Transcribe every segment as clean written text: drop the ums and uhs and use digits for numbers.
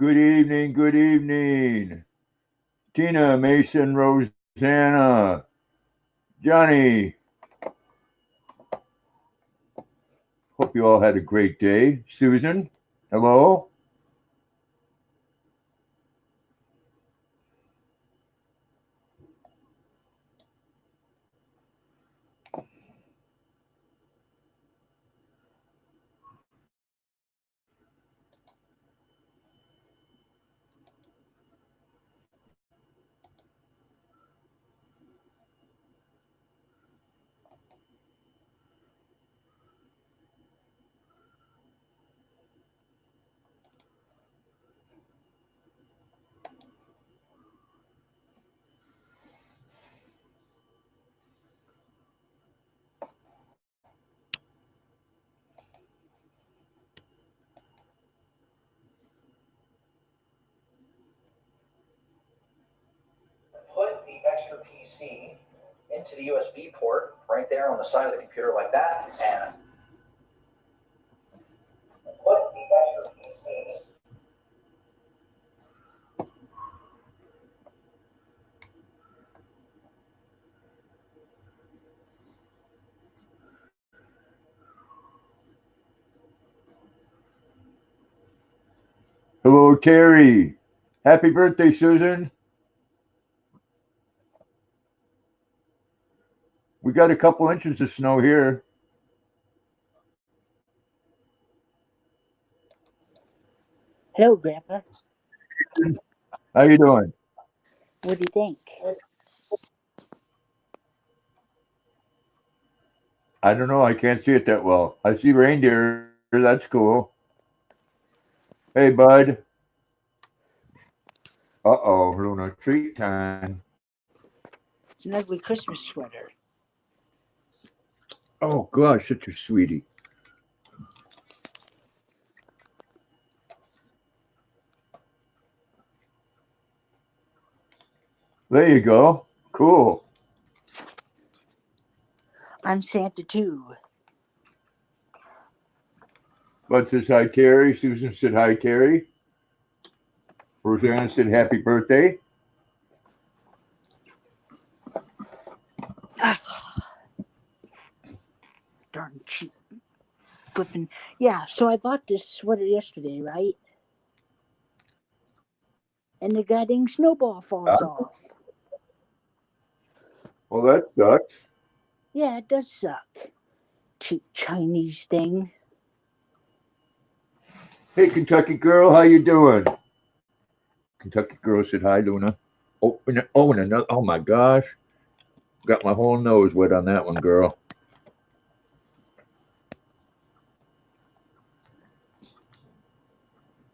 Good evening, good evening. Tina, Mason, Rosanna, Johnny. Hope you all had a great day. Susan, hello. Put the extra PC into the USB port right there on the side of the computer like that, and put the extra PC. Hello, Terry. Happy birthday, Susan. We got a couple inches of snow here. Hello, Grandpa. How you doing? What do you think? I don't know. I can't see it that well. I see reindeer. That's cool. Hey, bud. Uh-oh, Luna, treat time. It's an ugly Christmas sweater. Oh, gosh, such a sweetie. There you go. Cool. I'm Santa too. Bud says hi, Terry. Susan said hi, Terry. Rosanna said happy birthday. Darn cheap flipping. Yeah, so I bought this sweater yesterday, right? And the goddamn snowball falls off. Well, that sucks. Yeah, it does suck. Cheap Chinese thing. Hey, Kentucky girl, how you doing? Kentucky girl said hi, Luna. And another. Oh my gosh, got my whole nose wet on that one, girl.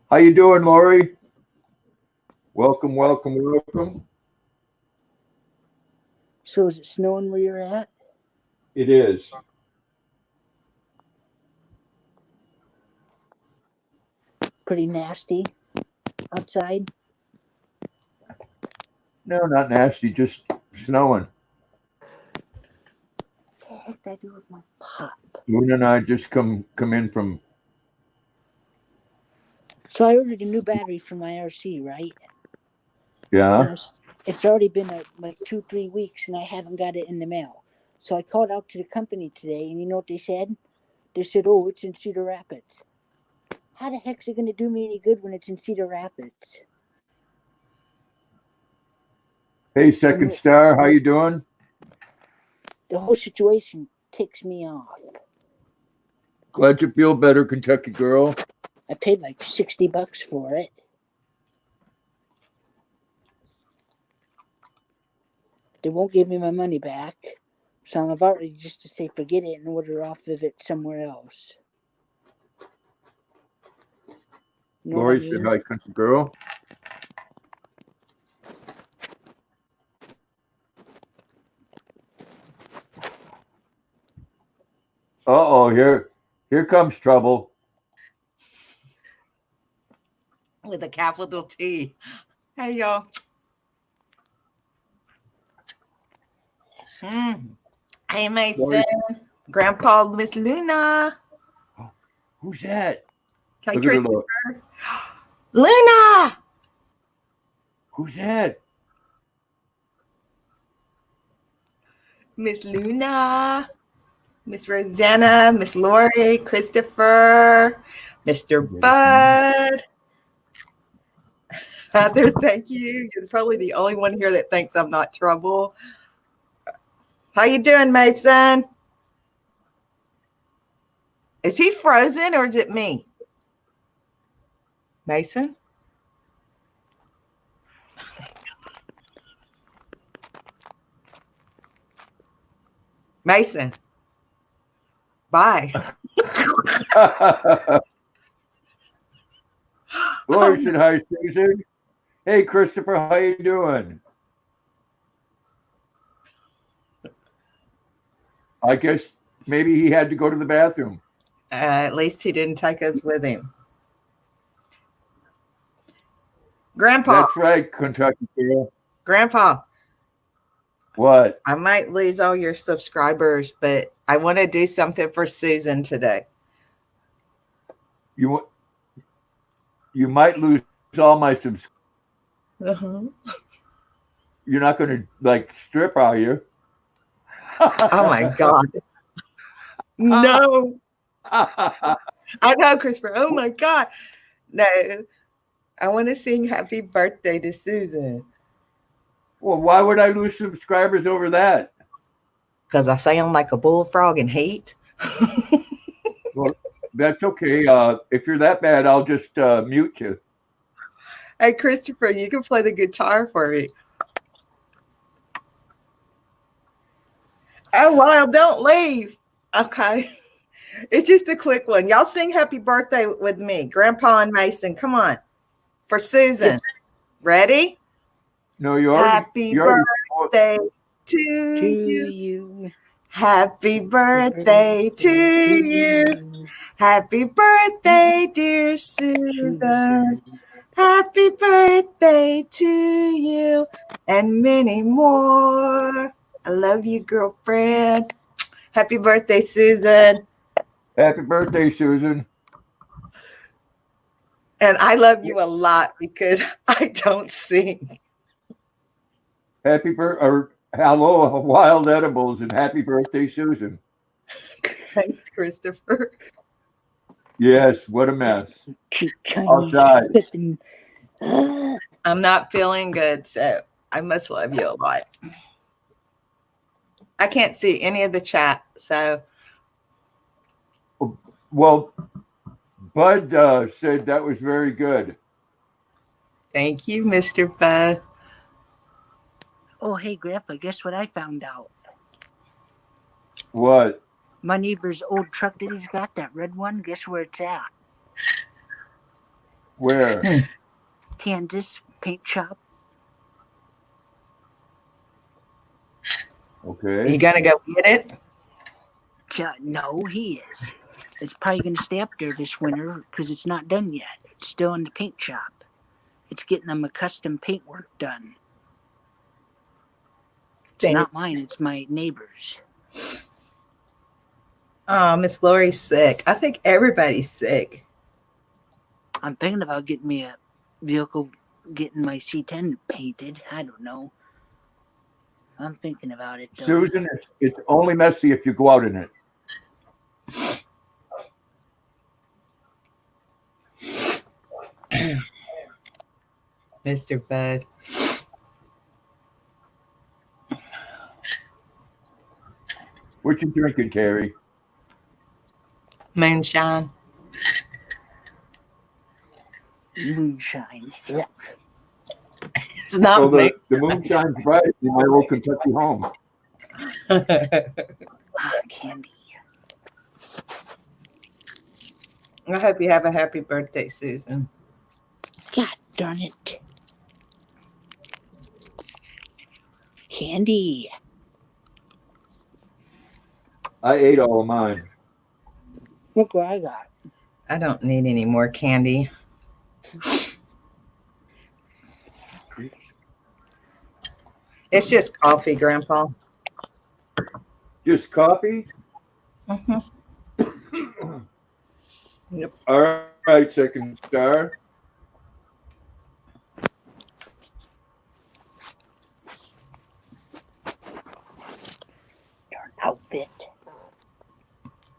How you doing, Lori? Welcome, welcome, welcome. So is it snowing where you're at? It is. Pretty nasty outside. No, not nasty, just snowing. What the heck did I do with my pop? Luna and I just come in from. So I ordered a new battery for my RC, right? Yeah. It's already been like 2-3 weeks and I haven't got it in the mail. So I called out to the company today and you know what they said? They said, oh, it's in Cedar Rapids. How the heck's it going to do me any good when it's in Cedar Rapids? Hey, Second Star, how you doing? The whole situation ticks me off. Glad you feel better, Kentucky girl. I paid like $60 for it. They won't give me my money back. So I'm about ready just to say forget it and order off of it somewhere else. You know Lori what I said mean? hi, country girl. Uh-oh, here comes trouble. With a capital T. Hey, y'all. Hey, Mason. Grandpa, Miss Luna. Who's that? Can Look at her look. Luna! Who's that? Miss Luna, Miss Rosanna, Miss Lori, Christopher, Mr. Bud. Heather, thank you. You're probably the only one here that thinks I'm not trouble. How you doing, Mason? Is he frozen or is it me? Mason? Mason. Bye. Lori said hi, Susan. Hey, Christopher, how you doing? I guess maybe he had to go to the bathroom. At least he didn't take us with him. Grandpa. That's right, Kentucky girl. Grandpa. What? I might lose all your subscribers, but I want to do something for Susan today. You might lose all my subs. Uh-huh. You're not going to like strip, are you? Oh my God. No. I know, Christopher. Oh my God. No. I want to sing happy birthday to Susan. Well, why would I lose subscribers over that? Because I sound like a bullfrog in heat. Well, that's okay. If you're that bad, I'll just mute you. Hey, Christopher, you can play the guitar for me. Oh, well, don't leave. Okay. It's just a quick one. Y'all sing happy birthday with me. Grandpa and Mason, come on. For Susan. Yes. Ready? No, you already. Happy birthday to you. Happy birthday to you. Happy birthday, dear Susan. Happy birthday to you and many more. I love you, girlfriend. Happy birthday, Susan. Happy birthday, Susan. And I love you a lot because I don't sing. Happy birthday, hello, Wild Edibles, and happy birthday, Susan. Thanks, Christopher. Yes, what a mess. Cheap I'll Chinese try. flipping. I'm not feeling good, so I must love you a lot. I can't see any of the chat, so. Well, Bud said that was very good. Thank you, Mr. Bud. Oh, hey, Grandpa, guess what I found out? What? My neighbor's old truck that he's got, that red one, guess where it's at? Where? Kansas paint shop. Okay. You gonna go get it? No, he is. It's probably going to stay up there this winter because it's not done yet. It's still in the paint shop. It's getting them a custom paint work done. It's not mine, it's my neighbor's. Oh, Miss Lori's sick. I think everybody's sick. I'm thinking about getting me a vehicle, getting my C10 painted. I don't know. I'm thinking about it, though. Susan, it's only messy if you go out in it. Mr. Bud. What you drinking, Terry? Moonshine. Moonshine. Yuck. It's not Oh, me. the moonshine's right in my old Kentucky home. Candy. I hope you have a happy birthday, Susan. God darn it. Candy. I ate all of mine. Look what I got. I don't need any more candy. It's just coffee, Grandpa. Just coffee? Mm-hmm. Yep. All right, second star. pit.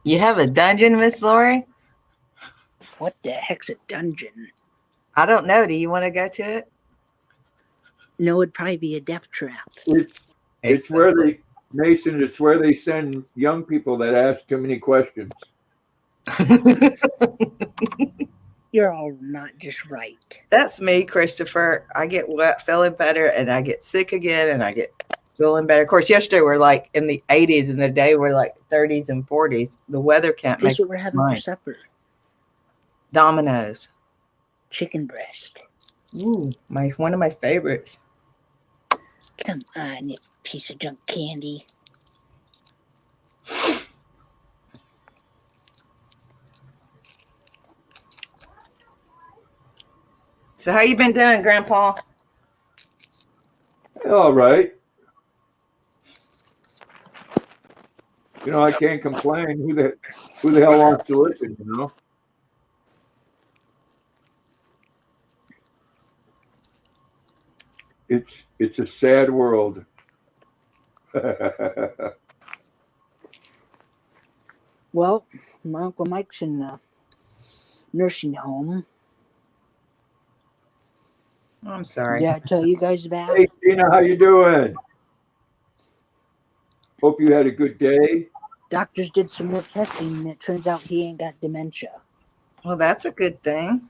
You have a dungeon, Miss Lori? What the heck's a dungeon? I don't know. Do you want to go to it? No, it'd probably be a death trap. It's where they, Mason, it's where they send young people that ask too many questions. You're all not just right. That's me, Christopher. I get wet, feeling better, and I get sick again, and I get feeling better. Of course, yesterday we're like in the 80s, and the day we're like 30s and 40s. The weather can't Guess make what we're having mine. for supper? Dominoes. Chicken breast. Ooh, one of my favorites. Come on, you piece of junk candy. So how you been doing, Grandpa? All right. You know, I can't complain. Who the hell wants to listen, you know? It's a sad world. Well, my Uncle Mike's in the nursing home. I'm sorry. Did I tell you guys about? Hey, Tina, how you doing? Hope you had a good day. Doctors did some more testing, and it turns out he ain't got dementia. Well, that's a good thing.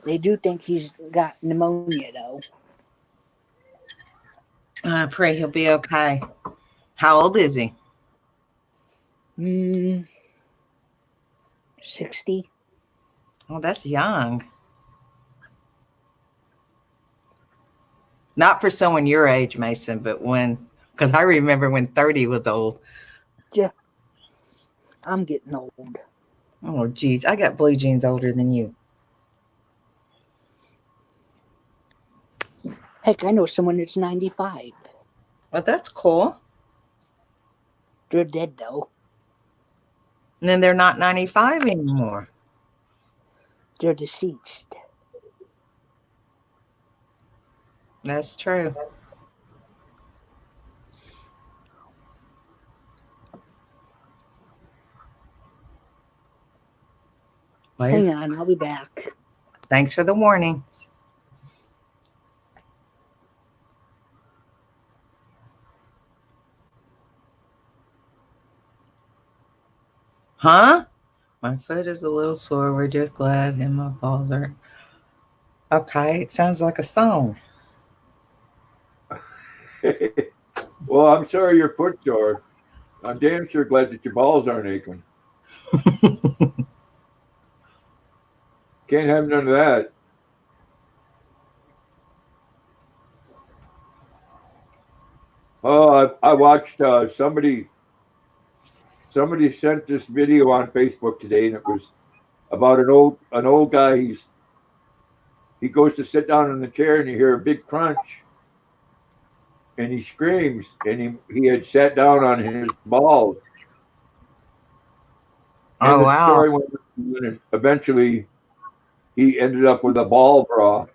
They do think he's got pneumonia, though. I pray he'll be okay. How old is he? 60. Well, that's young. Not for someone your age, Mason, but because I remember when 30 was old. Yeah. I'm getting old. Oh, geez. I got blue jeans older than you. Heck, I know someone that's 95. Well, that's cool. They're dead, though. And then they're not 95 anymore. They're deceased. That's true. Hang on, I'll be back. Thanks for the warnings. Huh? My foot is a little sore. We're just glad and my balls are okay. It sounds like a song. Well, I'm sorry your foot's sore. I'm damn sure glad that your balls aren't aching. Can't have none of that. Oh, I watched somebody sent this video on Facebook today, and it was about an old guy. He goes to sit down in the chair, and you hear a big crunch, and he screams, and he had sat down on his balls. And Oh, the wow. story went on, and eventually he ended up with a ball bra.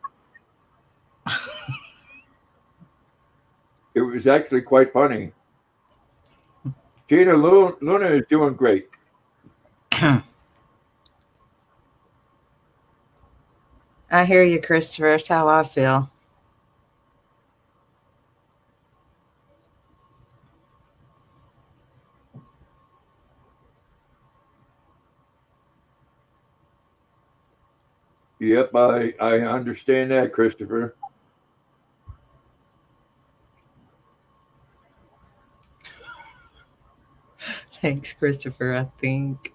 It was actually quite funny. Tina, Luna is doing great. I hear you, Christopher. That's how I feel. Yep, I understand that, Christopher. Thanks, Christopher, I think.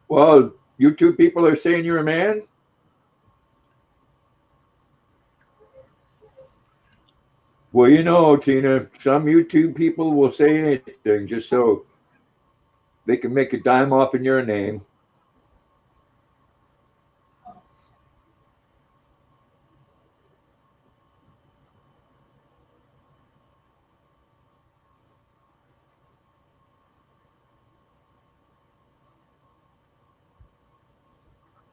Well, you two people are saying you're a man? Well, you know, Tina, some YouTube people will say anything just so they can make a dime off in your name.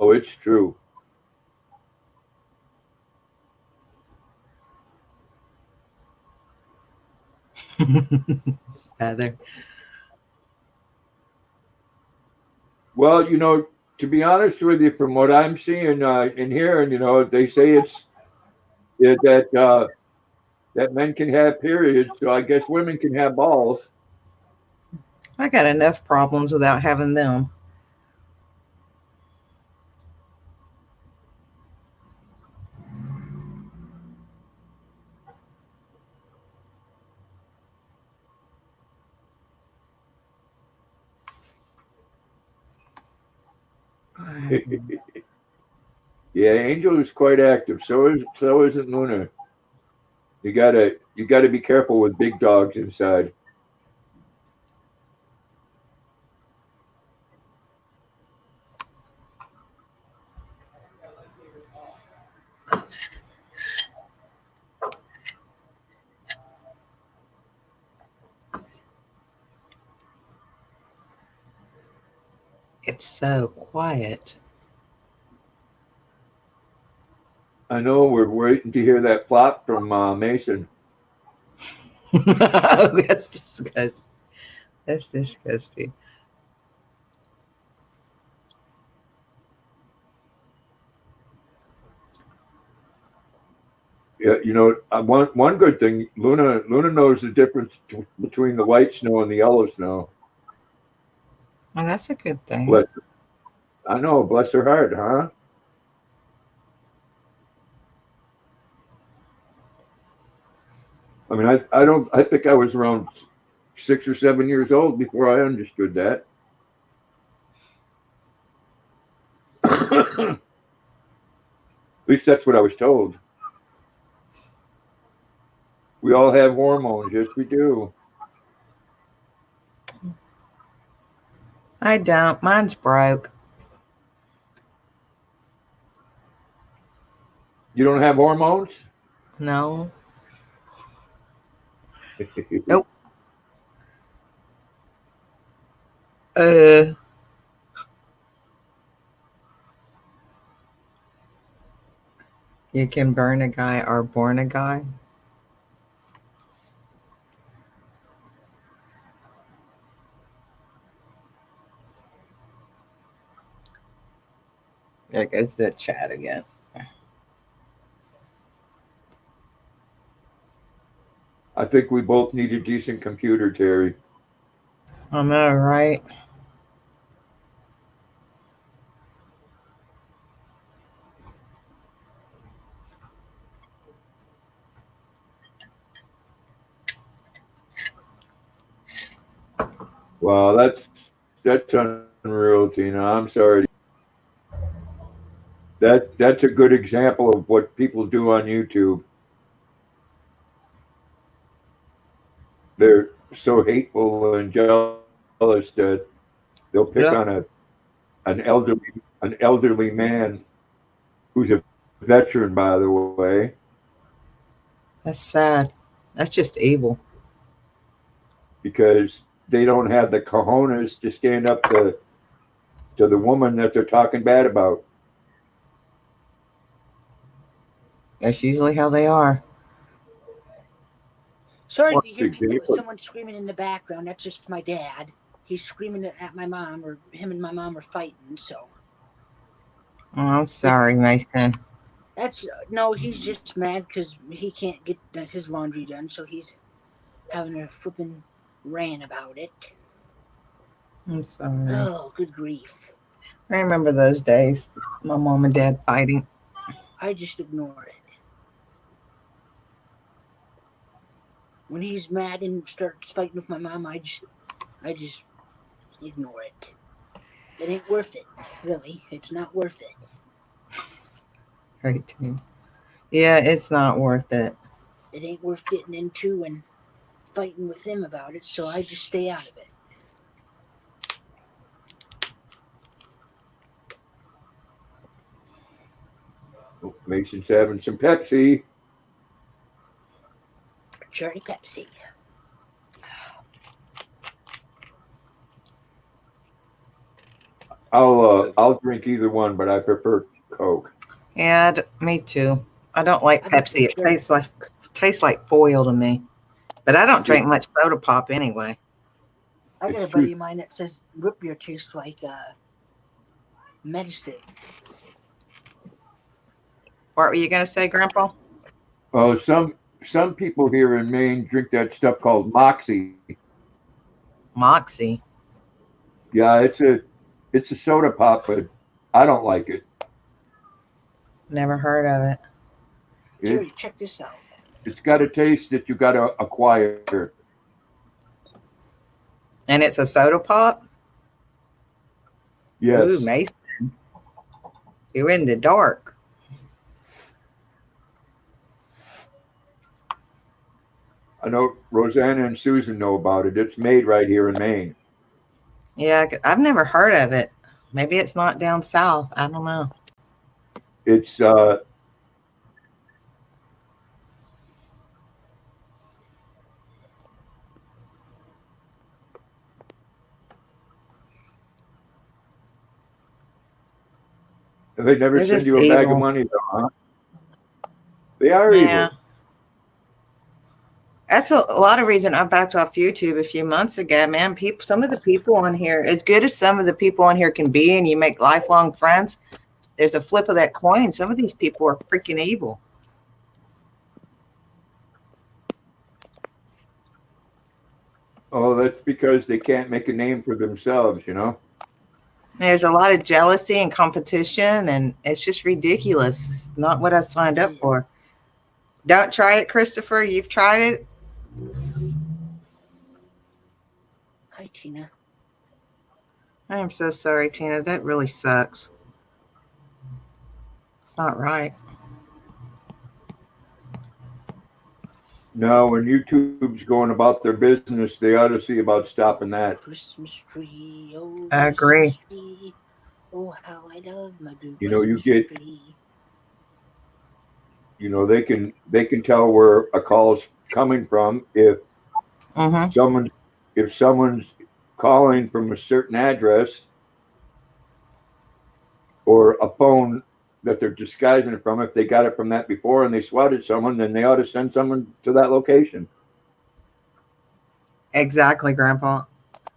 Oh, it's true. Heather. Well, to be honest with you, from what I'm seeing and hearing, they say that men can have periods, so I guess women can have balls. I got enough problems without having them. Yeah, Angel is quite active. So isn't Luna. You gotta be careful with big dogs inside. It's so quiet. I know we're waiting to hear that plot from Mason. That's disgusting. That's disgusting. Yeah, one good thing, Luna knows the difference between the white snow and the yellow snow. Well, that's a good thing. Bless, I know, bless her heart, huh? I mean, I think I was around 6 or 7 years old before I understood that. At least that's what I was told. We all have hormones. Yes, we do. I don't. Mine's broke. You don't have hormones? No. Nope. Uh, you can burn a guy or born a guy. There goes the chat again. I think we both need a decent computer, Terry. I know, right? Wow, that's unreal, Tina. I'm sorry. That's a good example of what people do on YouTube. They're so hateful and jealous that they'll pick Yep. on an elderly man who's a veteran, by the way, That's sad. That's just evil. because they don't have the cojones to stand up to the woman that they're talking bad about. That's usually how they are. Sorry Well, if you hear exactly. someone screaming in the background. That's just my dad. He's screaming at my mom, or him and my mom are fighting. So Oh, I'm sorry, Mason. that's no. He's just mad because he can't get his laundry done. So he's having a flipping rant about it. I'm sorry. Oh, good grief! I remember those days. My mom and dad fighting. I just ignore it. When he's mad and starts fighting with my mom, I just ignore it. It ain't worth it, really. It's not worth it. Right, too. Yeah, it's not worth it. It ain't worth getting into and fighting with them about it, so I just stay out of it. Mason's having some Pepsi. Cherry Pepsi. I'll drink either one, but I prefer Coke. Yeah, me too. I don't like I like Pepsi. the It cherry. tastes like foil to me. But I don't Yeah. drink much soda pop anyway. I got It's a buddy true. of mine that says root beer tastes like medicine. What were you gonna say, Grandpa? Some people here in Maine drink that stuff called Moxie. Moxie. Yeah, it's a soda pop, but I don't like it. Never heard of it. It Jerry, check this out. it's got a taste that you got to acquire. And it's a soda pop? Yes. Ooh, Mason. You're in the dark. I know Rosanna and Susan know about it. It's made right here in Maine. Yeah, I've never heard of it. Maybe it's not down south. I don't know. It's they never They're send just you a bag of evil. money though, huh? They are Yeah. evil. That's a lot of reason I backed off YouTube a few months ago, man. Some of the people on here, as good as some of the people on here can be, and you make lifelong friends, there's a flip of that coin. Some of these people are freaking evil. Oh, that's because they can't make a name for themselves, you know? There's a lot of jealousy and competition, and it's just ridiculous. It's not what I signed up for. Don't try it, Christopher. You've tried it. Hi, Tina. I am so sorry, Tina. That really sucks. It's not right. No, when YouTube's going about their business, they ought to see about stopping that. Christmas tree, oh, I agree. Christmas tree. Oh, how I love my blue You know, you Christmas get tree. you know they can tell where a call's coming from if Mm-hmm. someone's calling from a certain address or a phone that they're disguising it from. If they got it from that before and they swatted someone, then they ought to send someone to that location. Exactly, Grandpa.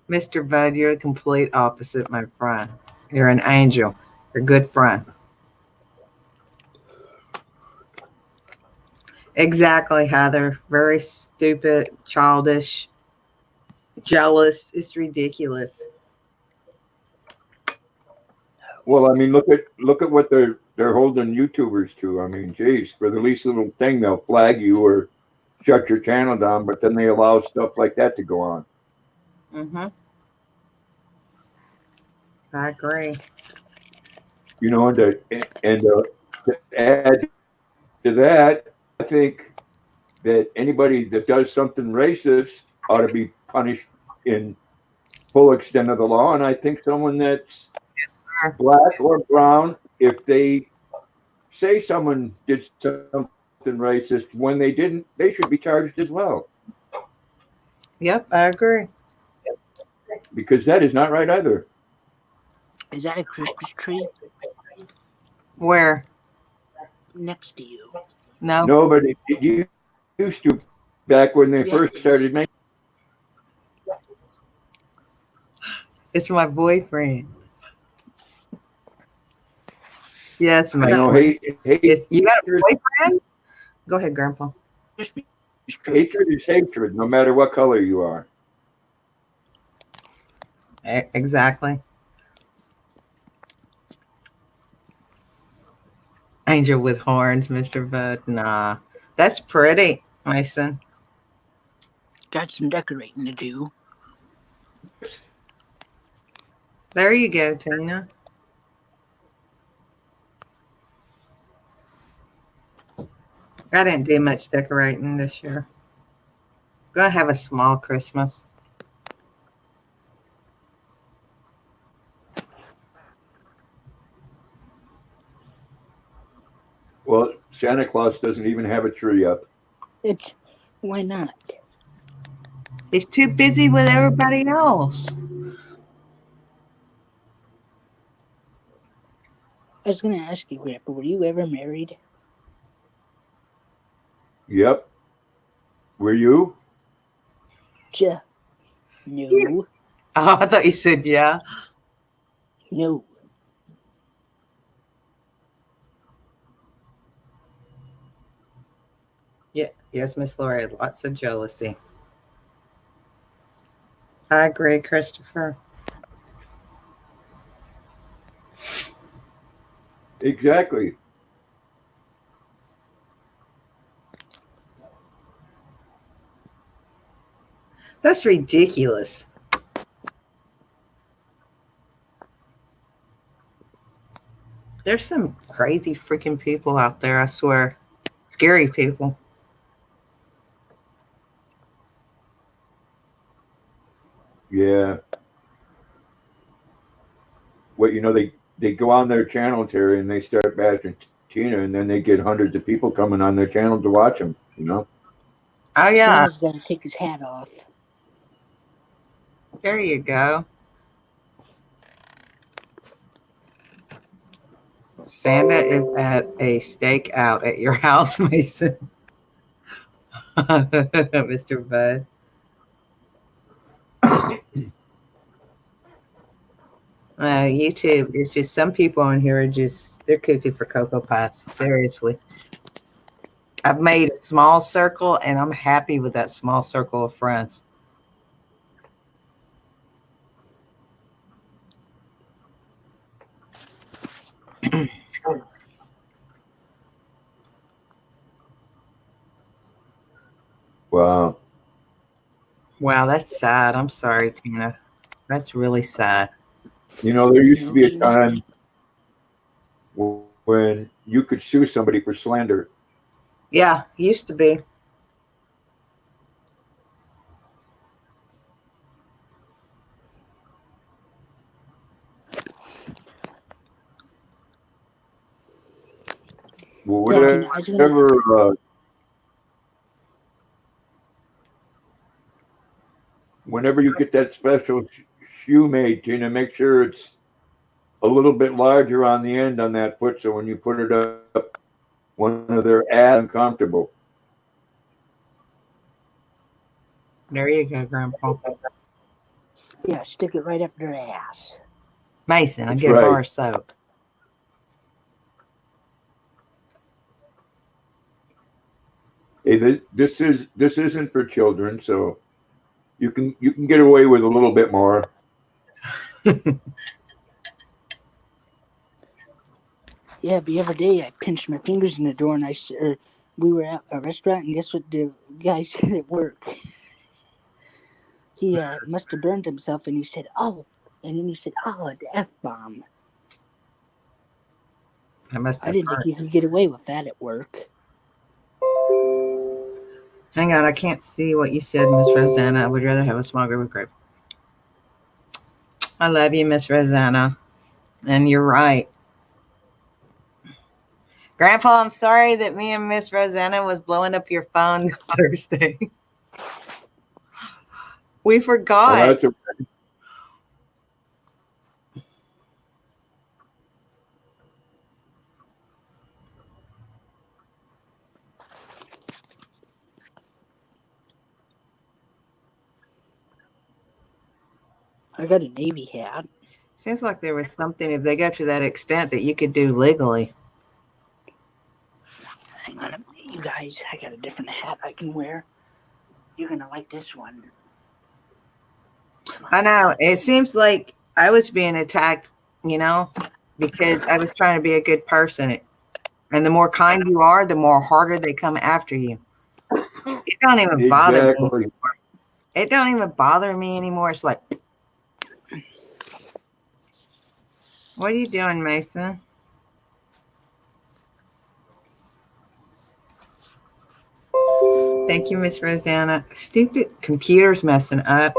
Mr. Bud, you're the complete opposite, my friend. You're an angel. You're a good friend. Exactly, Heather. Very stupid, childish, jealous. It's ridiculous. Well, I mean, look at what they're holding YouTubers to. I mean, geez, for the least little thing, they'll flag you or shut your channel down, but then they allow stuff like that to go on. Mm-hmm. I agree. You know, and to add to that, I think that anybody that does something racist ought to be punished in full extent of the law. And I think someone that's Yes, sir. black or brown, if they say someone did something racist when they didn't, they should be charged as well, Yep, I agree. because that is not right either. Is that a Christmas tree Where? next to you? No. No, but it used to back when they Yeah, first it is. started making. It's my boyfriend. Yes, I my know boyfriend. hate, You got a boyfriend? Go ahead, Grandpa. Christmas tree. hatred is hatred, no matter what color you are. Exactly. Angel with horns, Mr. Bud. Nah, that's pretty, Mason. Got some decorating to do. There you go, Tina. I didn't do much decorating this year. Gonna have a small Christmas. Well, Santa Claus doesn't even have a tree up. Why not? He's too busy with everybody else. I was gonna ask you, Grandpa, were you ever married? Yep. Were you? Ja. No. Oh, I thought you said yeah. No. Yeah. Yes, Miss Lori. Lots of jealousy. I agree, Christopher. Exactly. That's ridiculous. There's some crazy freaking people out there, I swear. Scary people. Yeah. What they go on their channel, Terry, and they start bashing Tina, and then they get hundreds of people coming on their channel to watch them. Oh, yeah. Santa's gotta take his hat off. There you go. Santa is at a stakeout at your house, Mason. Mr. Bud. YouTube, it's just some people on here are just, they're cooking for Cocoa Puffs. Seriously. I've made a small circle and I'm happy with that small circle of friends. Wow. Wow, that's sad. I'm sorry, Tina. That's really sad. There used to be a time when you could sue somebody for slander. Yeah, used to be. Well, Yeah, Tina, I was gonna. whenever you get that special shoe made, Tina, make sure it's a little bit larger on the end on that foot, so when you put it up, one of their ads uncomfortable. There you go, Grandpa. Yeah, stick it right up their ass. Mason, I'll That's get a right. bar of soap. Hey, this isn't for children, so you can get away with a little bit more. Yeah, the other day I pinched my fingers in the door and we were at a restaurant and guess what the guy said at work? He must have burned himself and he said, oh. And then he said, oh, the F-bomb. I didn't think you could get away with that at work. Hang on, I can't see what you said, Miss Rosanna. I would rather have a small group of grape. I love you, Miss Rosanna. And you're right. Grandpa, I'm sorry that me and Miss Rosanna was blowing up your phone this Thursday. We forgot. Well, that's okay. I got a Navy hat. Seems like there was something, if they got to that extent, that you could do legally. Hang on, you guys, I got a different hat I can wear. You're going to like this one. I know. It seems like I was being attacked, because I was trying to be a good person. And the more kind you are, the more harder they come after you. It don't even bother me anymore. It don't even bother me anymore. It's like, what are you doing, Mason? Thank you, Miss Rosanna. Stupid computer's messing up.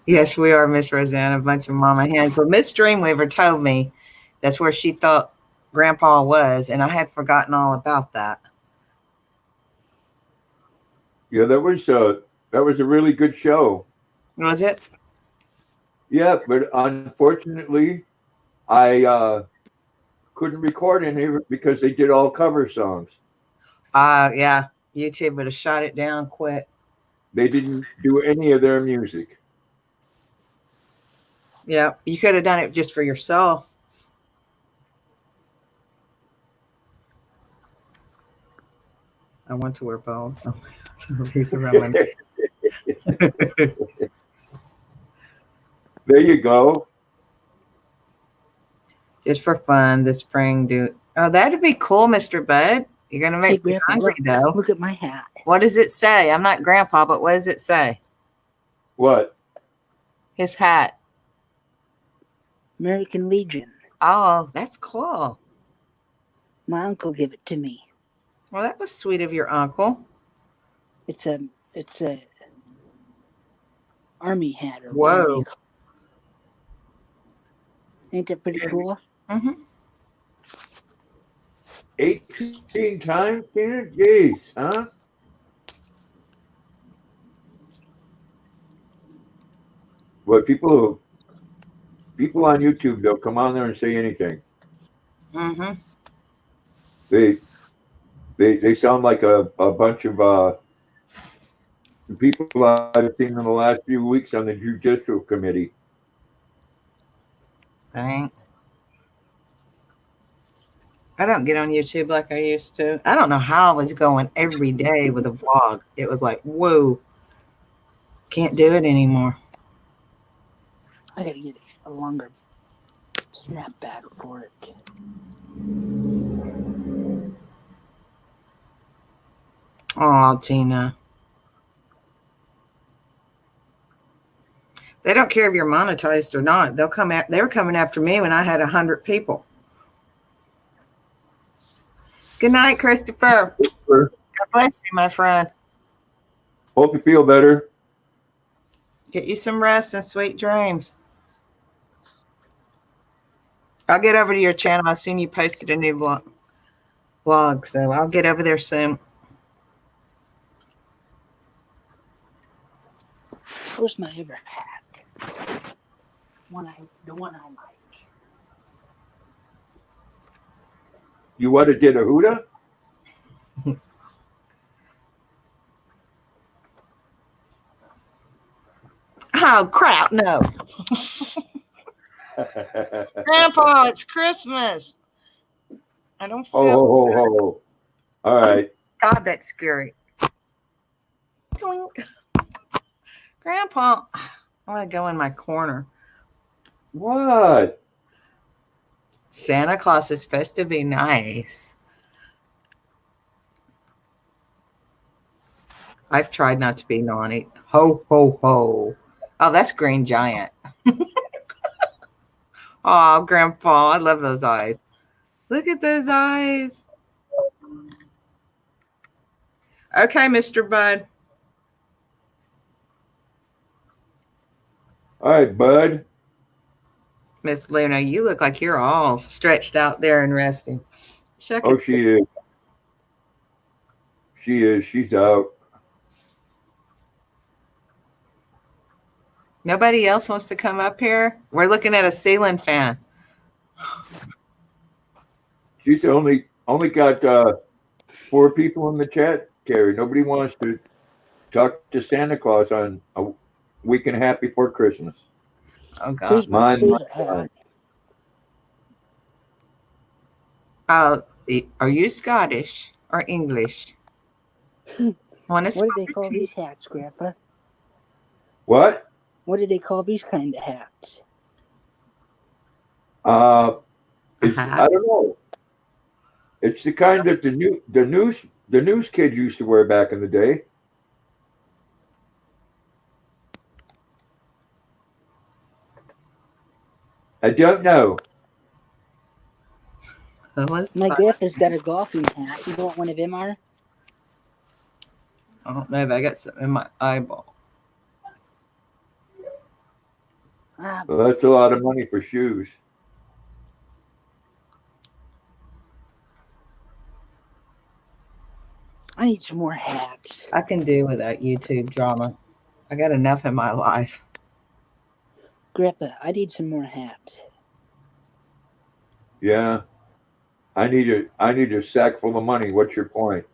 Yes, we are, Miss Rosanna, a bunch of mama hens. But Miss Dreamweaver told me that's where she thought Grandpa was, and I had forgotten all about that. Yeah, that was a really good show. Was it? Yeah, but unfortunately, I couldn't record any of it because they did all cover songs. Yeah. YouTube would have shot it down quick. They didn't do any of their music. Yeah. You could have done it just for yourself. I want to wear both. Oh, There you go. just for fun this spring, dude. Oh, that'd be cool, Mr. Bud. You're gonna Hey, make me Grandpa, hungry look, though. look at my hat. What does it say? I'm not Grandpa, but what does it say? What? His hat. American Legion. Oh, that's cool. My uncle gave it to me. Well, that was sweet of your uncle. It's a army hat. Or Whoa. whatever you call it. Ain't that pretty cool? Mm-hmm. 18 times, Tina? Jeez, huh? Well, people on YouTube, they'll come on there and say anything. Mm-hmm. They sound like a bunch of people I've seen in the last few weeks on the judicial committee. Dang. I don't get on YouTube like I used to. I don't know how I was going every day with a vlog. It was like, whoa, can't do it anymore. I gotta get a longer snapback for it. Oh, Tina. They don't care if you're monetized or not. They'll come at. They were coming after me when I had 100 people. Good night, Christopher. God bless you, my friend. Hope you feel better. Get you some rest and sweet dreams. I'll get over to your channel. I've seen you posted a new vlog, so I'll get over there soon. Where's my other hat? The one I like. You would have did a Huda? Oh, crap, no. Grandpa, it's Christmas. I don't feel Oh. All right. God, that's scary. Doink. Grandpa, I want to go in my corner. What? Santa Claus is supposed to be nice. I've tried not to be naughty. Ho, ho, ho. Oh, that's Green Giant. Oh, Grandpa, I love those eyes. Look at those eyes. Okay, Mr. Bud. All right, bud. Miss Luna, you look like you're all stretched out there and resting. Oh, she is. She is. She's out. Nobody else wants to come up here? We're looking at a ceiling fan. She's only got 4 people in the chat, Terry. Nobody wants to talk to Santa Claus on a week and a half before Christmas. Oh, God. Here's my Mine. favorite hat. Are you Scottish or English? What do they call these hats, Grandpa? What? What do they call these kind of hats? I don't know. It's the kind that the news kids used to wear back in the day. I don't know. My grandpa's got a golfing hat. You know what one of them are? Oh, maybe I got something in my eyeball. Well, that's a lot of money for shoes. I need some more hats. I can do without YouTube drama. I got enough in my life. Grandpa, I need some more hats. Yeah. I need a sack full of money. What's your point?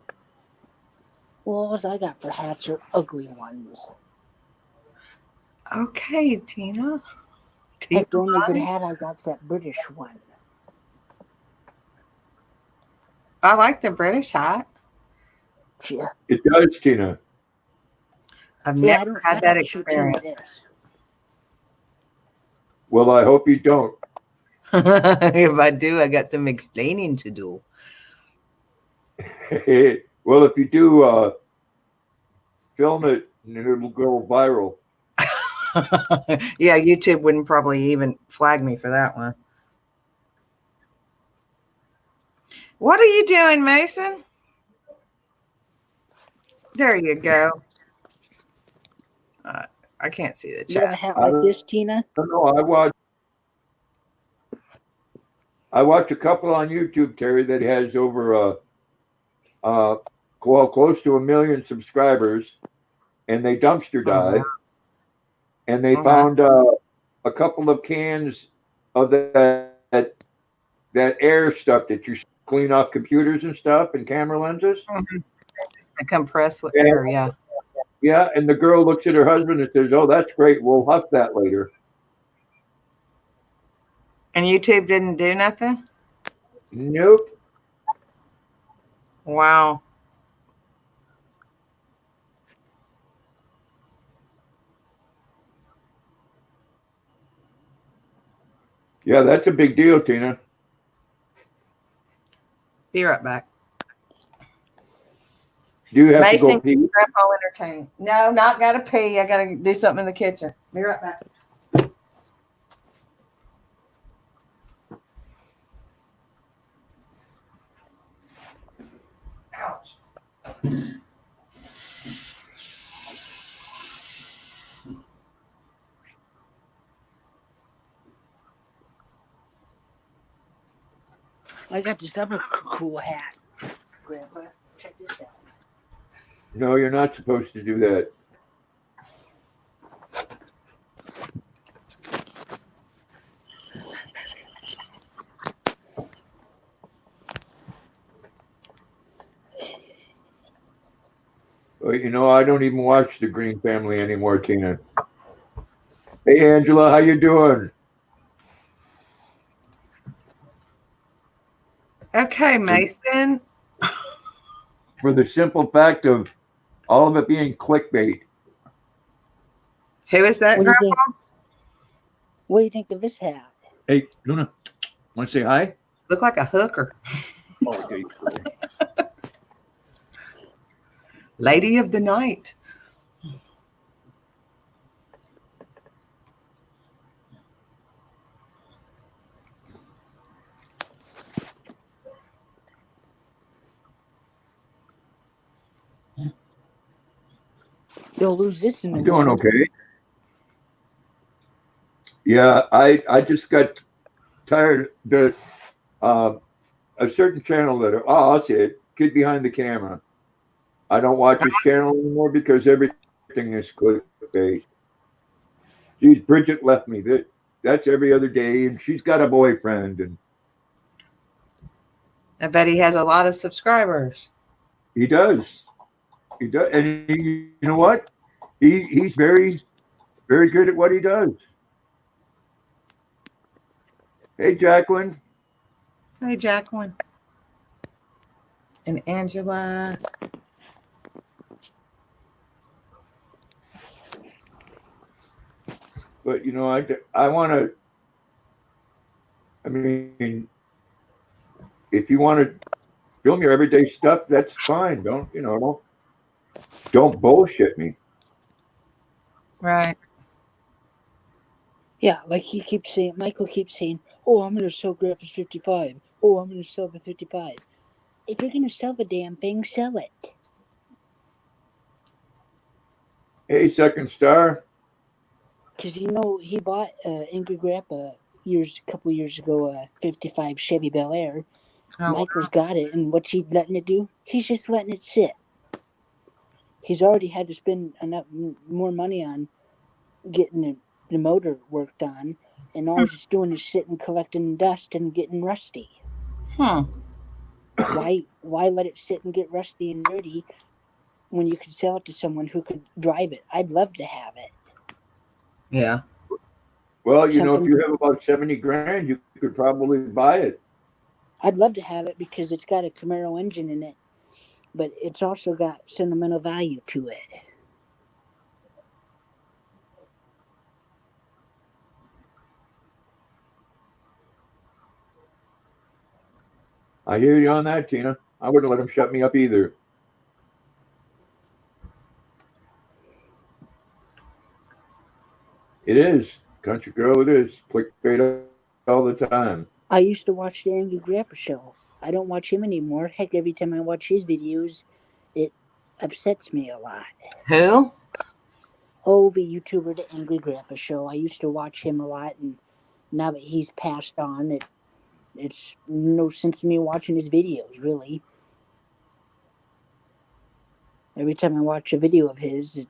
Well, all I got for hats are ugly ones. Okay, Tina. Heck, the only good Money? hat I got's that British one. I like the British hat. Yeah, It does, Tina. I've yeah, never had that shoot Tina experience. this. Well, I hope you don't. If I do, I got some explaining to do. Well, if you do, film it and it'll go viral. Yeah, YouTube wouldn't probably even flag me for that one. What are you doing, Mason? There you go. I can't see the You have a chat. hat I like don't this, Tina? know. I watch a couple on YouTube, Terry, that has over close to 1 million subscribers, and they dumpster Oh, dive, wow. and they Okay. found a couple of cans of that air stuff that you clean off computers and stuff and camera lenses. Mhm. The compressed air, yeah. Yeah, and the girl looks at her husband and says, "Oh, that's great. We'll huff that later." And YouTube didn't do nothing? Nope. Wow. Yeah, that's a big deal, Tina. Be right back. Do you have Mason, to go pee? Grandpa entertaining. No, not gotta pee. I gotta do something in the kitchen. Be right back. Ouch. I got this other cool hat. Grandpa, check this out. No, you're not supposed to do that. Well, you know, I don't even watch the Green Family anymore, Tina. Hey, Angela, how you doing? Okay, Mason. For the simple fact of all of it being clickbait. Who is that, What do you Grandpa? think? What do you think of this hat? Hey, Luna, want to say hi? Look like a hooker. Oh, okay. Lady of the night. You'll lose this in the I'm doing wind. okay. Yeah, I just got tired. A certain channel that I'll say it, Kid Behind the Camera. I don't watch his channel anymore because everything is clickbait. Geez, Bridget left me. That's every other day, and she's got a boyfriend, and I bet he has a lot of subscribers. he does. He does, and you know what? He's very, very good at what he does. Hey, Jacqueline. Hey, Jacqueline. And Angela. But you know, I want to. I mean, if you want to film your everyday stuff, that's fine. Don't bullshit me. Right. Yeah, like he keeps saying, Michael keeps saying, "Oh, I'm gonna sell Grandpa's 55. Oh, I'm gonna sell the 55." If you're gonna sell the damn thing, sell it. Hey, Second Star. Cause he bought Angry Grandpa a couple years ago, a 55 Chevy Bel Air. Oh, Michael's got it, and what's he letting it do? He's just letting it sit. He's already had to spend enough more money on getting the motor worked on, and all it's doing is sitting collecting dust and getting rusty. Why let it sit and get rusty and dirty when you could sell it to someone who could drive it? I'd love to have it. Yeah. Well, if Something- you have about 70 grand, you could probably buy it. I'd love to have it because it's got a Camaro engine in it, but it's also got sentimental value to it. I hear you on that, Tina. I wouldn't let him shut me up either. It is. Country girl, it is. Clickbait all the time. I used to watch the Angry Grandpa show. I don't watch him anymore. Heck, every time I watch his videos, it upsets me a lot. Who? Oh, the YouTuber, the Angry Grandpa show. I used to watch him a lot, and now that he's passed on, it's no sense to me watching his videos, really. Every time I watch a video of his,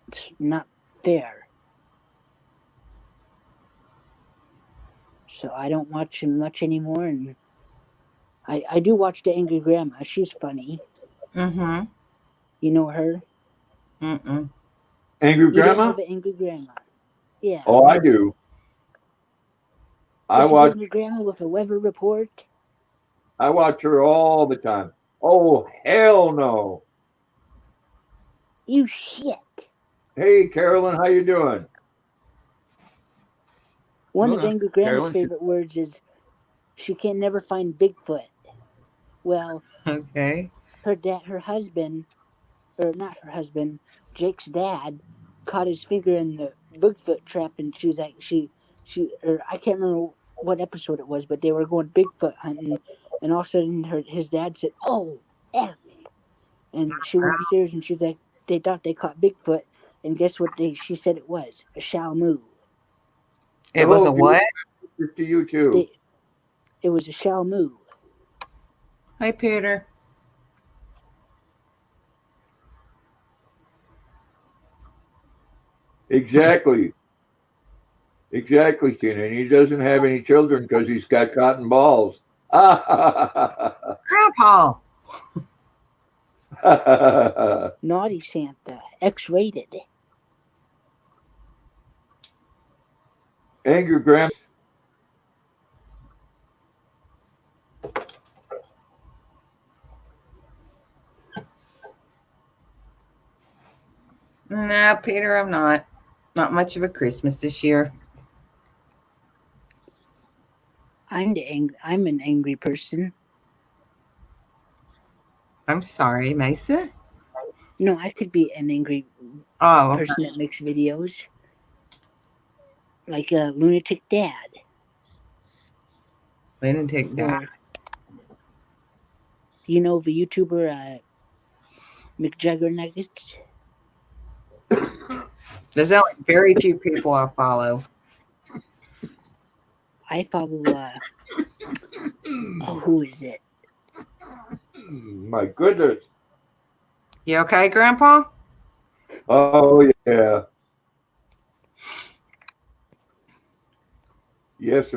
it's not fair. So I don't watch him much anymore, and I do watch the Angry Grandma. She's funny. Mm-hmm. You know her? Mm-mm. Angry You don't know Grandma? the Angry Grandma? Yeah. Oh, I do. I Is she watch Angry Grandma with a weather report? her all the time. Oh, hell no. You shit. Hey, Carolyn, how you doing? One No, of no, Angry Grandma's Carolyn, she- favorite words is she can never find Bigfoot. Well, Okay. her husband, or not her husband, Jake's dad, caught his finger in the Bigfoot trap, and she was like, or I can't remember what episode it was, but they were going Bigfoot hunting, and all of a sudden his dad said, "Oh, F," and she went upstairs, and she's like, they thought they caught Bigfoot, and guess what? She said it was a Xiaomu. It was a Hello, what? To you too. It was a Xiaomu. Hi, Peter. Exactly. Exactly, Tina. And he doesn't have any children because he's got cotton balls. Grandpa. Naughty Santa, X-rated. Angry Grandma. No, Peter, I'm not. Not much of a Christmas this year. I'm an angry person. I'm sorry, Mesa. No, I could be an angry Oh, person that makes videos. Like a lunatic dad. lunatic dad. Or, you know the YouTuber McJuggernuggets? There's only very few people I follow. I follow, who is it? My goodness. You okay, Grandpa? Oh, yeah. Yes,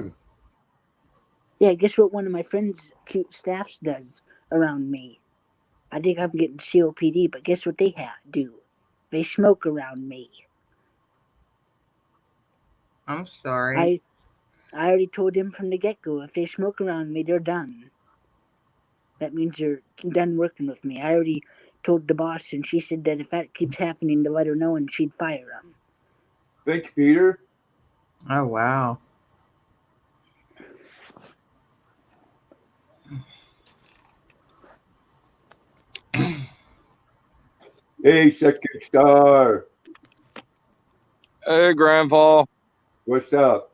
Yeah, guess what one of my friends' cute staffs does around me? I think I'm getting COPD, but guess what they do? They smoke around me. I'm sorry. I already told them from the get-go, if they smoke around me, they're done. That means they're done working with me. I already told the boss, and she said that if that keeps happening, to let her know, and she'd fire them. thank you, Peter. Oh, wow. Hey, Second Star. Hey, Grandpa. What's up?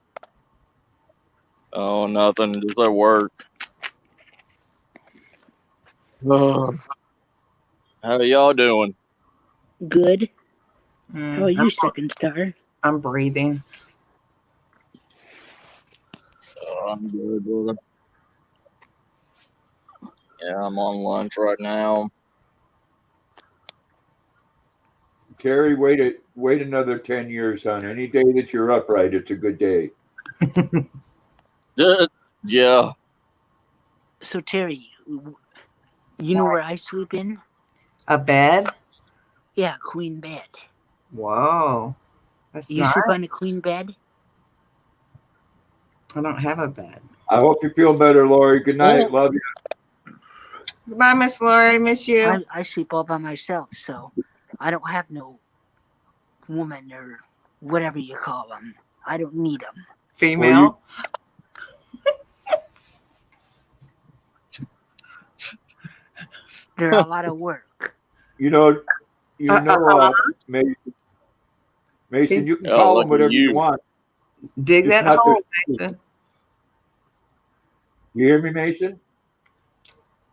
Oh, nothing. Just at work. How y'all doing? Good. How are Mm, you, Second Star? I'm breathing. Oh, I'm good, brother. Yeah, I'm on lunch right now. Terry, wait another 10 years, hon. Any day that you're upright, it's a good day. Yeah. So Terry, you know where I sleep in? A bed? Yeah, queen bed. Whoa. That's You nice. sleep on a queen bed? I don't have a bed. I hope you feel better, Lori. Good night. Love you. Goodbye, Miss Lori. Miss you. I sleep all by myself, so I don't have no woman or whatever you call them. I don't need them. Female. They're a lot of work. You know, Mason, you can Oh, call look them at whatever you you. want. Dig It's that not hole, their- Mason. You hear me, Mason?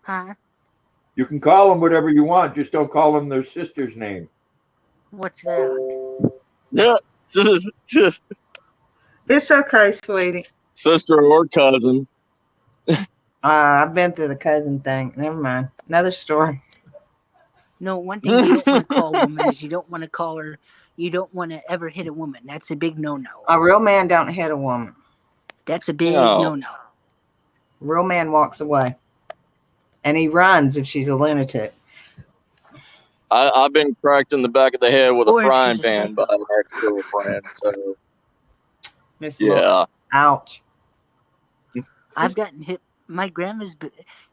Huh? You can call them whatever you want. Just don't call them their sister's name. What's that? Yeah. It's okay, sweetie. Sister or cousin. I've been through the cousin thing. Never mind. Another story. No, one thing you don't want to call a woman is you don't want to call her. You don't want to ever hit a woman. That's a big no-no. A real man don't hit a woman. That's a big No. no-no. A real man walks away. And he runs if she's a lunatic. I've been cracked in the back of the head with a Or if frying she's a pan by psycho. an ex-girlfriend. So, Miss Lori. yeah. Ouch. I've gotten hit. My grandma's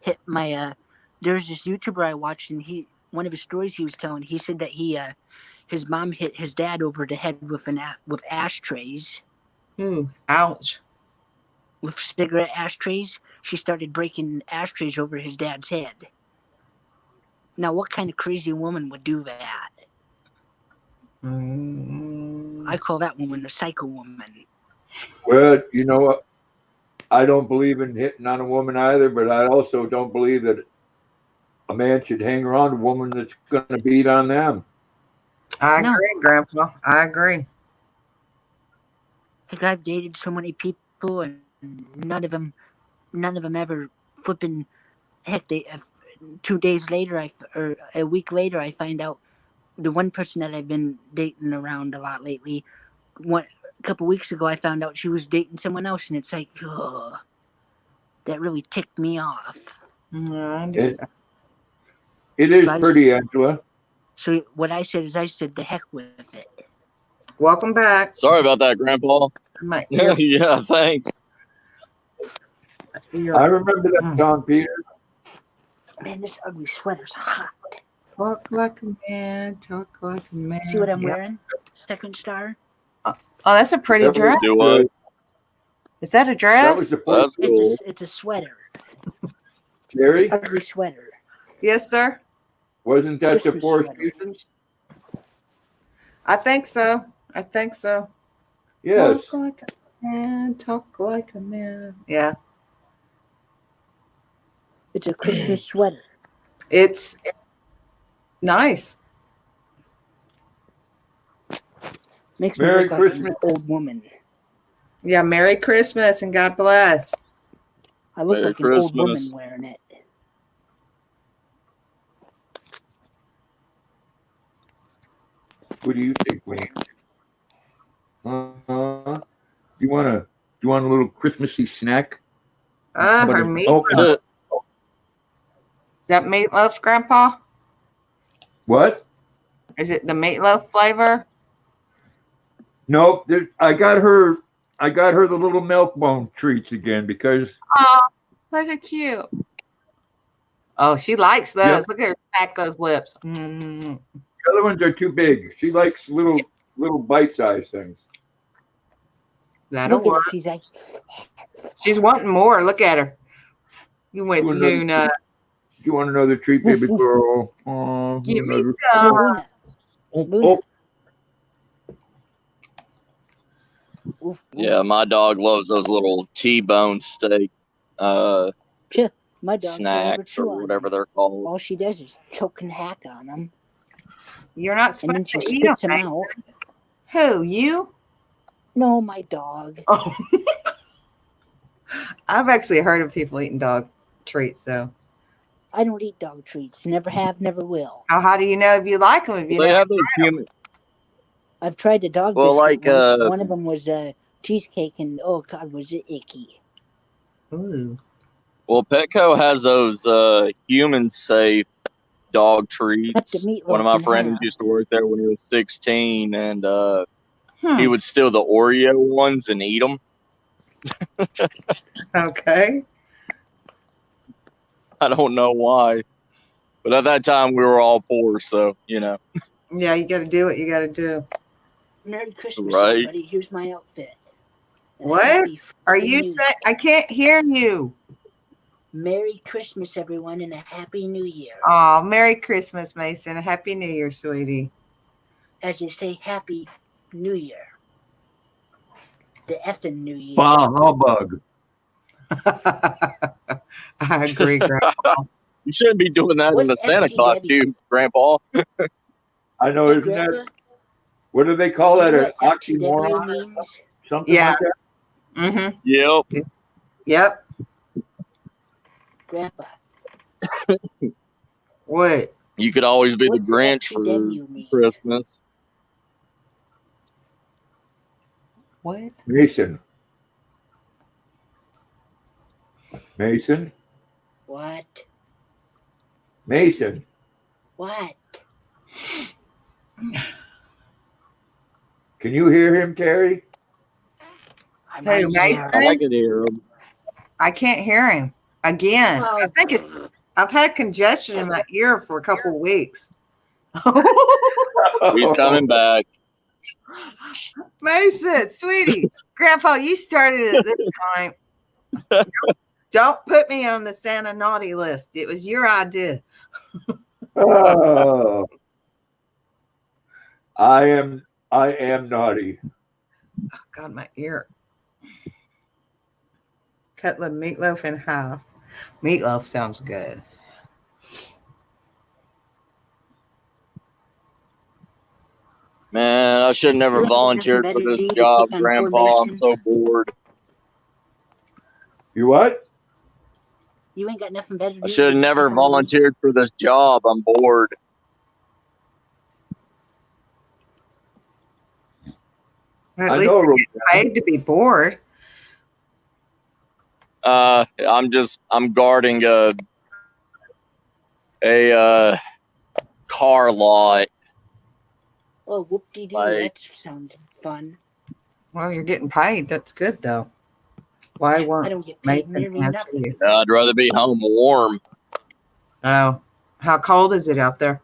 hit my. There's this YouTuber I watched, and one of his stories he was telling. He said that his mom hit his dad over the head with ashtrays, Ooh, ouch. with cigarette ashtrays. She started breaking ashtrays over his dad's head. Now, what kind of crazy woman would do that? I call that woman a psycho woman. Well, you know what? I don't believe in hitting on a woman either, but I also don't believe that a man should hang around a woman that's going to beat on them. I No. agree, Grandpa. I agree. Like, I've dated so many people, and none of them ever flipping. Heck, 2 days later, or a week later, I find out the one person that I've been dating around a lot lately. A couple weeks ago, I found out she was dating someone else, and it's like, ugh, that really ticked me off. I understand. It is Guys- pretty, Angela. So what I said is, I said, the heck with it. Welcome back. Sorry about that, Grandpa. My Yeah, thanks. ear. I remember that, Tom Peter. Man, this ugly sweater's hot. Talk like a man. Talk like a man. See what I'm Yep. wearing? Second star. Oh, that's a pretty That was- dress. Do what? Is that a That dress? was the That's first, cool. It's a sweater. Jerry. Ugly sweater. Yes, sir. Wasn't that the Christmas Four sweater. Seasons? I think so. I think so. Yes. Walk like a man. Talk like a man. Yeah. It's a Christmas sweater. It's nice. Makes me Merry look like Christmas. an old woman. Yeah. Merry Christmas and God bless. I look Merry like an old woman Christmas. wearing it. What do you think, Wayne? You want a little Christmassy snack? Her But- meatloaf. oh, Is that meatloaf, Grandpa? what? Is it the meatloaf flavor? Nope. I got her the little milk bone treats again because Oh, those are cute. Oh, she likes those. Yep. Look at her smack those lips. Mm. the other ones are too big. She likes little bite-sized things. That'll Look at work. her. She's like, She's wanting more. Look at her. You went Well, no. Luna. Do you want another treat, baby girl? Oh, Give me another- hey, some. Luna. oh, Luna. oh, Oof, oof. Yeah, my dog loves those little T-bone steak My dog can't ever snacks chew or on whatever them. they're called. All she does is choke and hack on them, You're not and then supposed she to eat them. spits them out. Who? You? No, my dog. Oh. I've actually heard of people eating dog treats, though. I don't eat dog treats. Never have, never will. How do you know if you like them? If you They never have those human. I've tried the dog Well, biscuit like, once. One of them was cheesecake, and oh god, was it icky. Ooh. Well, Petco has those human safe dog Cut the treats. One meatloaf of my in friends half. used to work there when he was 16, and Hmm. he would steal the Oreo ones and eat them. Okay. I don't know why, but at that time we were all poor, so you know. Yeah, you got to do what you got to do. Merry Christmas, Right. everybody. Here's my outfit. And a What happy are freaking you New- saying? I can't hear you. Merry Christmas, everyone, and a Happy New Year. Oh, Merry Christmas, Mason. Happy New Year, sweetie. As they say, Happy New Year. The effing New Year. Bah humbug. I agree, Grandpa. You shouldn't be doing that What's in the Santa FTW? costumes, Grandpa. I know, Hey, isn't that, Grandpa, what do they call you that? know An what FTW oxymoron? means? Something Yeah. like that? Mm-hmm. Yep. Yep. Grandpa, What? You could always be what's the Grinch for FTW mean? Christmas. What? Mason. Mason? What? Mason. What? Can you hear him, Terry? I'm Hey, right Mason? here. I could hear him. I can't hear him again. Oh. I think I've had congestion in my ear for a couple weeks. He's coming back. Mason, sweetie, Grandpa, you started it this time. Don't put me on the Santa naughty list. It was your idea. Oh. I am naughty. God, my ear. Cut the meatloaf in half. Meatloaf sounds good. Man, I should have never You ain't got volunteered nothing for better to this do to job, pick on poor Grandpa. I'm Mason? so bored. You what? You ain't got nothing better to do. I should have than never pick on me? volunteered for this job. I'm bored. At I least know, you're getting paid to be bored. I'm guarding a car lot. Oh, whoop-de-doo. Like- That sounds fun. Well, you're getting paid. That's good, though. Why I won't don't get paid Mason nearly answer nothing. you? I'd rather be home warm. Oh, how cold is it out there?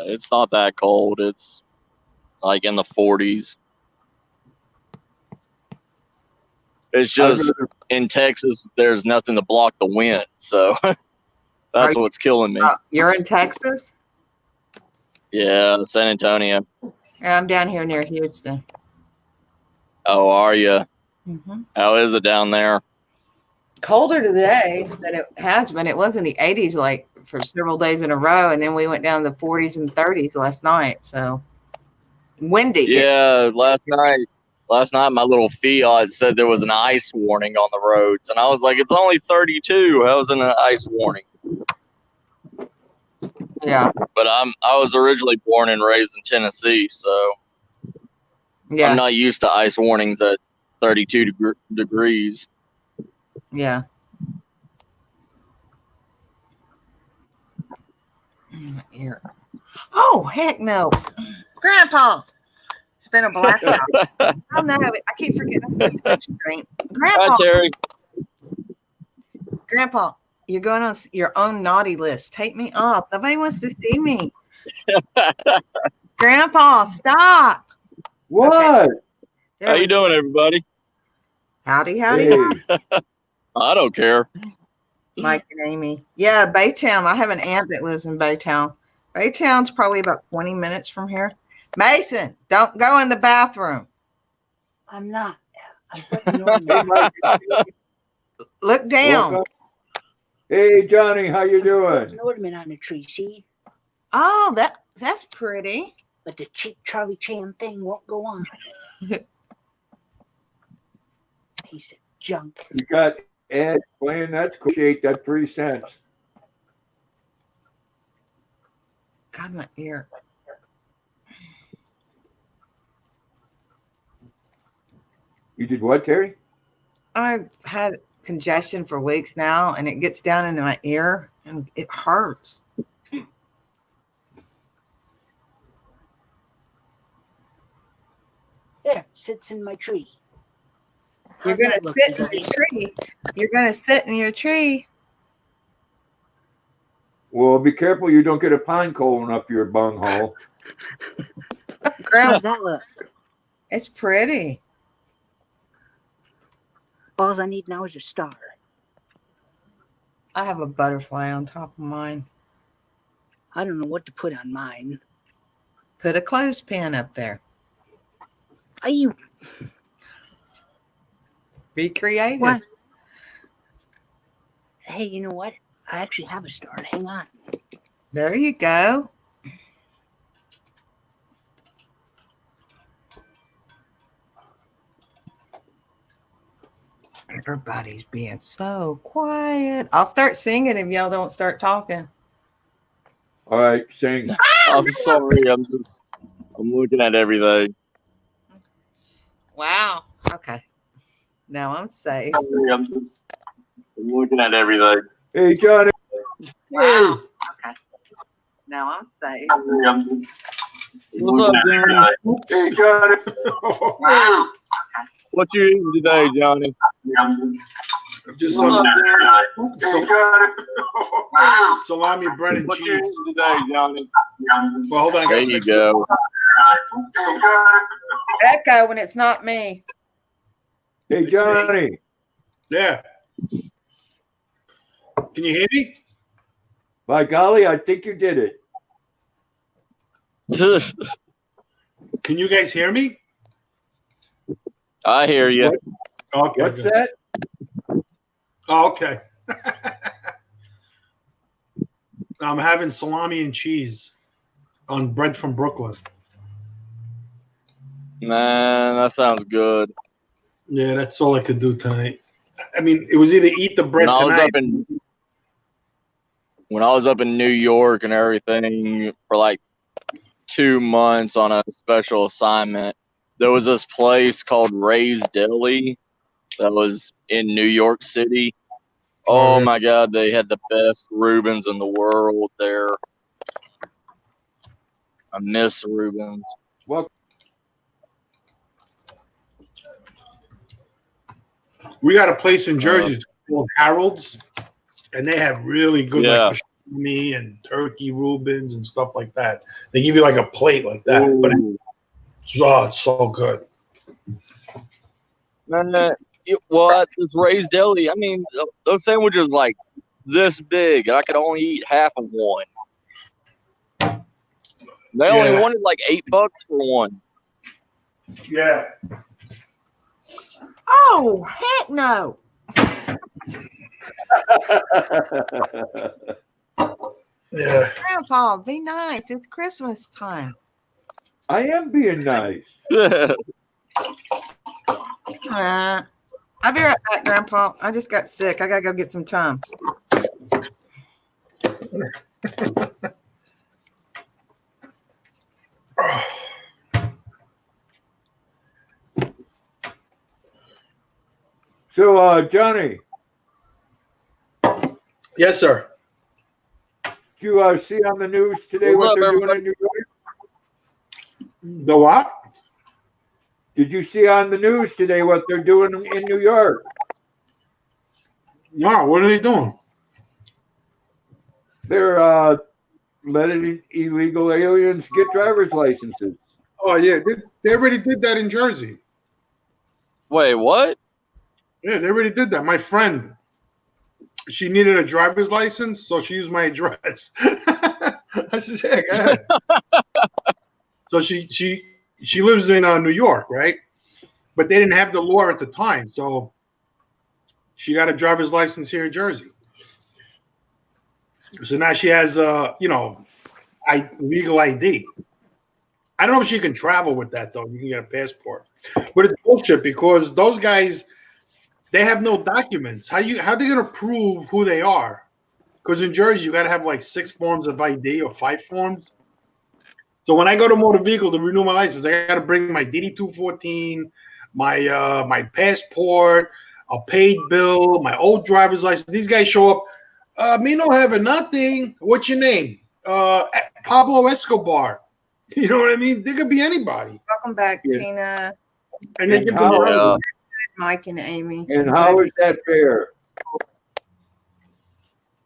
It's not that cold. It's like in the 40s. It's just in Texas, there's nothing to block the wind. So that's what's killing me. You're in Texas? Yeah, San Antonio. Yeah, I'm down here near Houston. Oh, are you? Mm-hmm. How is it down there? Colder today than it has been. It was in the 80s like for several days in a row, and then we went down to the 40s and 30s last night. So windy. Yeah, last night my little Fiat said there was an ice warning on the roads, and I was like, it's only 32. How is it an ice warning? Yeah. But I was originally born and raised in Tennessee, so Yeah. I'm not used to ice warnings at 32 degrees. Yeah. My ear. Oh, heck no. Grandpa. It's been a blackout. Oh, no. I keep forgetting it's the touch screen. Grandpa. Hi, Terry. Grandpa, you're going on your own naughty list. Take me off. Nobody wants to see me. Grandpa, stop. What? There How we you doing, everybody? Howdy, howdy. Hey, I don't care. Mike and Amy. Yeah, Baytown. I have an aunt that lives in Baytown. Baytown's probably about 20 minutes from here. Mason, don't go in the bathroom. I'm not. I'm putting an ornament. Look down. welcome. Hey, Johnny, how you Put doing? an ornament on the tree, see? Oh, that's pretty. But the cheap Charlie Chan thing won't go on. Piece of junk. You got Ed playing. That's cool. Appreciate that 3 cents. God, my ear. You did what, Terry? I've had congestion for weeks now, and it gets down into my ear, and it hurts. There, sits in my tree. You're How's gonna that look, sit you in your guys? tree. You're gonna sit in your tree. Well, be careful you don't get a pine cone up your bunghole. Grandma, How's that look? it's pretty. All I need now is a star. I have a butterfly on top of mine. I don't know what to put on mine. Put a clothespin up there. Are you Be creative. what? Hey, you know what? I actually have a star. Hang on. There you go. Everybody's being so quiet. I'll start singing if y'all don't start talking. All right, sing. I'm sorry. I'm looking at everything. Wow. Okay. Now I'm safe. I'm looking at everything. Hey, Johnny. Wow. Okay. Now I'm safe. What's up, Johnny? Hey, Johnny. Wow. What you eating today, Johnny? Just What's some up, Johnny? salami, bread, and What you cheese. eating today, Johnny? Well, hold on. I There gotta you fix go. Echo when it's not me. Hey, Johnny. Yeah. Can you hear me? By golly, I think you did it. Can you guys hear me? I hear you. Okay. What's good. that? Oh, okay. I'm having salami and cheese on bread from Brooklyn. Man, that sounds good. Yeah, that's all I could do tonight. I mean, it was either eat the bread When I was tonight. up in New York and everything for like 2 months on a special assignment, there was this place called Ray's Deli that was in New York City. Oh yeah. my God, they had the best Reubens in the world there. I miss Reubens. Well, We got a place in Jersey it's called Harold's, and they have really good Yeah. like pastrami and turkey Reubens and stuff like that. They give you like a plate like that, but Ooh. it's so good. Man, well, at this Ray's Deli, I mean, those sandwiches like this big, and I could only eat half of one. They only Yeah. wanted like $8 for one. Yeah. Oh, heck no. Yeah. Grandpa, be nice. It's Christmas time. I am being nice. I'll be right back, Grandpa. I just got sick. I gotta go get some Tums. So, Johnny, Yes, sir. did you see on the news today What's what up, they're everybody? doing in New York? The what? Did you see on the news today what they're doing in New York? No, what are they doing? They're letting illegal aliens get driver's licenses. Oh yeah, they already did that in Jersey. Wait, what? Yeah, they already did that. My friend, she needed a driver's license, so she used my address. I said, yeah, go ahead. So she lives in New York, right? But they didn't have the law at the time, so she got a driver's license here in Jersey. So now she has, legal ID. I don't know if she can travel with that though. You can get a passport, but it's bullshit because those guys, they have no documents. How they gonna prove who they are? Because in Jersey, you got to have like 6 forms of ID or 5 forms. So when I go to motor vehicle to renew my license, I got to bring my DD 214, my passport, a paid bill, my old driver's license. These guys show up. Me no having nothing. What's your name? Pablo Escobar. You know what I mean? They could be anybody. Welcome back, Yeah. Tina, And they And give them how- Yeah. Mike, and Amy. And how is that fair?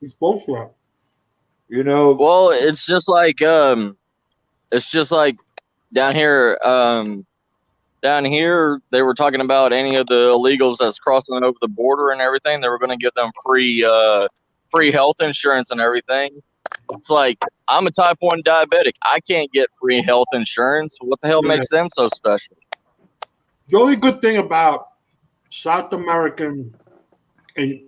It's bullshit. You know, Well, it's just like down here they were talking about any of the illegals that's crossing over the border and everything. They were going to give them free health insurance and everything. It's like, I'm a type 1 diabetic. I can't get free health insurance. What the hell Yeah. makes them so special? The only good thing about South American and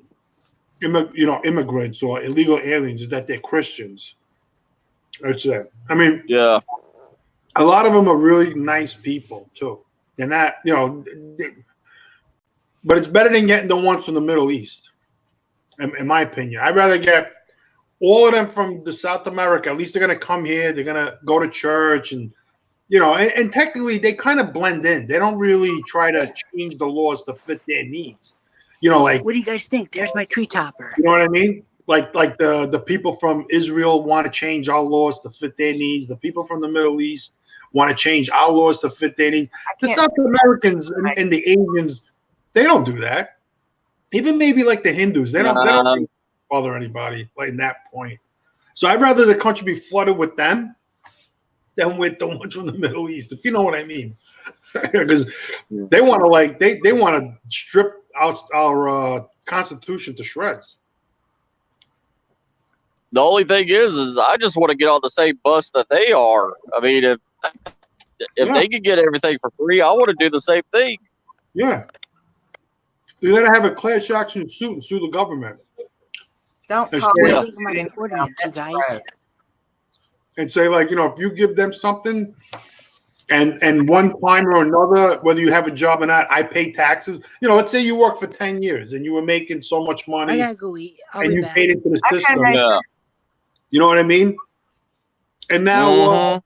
immigrants or illegal aliens is that they're Christians. That's it. I mean, Yeah. a lot of them are really nice people too. They're not, but it's better than getting the ones from the Middle East, in my opinion. I'd rather get all of them from the South America. At least they're gonna come here. They're gonna go to church, and and technically they kind of blend in. They don't really try to change the laws to fit their needs. Like, What do you guys think? There's my tree topper. you know what I mean? Like the people from Israel want to change our laws to fit their needs. The people from the Middle East want to change our laws to fit their needs. The can't- South Americans and the Asians, they don't do that. Even maybe like the Hindus, they don't bother anybody like in that point. So I'd rather the country be flooded with them than with the ones from the Middle East, if you know what I mean. Because they want to they want to strip our Constitution to shreds. The only thing is I just want to get on the same bus that they are. I mean, if Yeah. they could get everything for free, I want to do the same thing. Yeah. You gotta have a class action suit and sue the government Don't That's talk great. about Think of my it. ordinance, you That's guys. gross. and say, like, if you give them something and one time or another, whether you have a job or not, I pay taxes. Let's say you work for 10 years and you were making so much I money gotta go eat. I'll and be you back. paid into the Okay, system. nice. Yeah. You know what I mean? And now, Mhm.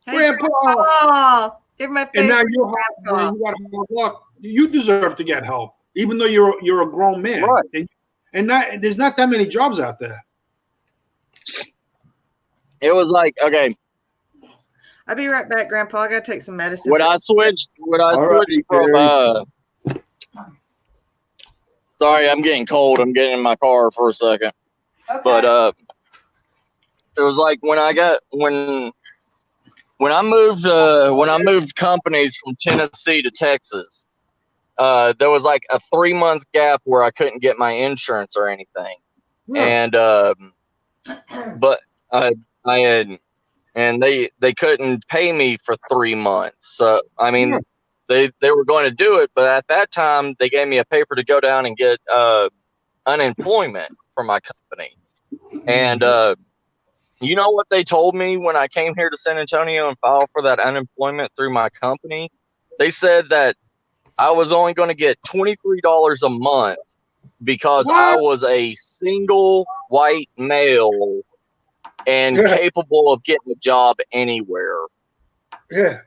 Hey, Grandpa, Grandpa, give my and now favorite you're grandpa. you got hard luck. You deserve to get help, even though you're a grown man. Right. And there's not that many jobs out there. It was like, okay, I'll be right back, Grandpa. I gotta take some medicine. when I switched All right, from Gary. sorry, I'm getting cold. I'm getting in my car for a second. Okay. But it was like when I moved companies from Tennessee to Texas, there was like a 3-month gap where I couldn't get my insurance or anything. And they couldn't pay me for 3 months. So I mean, they were going to do it, but at that time they gave me a paper to go down and get unemployment for my company. And you know what they told me when I came here to San Antonio and filed for that unemployment through my company? They said that I was only going to get $23 a month because I was a single white male and Yeah. capable of getting a job anywhere. Yeah.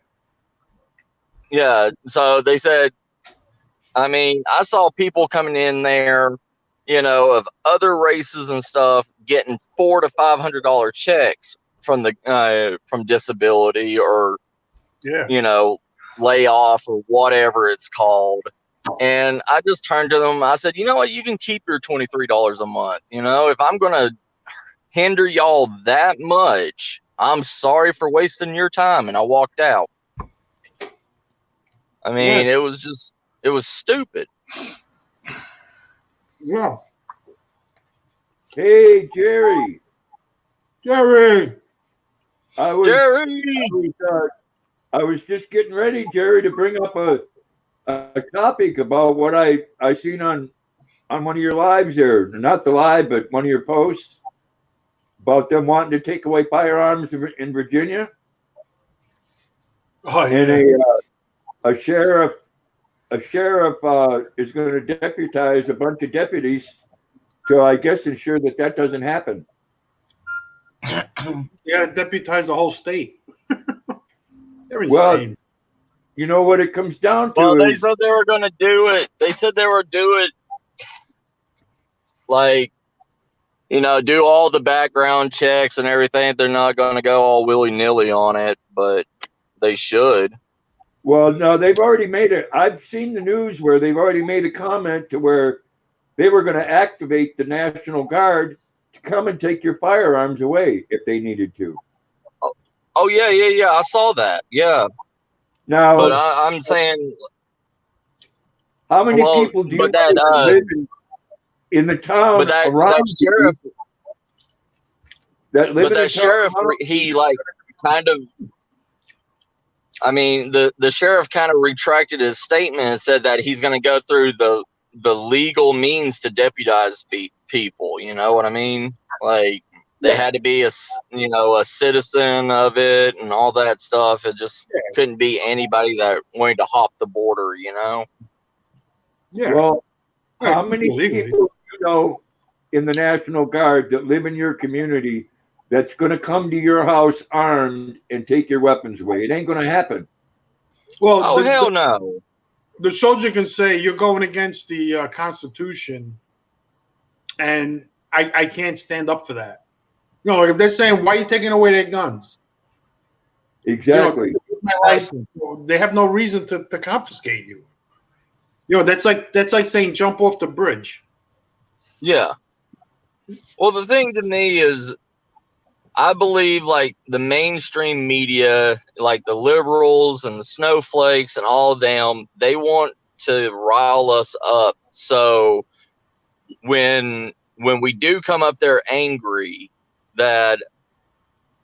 Yeah, so they said, I mean, I saw people coming in there, of other races and stuff, getting $400 to $500 checks from disability or layoff or whatever it's called. And I just turned to them. I said, you know what? You can keep your $23 a month. If I'm going to hinder y'all that much, I'm sorry for wasting your time. And I walked out. I mean, it was stupid. Yeah. Hey, Jerry. Jerry. Jerry! I was just getting ready, Jerry, to bring up a topic about what I seen on one of your lives there. Not the live, but one of your posts about them wanting to take away firearms in Virginia. Oh, yeah. And a sheriff is going to deputize a bunch of deputies to, I guess, ensure that doesn't happen. You got to deputize the whole state. They're Well, insane. you know what it comes down to Well, they is, said they were going to do it. They said they would do it, like, do all the background checks and everything. They're not going to go all willy nilly on it, but they should. well, no, they've already made it. I've seen the news where they've already made a comment to where they were going to activate the National Guard to come and take your firearms away if they needed to. Oh, yeah. I saw that. Yeah. Now, But I'm saying, how many well, people do you but know that, that live in the town but that around you sheriff, that live but in a that town sheriff, around he like kind of, I mean, the sheriff kind of retracted his statement and said that he's going to go through the legal means to deputize people. You know what I mean? Like they had to be a citizen of it and all that stuff. It just couldn't be anybody that wanted to hop the border. Yeah. Well, Yeah, how many illegally. people do you know in the National Guard that live in your community that's going to come to your house armed and take your weapons away? It ain't going to happen. Well, Oh hell no! the soldier can say you're going against the Constitution, and I can't stand up for that. Like if they're saying, why are you taking away their guns? Exactly. My license. They have no reason to confiscate you. That's like saying jump off the bridge. Yeah. Well, the thing to me is, I believe like the mainstream media, like the liberals and the snowflakes and all of them, they want to rile us up. So when we do come up there angry, that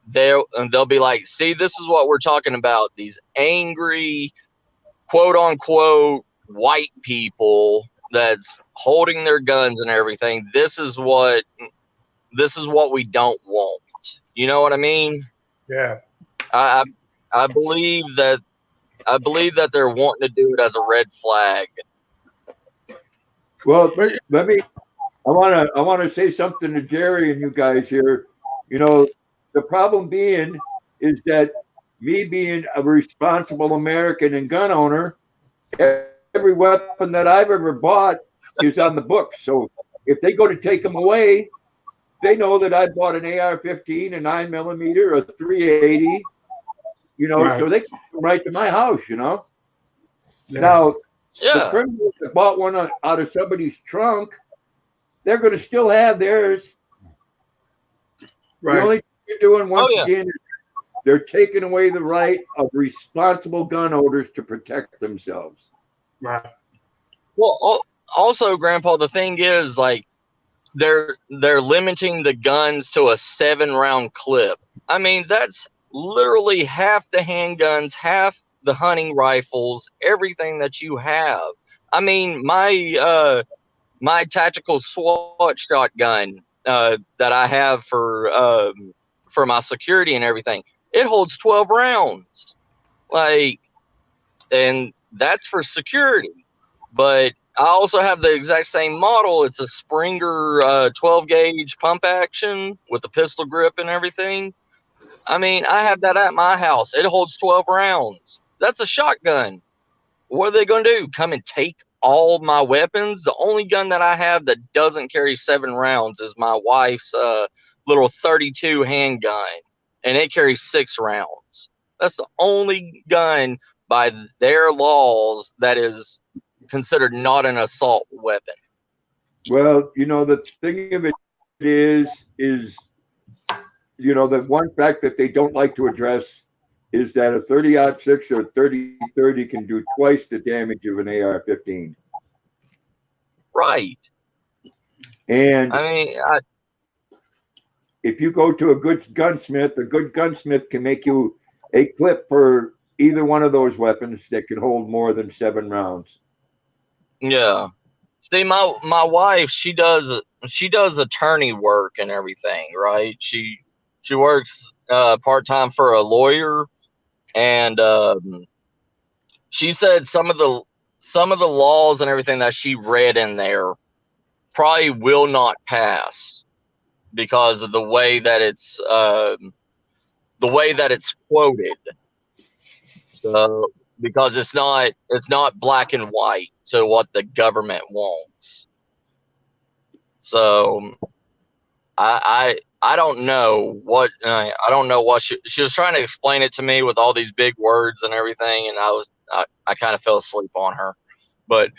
they'll be like, see, this is what we're talking about. These angry, quote unquote, white people that's holding their guns and everything. This is what we don't want. You know what I mean? Yeah. I believe that they're wanting to do it as a red flag. Well, I want to say something to Jerry and you guys here. The problem being is that me being a responsible American and gun owner, every weapon that I've ever bought is on the books. So if they go to take them away, they know that I bought an AR-15, a 9mm, a 380. Right. So they come right to my house. Yeah. Now, Yeah. the criminals that bought one out of somebody's trunk, they're going to still have theirs. Right. The only thing they're doing once yeah. again is they're taking away the right of responsible gun owners to protect themselves. Right. Well, also, Grandpa, the thing is, like, they're limiting the guns to a 7-round clip. I mean, that's literally half the handguns, half the hunting rifles, everything that you have. I mean, my tactical SWAT shotgun that I have for my security and everything, it holds 12 rounds. Like, and that's for security. But I also have the exact same model. It's a Springer 12 gauge pump action with a pistol grip and everything. I mean, I have that at my house. It holds 12 rounds. That's a shotgun. What are they going to do? Come and take all my weapons? The only gun that I have that doesn't carry 7 rounds is my wife's little 32 handgun, and it carries 6 rounds. That's the only gun by their laws that is considered not an assault weapon. Well, the thing of it is, the one fact that they don't like to address is that a 30-06 or 30-30 can do twice the damage of an AR-15. Right. And I mean, if you go to a good gunsmith can make you a clip for either one of those weapons that can hold more than 7 rounds. yeah. See, my wife, she does attorney work and everything, right? She works part-time for a lawyer, and she said some of the laws and everything that she read in there probably will not pass because of the way that it's quoted. So because it's not black and white to what the government wants. So I don't know what she was trying to explain it to me with all these big words and everything, and I kind of fell asleep on her, but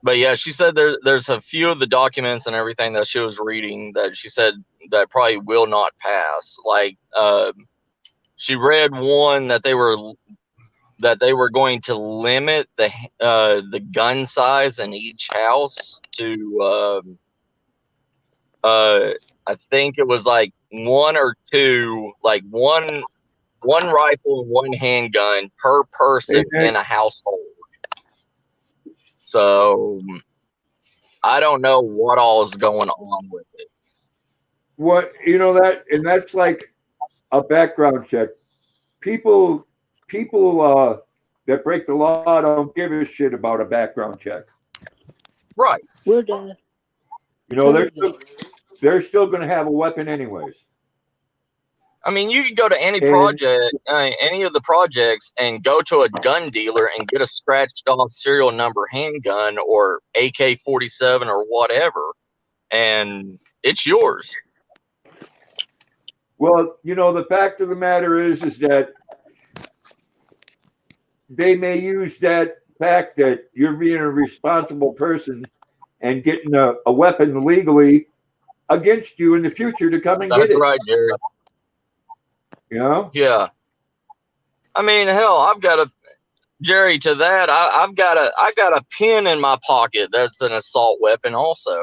but yeah, she said there's a few of the documents and everything that she was reading that she said that probably will not pass. Like she read one that they were going to limit the gun size in each house to I think it was like one or two, like one rifle and one handgun per person in a household. So I don't know what all is going on with it. What, that's like a background check. People that break the law don't give a shit about a background check. Right. Where'd Terry They're still going to have a weapon anyways. I mean, you can go to any project, any of the projects, and go to a gun dealer and get a scratched off serial number handgun or AK-47 or whatever, and it's yours. Well, the fact of the matter is that they may use that fact that you're being a responsible person and getting a weapon legally against you in the future to come and get it. That's right, Jerry. Yeah. I mean, hell, I've got a pin in my pocket that's an assault weapon also.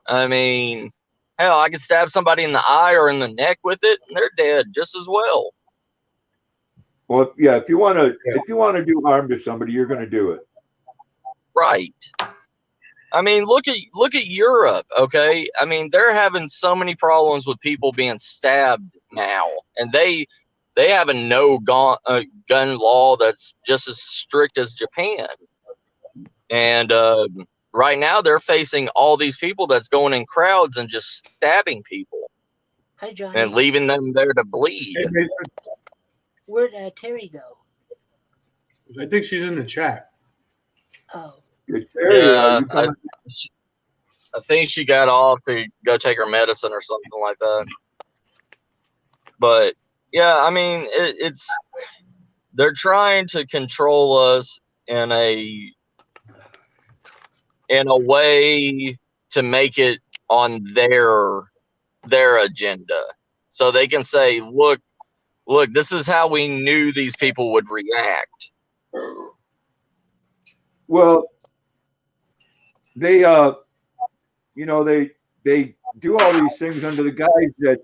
I mean, hell, I could stab somebody in the eye or in the neck with it, and they're dead just as well. Well, yeah, if you want to do harm to somebody, you're going to do it. Right. I mean, look at Europe, okay? I mean, they're having so many problems with people being stabbed now, and they have a no gun law that's just as strict as Japan. And right now, they're facing all these people that's going in crowds and just stabbing people. Hi, Johnny. And leaving them there to bleed. Hey, Mason. Where'd Terry go? I think she's in the chat. Oh. Yeah, I think she got off to go take her medicine or something like that. But yeah, I mean, they're trying to control us in a way to make it on their agenda, so they can say, look, this is how we knew these people would react. Well, they they do all these things under the guise that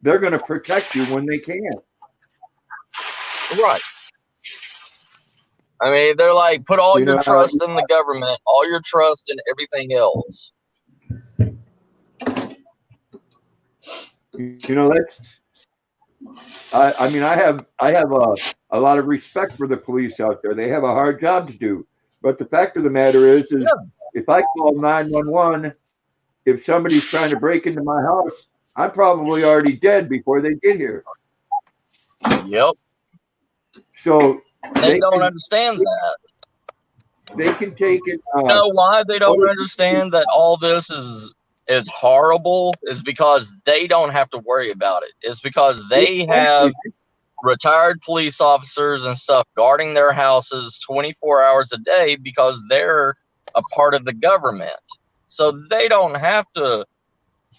they're going to protect you when they can. Right. I mean, they're like, put all your trust in the government, all your trust in everything else. That's. I mean, I have a lot of respect for the police out there. They have a hard job to do, but the fact of the matter is if I call 911, if somebody's trying to break into my house, I'm probably already dead before they get here. Yep. So they don't understand that. They can take it. You know why they don't understand that all this is horrible? Is because they don't have to worry about it. It's because they have retired police officers and stuff guarding their houses 24 hours a day because they're a part of the government. So they don't have to.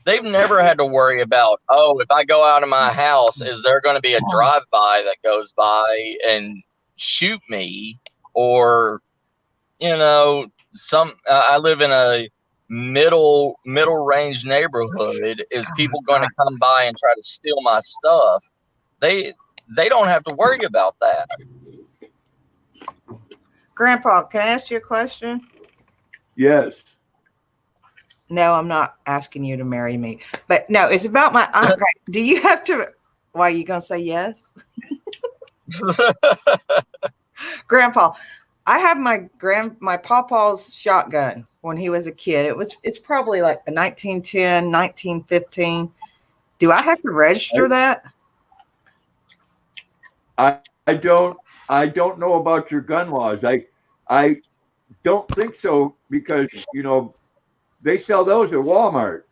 They've never had to worry about, if I go out of my house, is there going to be a drive-by that goes by and shoot me? Or, I live in a middle range neighborhood. Is people going to come by and try to steal my stuff? They don't have to worry about that. Grandpa, can I ask you a question? Yes. No, I'm not asking you to marry me, but no, it's about my. Okay. Do you have to? Why are you gonna say yes? Grandpa, I have my pawpaw's shotgun when he was a kid. It's probably like a 1910, 1915. Do I have to register that? I don't know about your gun laws. I don't think so because they sell those at Walmart.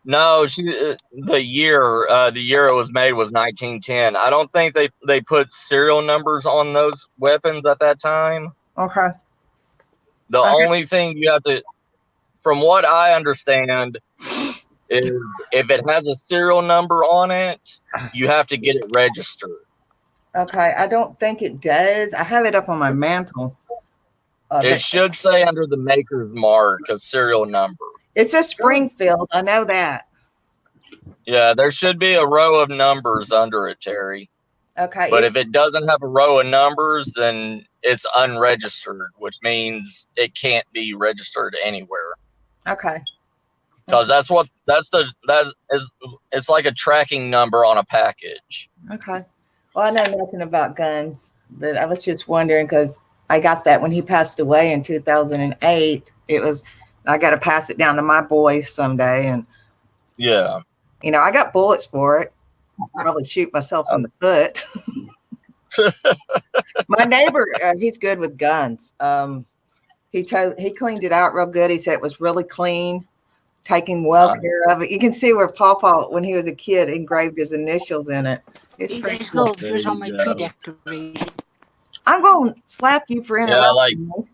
No, the year it was made was 1910. I don't think they put serial numbers on those weapons at that time. Okay. The Okay. only thing you have to, from what I understand, is if it has a serial number on it, you have to get it registered. Okay. I don't think it does. I have it up on my mantle. It should say under the maker's mark a serial number. It's a Springfield. I know that. Yeah, there should be a row of numbers under it, Terry. Okay. But if it doesn't have a row of numbers, then it's unregistered, which means it can't be registered anywhere. Okay. Because it's like a tracking number on a package. Okay. Well, I know nothing about guns, but I was just wondering because I got that when he passed away in 2008. I got to pass it down to my boys someday. And, Yeah. I got bullets for it. Probably shoot myself in the foot. My neighbor, he's good with guns. He cleaned it out real good. He said it was really clean, taking well care of it. You can see where Pawpaw, when he was a kid, engraved his initials in it. It's You pretty guys cool. go. Here's all my tree decorations. I'm going to slap you for interrupting me.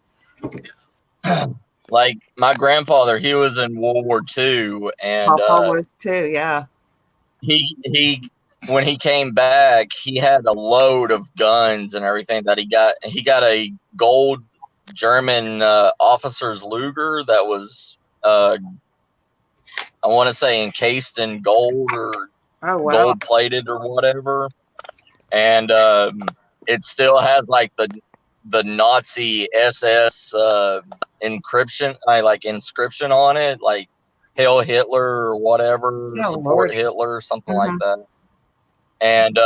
Like my grandfather, he was in World War II, and Pawpaw was too, yeah. he when he came back, he had a load of guns and everything that he got. He got a gold German officer's Luger that was I want to say encased in gold or gold plated or whatever, and it still has like the Nazi SS inscription on it, like Hail Hitler or whatever, support Hitler, something like that. And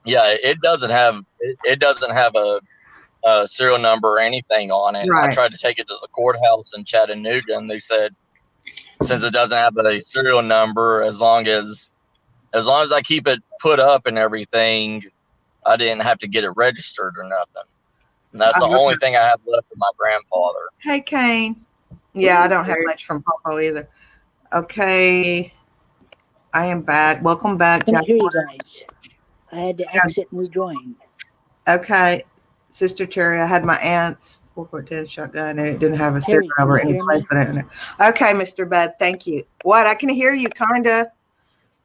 yeah, it doesn't have a serial number or anything on it. Right. I tried to take it to the courthouse in Chattanooga, and they said since it doesn't have a serial number, as long as I keep it put up and everything, I didn't have to get it registered or nothing. And that's the only thing I have left of my grandfather. Hey, Kane. Yeah, I don't have much from Pawpaw either. Okay. I am back. Welcome back, Come Jack. here, you guys. I had to exit and rejoin. Okay. Sister Terry, I had my aunt's 4.10 shotgun and it didn't have a serial Terry, number can you any hear place in it. Okay, Mr. Bud, thank you. What? I can hear you kind of.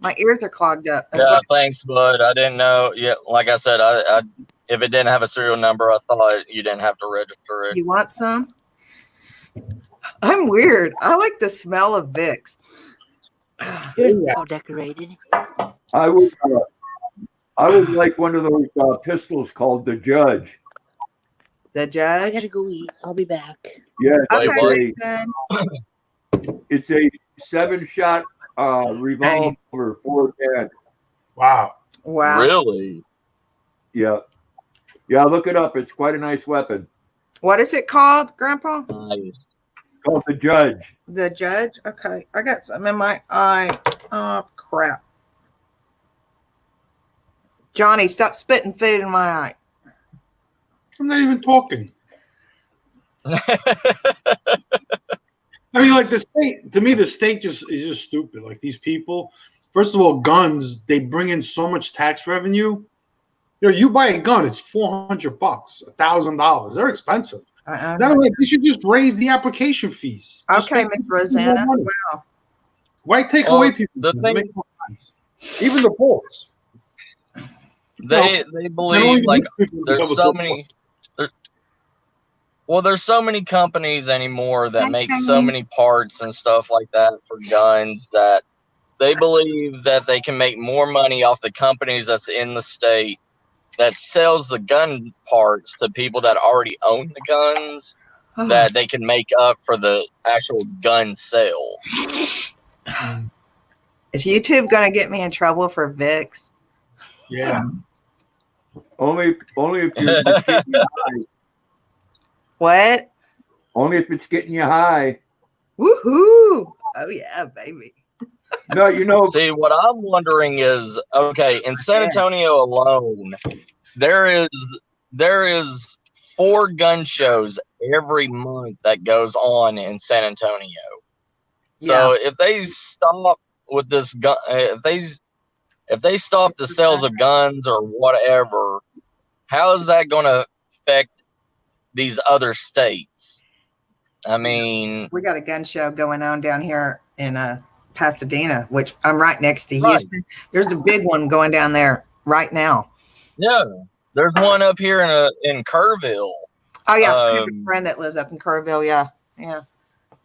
My ears are clogged up. That's Yeah, what- thanks, bud. I didn't know. Yeah, like I said, I if it didn't have a serial number, I thought you didn't have to register it. You want some? I'm weird. I like the smell of Vicks. Here's all decorated. I would like one of those pistols called the Judge. The I judge? gotta go eat. I'll be back. Yes, Wait, what? Okay, then. it's a 7-shot revolver, 410. Wow. Wow. Really? Yeah, look it up. It's quite a nice weapon. What is it called, Grandpa? Nice. Called the Judge. The judge? Okay. I got something in my eye. Oh, crap. Johnny, stop spitting food in my eye. I'm not even talking. I mean, like the state, to me, the state is just stupid. Like these people, first of all, guns, they bring in so much tax revenue. You buy a gun, it's $400, $1,000. They're expensive. Not only, they should just raise the application fees. Just Okay, make Miss people more Rosanna. money. Wow. Why take Well, away people? the thing- Make more sense. Even the boys. They believe like there's so many. There's so many companies anymore that make so many parts and stuff like that for guns that they believe that they can make more money off the companies that's in the state that sells the gun parts to people that already own the guns, that they can make up for the actual gun sales. Is YouTube going to get me in trouble for Vicks? Yeah. Only if you're just getting you high. What? Only if it's getting you high. Woohoo! Oh, yeah, baby. No, you know, See, what I'm wondering is, okay, in San Antonio alone, there is 4 gun shows every month that goes on in San Antonio. So if they stop with this gun, if they stop the sales of guns or whatever, how is that going to affect these other states? I mean, We got a gun show going on down here in Pasadena, which I'm right next to Right. Houston. There's a big one going down there right now. yeah, there's one up here in Kerrville. Oh yeah, I have a Um, friend that lives up in Kerrville. Yeah.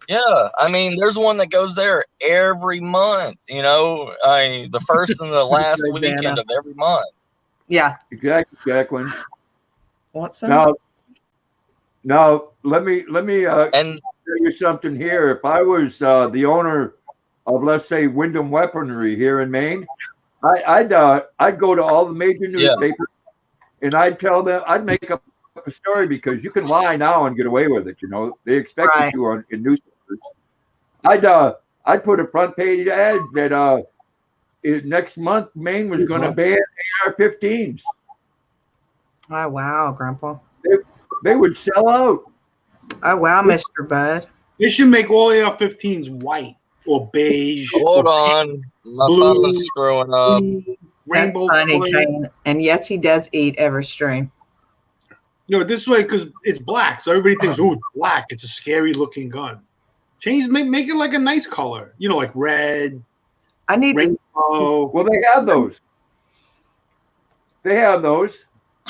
Yeah, I mean, there's one that goes there every month. You know, the first and the last Rosanna. weekend of every month. Yeah. exactly, Jacqueline. Want some? Now let me And tell you something here. If I was the owner of, let's say, Wyndham Weaponry here in Maine, I'd go to all the major Yeah. newspapers and I'd tell them, I'd make up a story, because you can lie now and get away with it. You know, they expect Right. you to in newspapers. I'd put a front page ad that next month Maine was going to ban AR-15s. Oh wow, Grandpa. They would sell out. Oh wow, Mr. Bud. They should make all AR-15s white or beige. hold or on, my Blue. phone's screwing up. rainbow That's funny, colored. Kane. And yes, he does eat every stream. You know, this way, because it's black, so everybody thinks, "Oh, it's black. It's a scary looking gun." Make it like a nice color. You know, like red, I need to. rainbow. Well, they have those. They have those.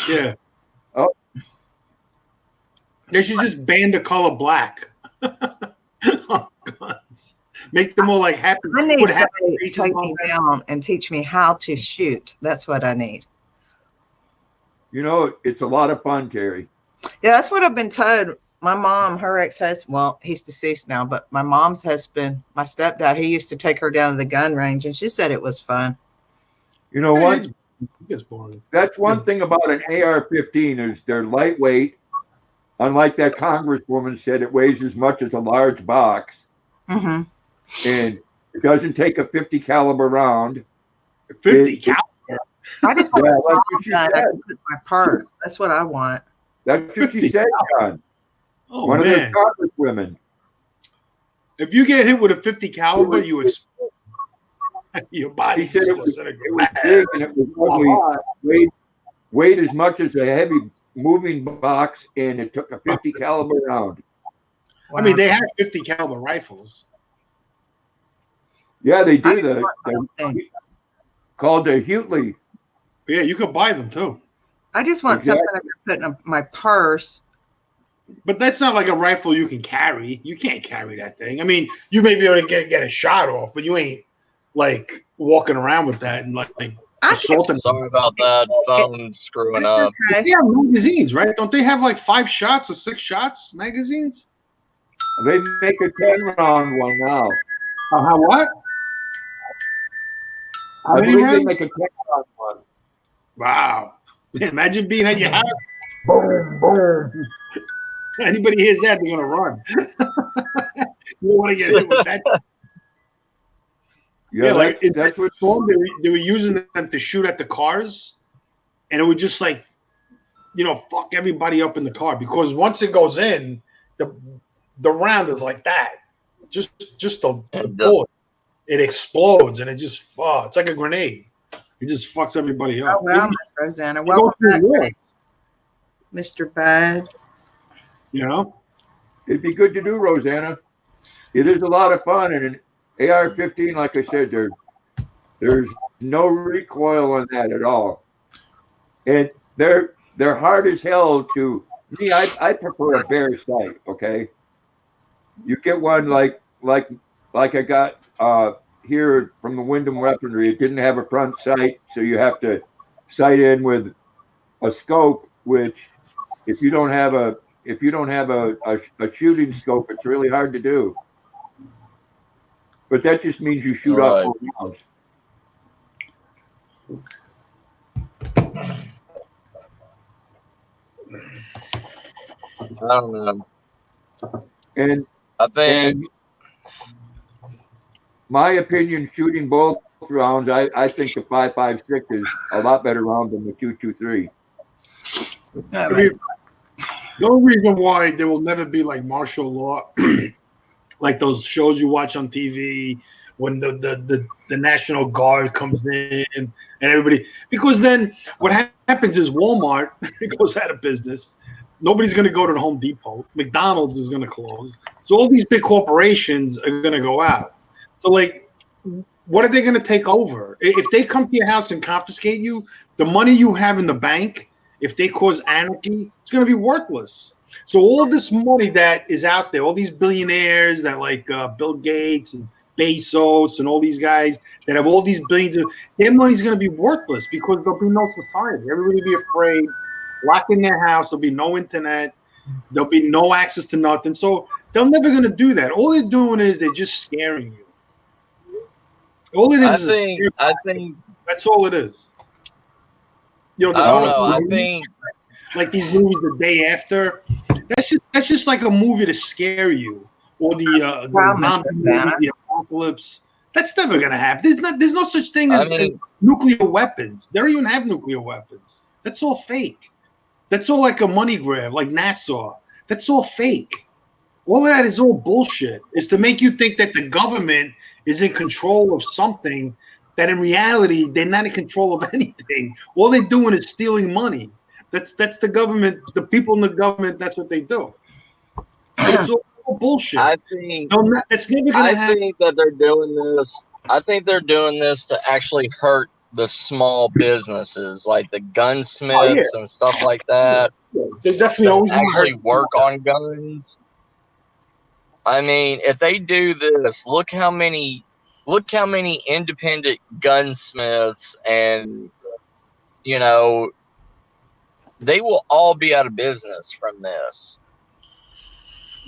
Yeah. Oh. They should just ban the color black on guns. Make them all like happy. I need put happy somebody to faces take on me them. down and teach me how to shoot. That's what I need. You know, it's a lot of fun, Terry. Yeah, that's what I've been told. My mom, her ex-husband, well, he's deceased now, but my mom's husband, my stepdad, he used to take her down to the gun range, and she said it was fun. You know Yeah, what? it gets boring. That's one thing about an AR-15 is they're lightweight. Unlike that congresswoman said, it weighs as much as a large box, Mm-hmm. and it doesn't take a 50 caliber round. 50 It- cal. I just want Yeah, a that's small what she gun I said. can put in my purse. That's what I want. That's what she 50 said, John. Oh One of man! the congresswomen. If you get hit with a 50 caliber, you explode. Your body She said just it was disintegrates. big and it was ugly. Weighed as much as a heavy moving box, and it took a 50 caliber round. I mean, they have 50 caliber rifles. Yeah, they I do. just They're want something. called the Hutely. Yeah, you could buy them too. I just want Exactly. something I can put in my purse. But that's not like a rifle you can carry. You can't carry that thing. I mean, you may be able to get a shot off, but you ain't like walking around with that and like I can, assaulting. Sorry about that phone screwing up. They okay. have magazines, right? Don't they have like 5 shots or 6 shots magazines? They make a 10-round one now. How what? How I many believe they rounds? make a 10-round one. Wow. Imagine being at your house. Boom, boom. Anybody hears that, they're gonna run. You don't want to get hit with that. Yeah, like in that's that what. storm, they were using them to shoot at the cars, and it would just like, fuck everybody up in the car, because once it goes in, the round is like that. Just the bullet, it explodes and it just it's like a grenade. It just fucks everybody Oh, up. well, Miss Rosanna. It goes Welcome through back, walls, Mr. Bud. you know. It'd be good to do, Rosanna. It is a lot of fun, and an AR-15, like I said, there's no recoil on that at all, and they're hard as hell to me. I prefer a bare sight. Okay, you get one like I got here from the Wyndham Weaponry. It didn't have a front sight, so you have to sight in with a scope, which if you don't have a shooting scope, it's really hard to do. But that just means you shoot Right. off rounds. I don't know. And I think my opinion, shooting both rounds, I think the 5.56 is a lot better round than the 2.23. I mean, the only reason why there will never be like martial law, like those shows you watch on TV when the National Guard comes in and everybody, because then what happens is Walmart goes out of business. Nobody's going to go to the Home Depot. McDonald's is going to close. So all these big corporations are going to go out. So like, what are they going to take over? If they come to your house and confiscate you, the money you have in the bank, if they cause anarchy, it's going to be worthless. So all this money that is out there, all these billionaires that like Bill Gates and Bezos and all these guys that have all these billions, their money's going to be worthless because there'll be no society. Everybody will be afraid, locked in their house. There'll be no internet. There'll be no access to nothing. So they're never going to do that. All they're doing is they're just scaring you. All it is I think that's all it is. You know, I don't know. I think like these movies The Day After. That's just like a movie to scare you, or the zombie movie, the apocalypse. That's never gonna happen. There's no such thing as nuclear weapons. They don't even have nuclear weapons. That's all fake. That's all like a money grab, like NASA. That's all fake. All of that is all bullshit. It's to make you think that the government is in control of something that in reality they're not in control of anything. All they're doing is stealing money. That's the government. The people in the government. That's what they do. It's all bullshit. I think it's never gonna happen. think that they're doing this. I think they're doing this to actually hurt the small businesses, like the gunsmiths and stuff like that. They definitely always actually work on guns. I mean, if they do this, look how many independent gunsmiths and they will all be out of business from this.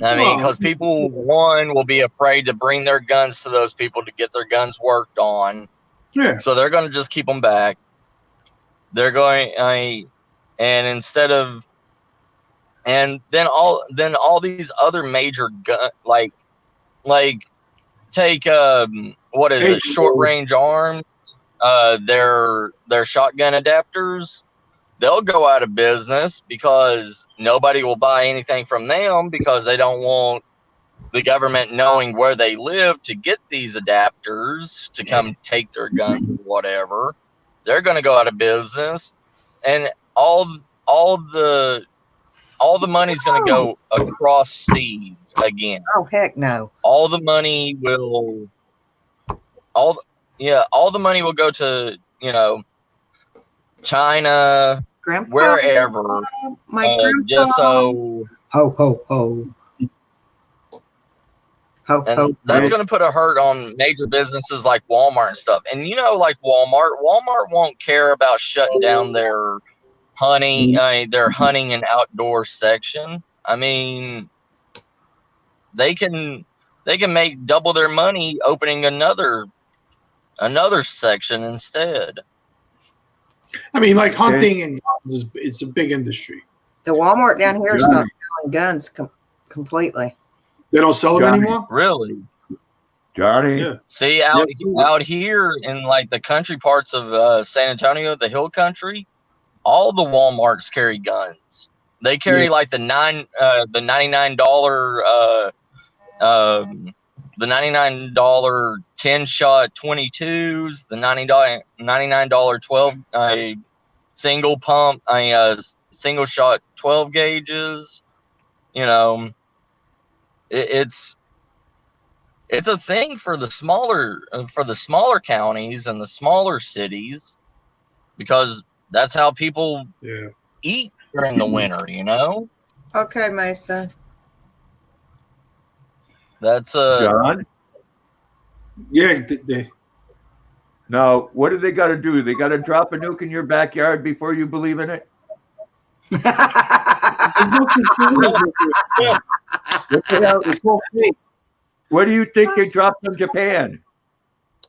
I mean, because people, one, will be afraid to bring their guns to those people to get their guns worked on. Yeah. So they're going to just keep them back. They're going, and instead of, and then all these other major gun, like take what is it, short range arms, their shotgun adapters. They'll go out of business because nobody will buy anything from them because they don't want the government knowing where they live to get these adapters to come take their guns or whatever. They're going to go out of business, and all the money's going to go across seas again. Oh heck no! All the money will go to China, Grandpa, wherever. My grandpa. Just so ho ho ho. And that's going to put a hurt on major businesses like Walmart and stuff. And like Walmart won't care about shutting down their hunting and outdoor section. I mean, they can make double their money opening another section instead. I mean, like hunting and guns it's a big industry. The Walmart down here stopped selling guns completely. They don't sell them anymore? Really? Johnny? Yeah. See, out here in like the country parts of San Antonio, the hill country, all the Walmarts carry guns. They carry like the $99 10-shot 22s, the $99 12 single pump, single shot 12 gauges. It's a thing for the smaller counties and the smaller cities because that's how people eat during the winter. Okay, Mesa. That's John? Yeah. Now, what do they got to do? They got to drop a nuke in your backyard before you believe in it? What do you think they dropped on Japan?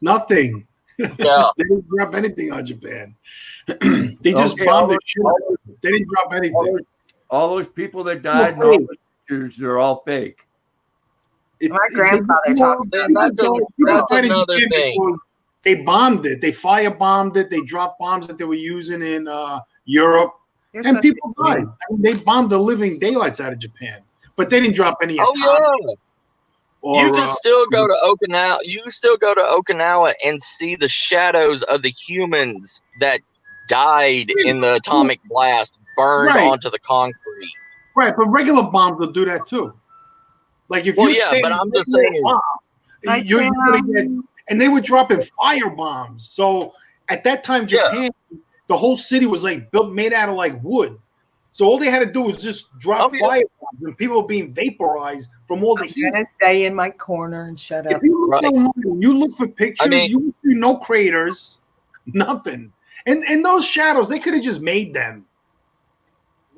Nothing. Yeah. They didn't drop anything on Japan. They just bombed the shit. They didn't drop anything. All those people that died, and all those pictures, they're all fake. My grandfather talked Then that's another thing. They bombed it. They firebombed it. They dropped bombs that they were using in Europe, You're and such people a- died. I mean, they bombed the living daylights out of Japan, but they didn't drop any Oh atomic yeah. or You can still go to Okinawa. You can still go to Okinawa and see the shadows of the humans that died in the atomic blast burned Right. onto the concrete. right. But regular bombs will do that too. Like if Well, you yeah, stay but in I'm a just regular saying. bomb, I you're gonna get. And they were dropping fire bombs. So at that time, Yeah. Japan, the whole city was like built, made out of like wood. So all they had to do was just drop Oh, yeah. fire bombs, and people were being vaporized from all the I'm heat. gonna stay in my corner and shut If up. you look Right. online, you look for pictures, mean- you will see no craters, nothing. And those shadows, they could have just made them.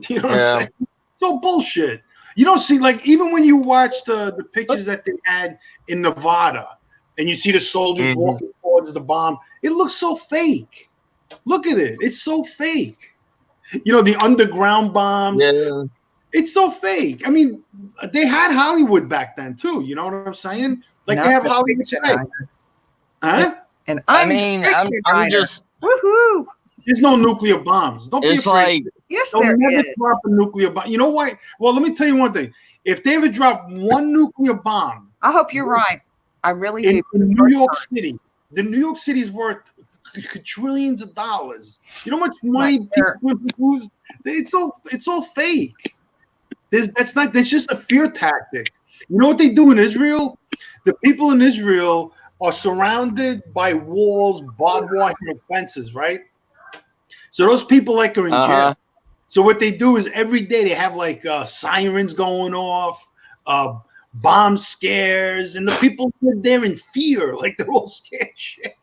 You know what Yeah. I'm saying? It's all bullshit. You don't see, like, even when you watch the pictures that they had in Nevada, and you see the soldiers Mhm. walking towards the bomb, it looks so fake. Look at it. It's so fake. You know, the underground bombs. Yeah. It's so fake. I mean, they had Hollywood back then too. You know what I'm saying? Like Not they have the Hollywood fiction today. writer. Huh? And I I'm the mean, fiction I'm writer. just. Woohoo! There's no nuclear bombs. Don't be It's afraid. like Yes, They'll there never is. drop a nuclear bomb. You know why? Well, let me tell you one thing. If they ever drop one nuclear bomb I hope you're right. I really in, do. in New York City, the New York City's worth trillions of dollars. You know how much money Right there. people lose? It's all fake. That's just a fear tactic. You know what they do in Israel? The people in Israel are surrounded by walls, barbed wire, and fences, right? So those people like are in jail. Uh-huh. So what they do is every day they have like sirens going off, bomb scares, and the people live there in fear, like they're all scared shit.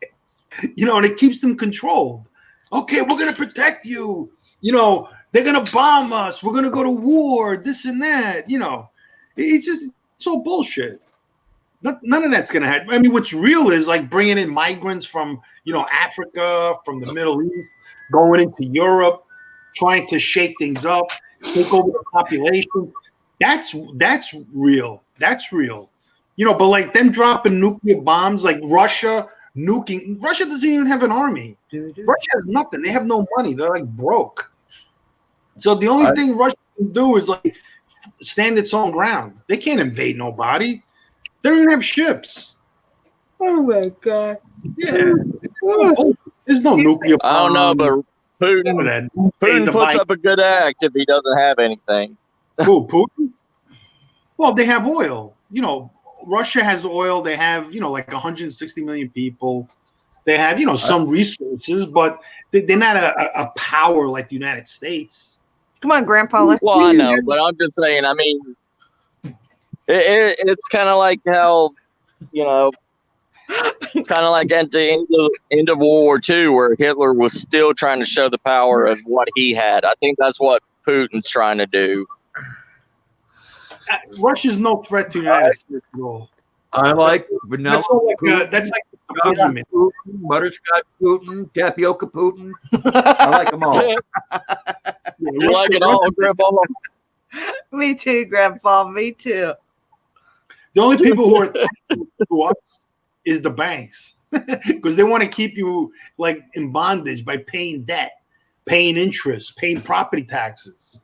You know, and it keeps them controlled. Okay, we're gonna protect you. You know, they're gonna bomb us. We're gonna go to war. This and that. You know, it's all bullshit. None of that's gonna happen. I mean, what's real is like bringing in migrants from Africa, from the Middle East, going into Europe, trying to shake things up, take over the population. That's real. That's real. You know, but like them dropping nuclear bombs, like Russia nuking. Russia doesn't even have an army. Russia has nothing. They have no money. They're like broke. So the only thing Russia can do is like stand its own ground. They can't invade nobody. They don't even have ships. Oh my god. Yeah. There's no nuclear bomb. I don't know, but None of Putin that. Putin The puts Biden- up a good act if he doesn't have anything. Who, Putin? Well, they have oil. You know, Russia has oil. They have, like 160 million people. They have, some resources, but they're not a power like the United States. Come on, Grandpa. Let's Well, I know, but I'm just saying. I mean, it's kind of like how, it's kind of like at the end of World War II, where Hitler was still trying to show the power of what he had. I think that's what Putin's trying to do. Russia's no threat to the United States at all. I like vanilla That's all like Putin, that's like a chocolate argument. Putin, butterscotch Putin, tapioca Putin. I like them all. You like it all, Grandpa? Me too, Grandpa. Me too. The only people who are to us is the banks, because they want to keep you like in bondage by paying debt, paying interest, paying property taxes.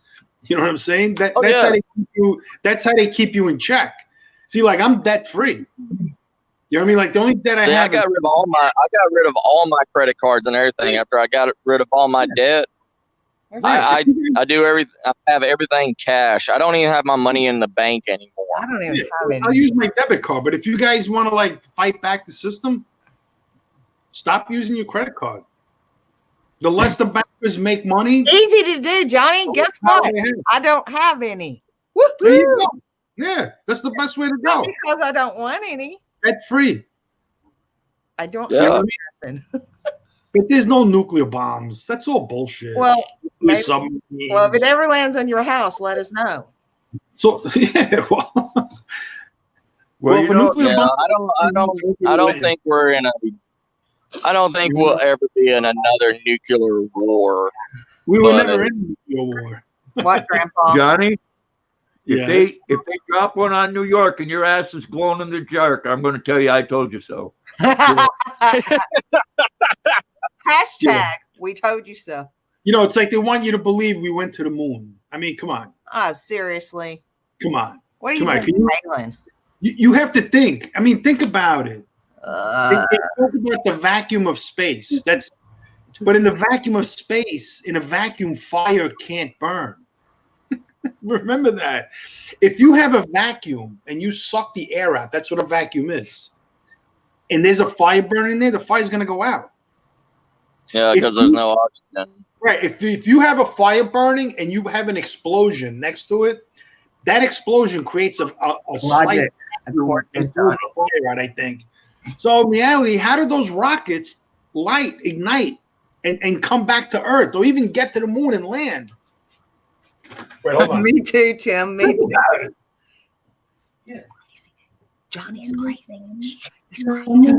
You know what I'm saying? That's how they keep you. That's how they keep you in check. See, like I'm debt free. You know what I mean? Like the only debt I have. I got rid of all my credit cards and everything after I got rid of all my debt. I do everything. I have everything cash. I don't even have my money in the bank anymore. I don't even have any. I'll use my debit card, but if you guys want to like fight back the system, stop using your credit card. The less the bankers make money, Easy to do, Johnny. Guess what? they have. I don't have any. There you go. Yeah, that's the best way to go. Not because I don't want any. Debt free. I don't Yeah. have nothing. But there's no nuclear bombs. That's all bullshit. Well, maybe, Submarines. well, if it ever lands on your house, let us know. So yeah, well, Well, if you a know, nuclear Yeah, bomb, I don't think we're in a. I don't think we'll ever be in another nuclear war. we were but- never in a nuclear war. What, Grandpa? Johnny, If they drop one on New York and your ass is glowing in the dark, I'm going to tell you I told you so. Hashtag, we told you so. It's like they want you to believe we went to the moon. I mean, come on. Oh, seriously. Come on. What are you Come doing, on. Malin? You have to think. I mean, think about it. They talk about the vacuum of space. But in the vacuum of space, in a vacuum, fire can't burn. Remember that. If you have a vacuum and you suck the air out, that's what a vacuum is. And there's a fire burning there, the fire's going to go out. Yeah, because there's no oxygen. Right. If you have a fire burning and you have an explosion next to it, that explosion creates a slight fire out, I think. So in reality, how did those rockets ignite and come back to Earth or even get to the moon and land? Wait, hold on. Me too, Tim. Me too. Yeah. Johnny's crazy. He's crazy.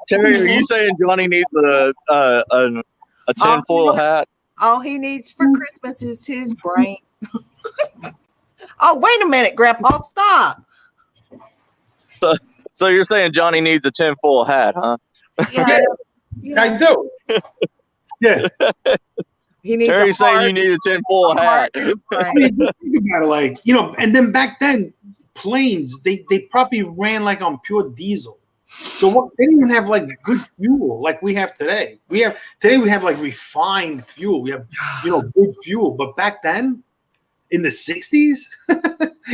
Terry, are you saying Johnny needs a tinfoil hat? All he needs for Christmas is his brain. Oh, wait a minute, Grandpa, stop. So you're saying Johnny needs a tinfoil hat, huh? Yeah, I do. Yeah. he needs Terry's saying you need a tinfoil hat. I mean, think about it, like, and then back then, planes, they probably ran like on pure diesel. So they didn't even have like good fuel like we have today. We have like refined fuel. We have good fuel. But back then, in the 60s,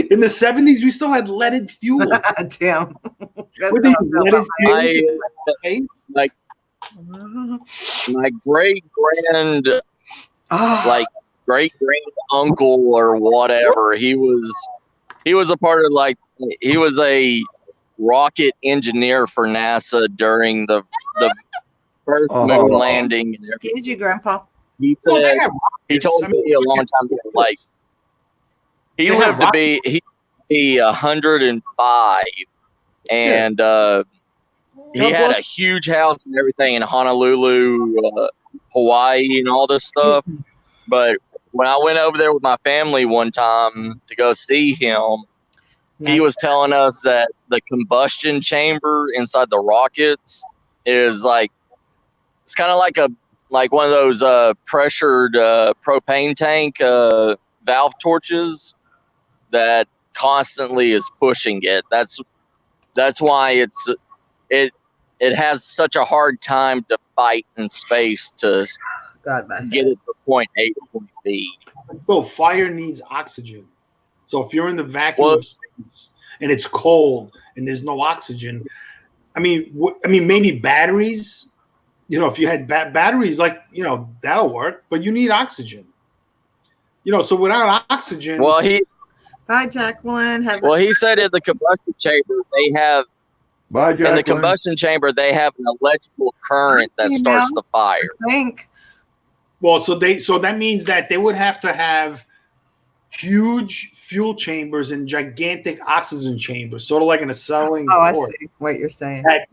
in the 70s, we still had leaded fuel. Tim. What they leaded fuel? My great grand uncle or whatever, he was a part of he was a rocket engineer for NASA during the first moon landing. Excuse you, Grandpa. He said he told me a long time ago, he lived to be 105, and he had a huge house and everything in Honolulu, Hawaii, and all this stuff. But when I went over there with my family one time to go see him, he was telling us that the combustion chamber inside the rockets is it's kind of like one of those pressured propane tank valve torches that constantly is pushing it. That's why it has such a hard time to fight in space to get it to point A to point B. Well, fire needs oxygen. So if you're in the vacuum of space and it's cold and there's no oxygen, I mean, maybe batteries. If you had batteries, that'll work. But you need oxygen. So without oxygen, Bye, Jacqueline. He said in the combustion chamber they have. Bye, in the combustion chamber, they have an electrical current that starts the fire. Well, so that means that they would have to have huge fuel chambers and gigantic oxygen chambers, sort of like in a acetylene. Oh, I see what you're saying. That's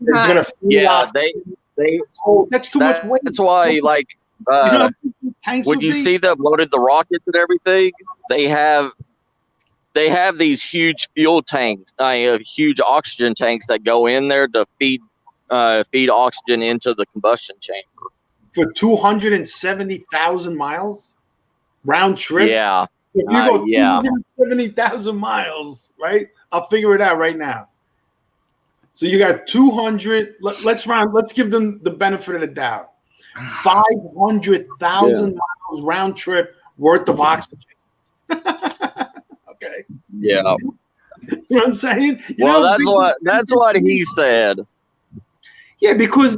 too much weight. That's why, when you see them loaded the rockets and everything, they have these huge fuel tanks, huge oxygen tanks that go in there to feed oxygen into the combustion chamber. For 270,000 miles round trip. Yeah. If you go 270,000 miles, right? I'll figure it out right now. So you got 200. Let's give them the benefit of the doubt. 500,000 miles round trip worth of oxygen. Okay. Yeah. You know what I'm saying? That's what he said. Yeah, because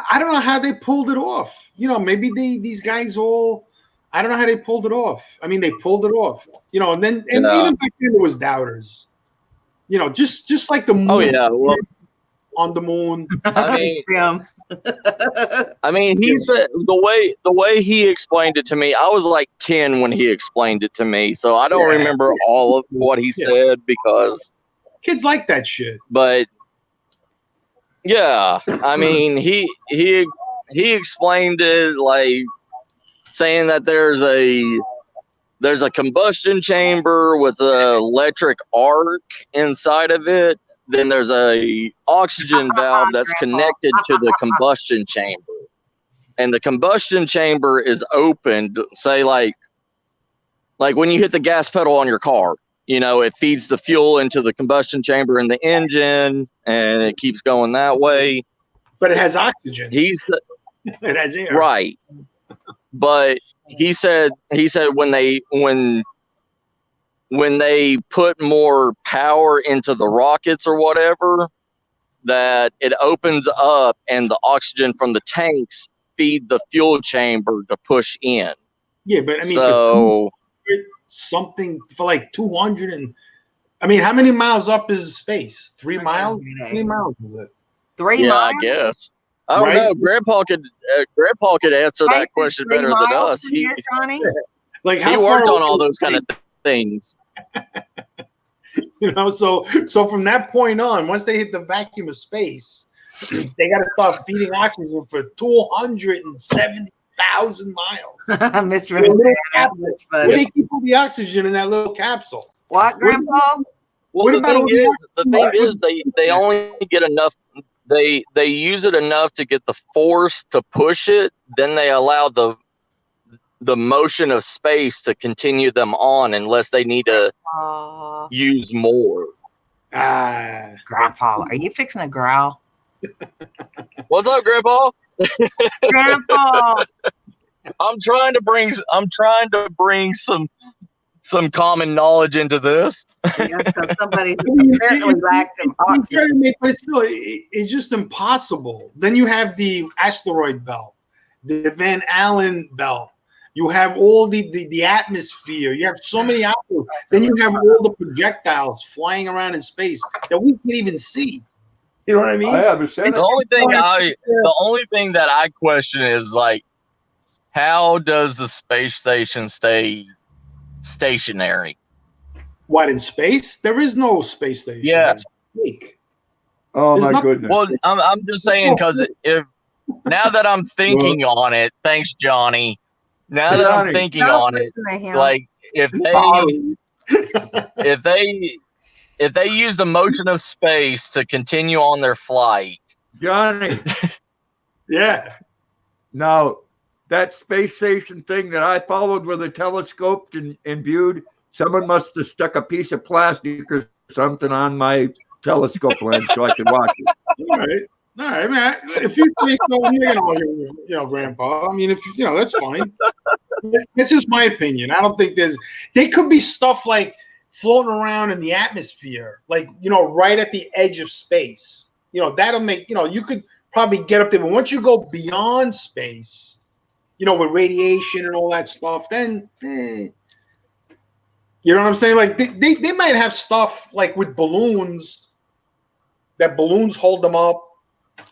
I don't know how they pulled it off. Maybe these guys all, I don't know how they pulled it off. I mean, they pulled it off. And then even back then there was doubters. Just like the moon. Oh yeah. Well, on the moon. I mean, he said the way he explained it to me. I was like 10 when he explained it to me, so I don't remember all of what he said because kids like that shit. But yeah, I mean, he explained it like saying that there's there's a combustion chamber with an electric arc inside of it. Then there's a oxygen valve that's connected to the combustion chamber. And the combustion chamber is opened, say like when you hit the gas pedal on your car, you know, it feeds the fuel into the combustion chamber in the engine and it keeps going that way. But it has oxygen. It has air. Right. But he said when they put more power into the rockets or whatever, that it opens up and the oxygen from the tanks feed the fuel chamber to push in. Yeah, but I mean, so something for like 200 and I mean, how many miles up is space? 3 miles? How many miles is it? 3 yeah, miles? I guess. I don't know. Grandpa could answer that question better than us. He Like how he far worked on away all is those kind of things. You know, so from that point on, once they hit the vacuum of space, they got to start feeding oxygen for 270,000 miles. Miss In a little Rosanna, capsule. that's Where funny. they keep all the oxygen in that little capsule? What, Grandpa? Well, What the about all thing is, they only get enough. They use it enough to get the force to push it. Then they allow the motion of space to continue them on, unless they need to use more. Grandpa, are you fixing to growl? What's up, Grandpa? Grandpa. I'm trying to bring some common knowledge into this. Yeah, so somebody's apparently lacked some oxygen. But it's still, it's just impossible. Then you have the asteroid belt, the Van Allen belt. You have all the atmosphere. You have so many outputs. Then you have all the projectiles flying around in space that we can't even see. You know what I mean? I have a sense. The only thing that I question is, like, how does the space station stay stationary? What, in space? There is no space station. Yeah. It's fake. Oh There's my nothing- goodness. Well, I'm just saying, because now that I'm thinking on it, thanks, Johnny. Now that I'm Johnny. thinking Don't on it, listen to him. like if they use the motion of space to continue on their flight, Johnny, Yeah. now that space station thing that I followed with a telescope and viewed, someone must have stuck a piece of plastic or something on my telescope lens so I could watch it. All right. All right, man. If you say so, you're gonna argue, Grandpa. I mean, if that's fine. That's just my opinion. I don't think there could be stuff like floating around in the atmosphere, like right at the edge of space. That'll make you could probably get up there, but once you go beyond space, with radiation and all that stuff, then you know what I'm saying? Like they might have stuff like with balloons, that balloons hold them up,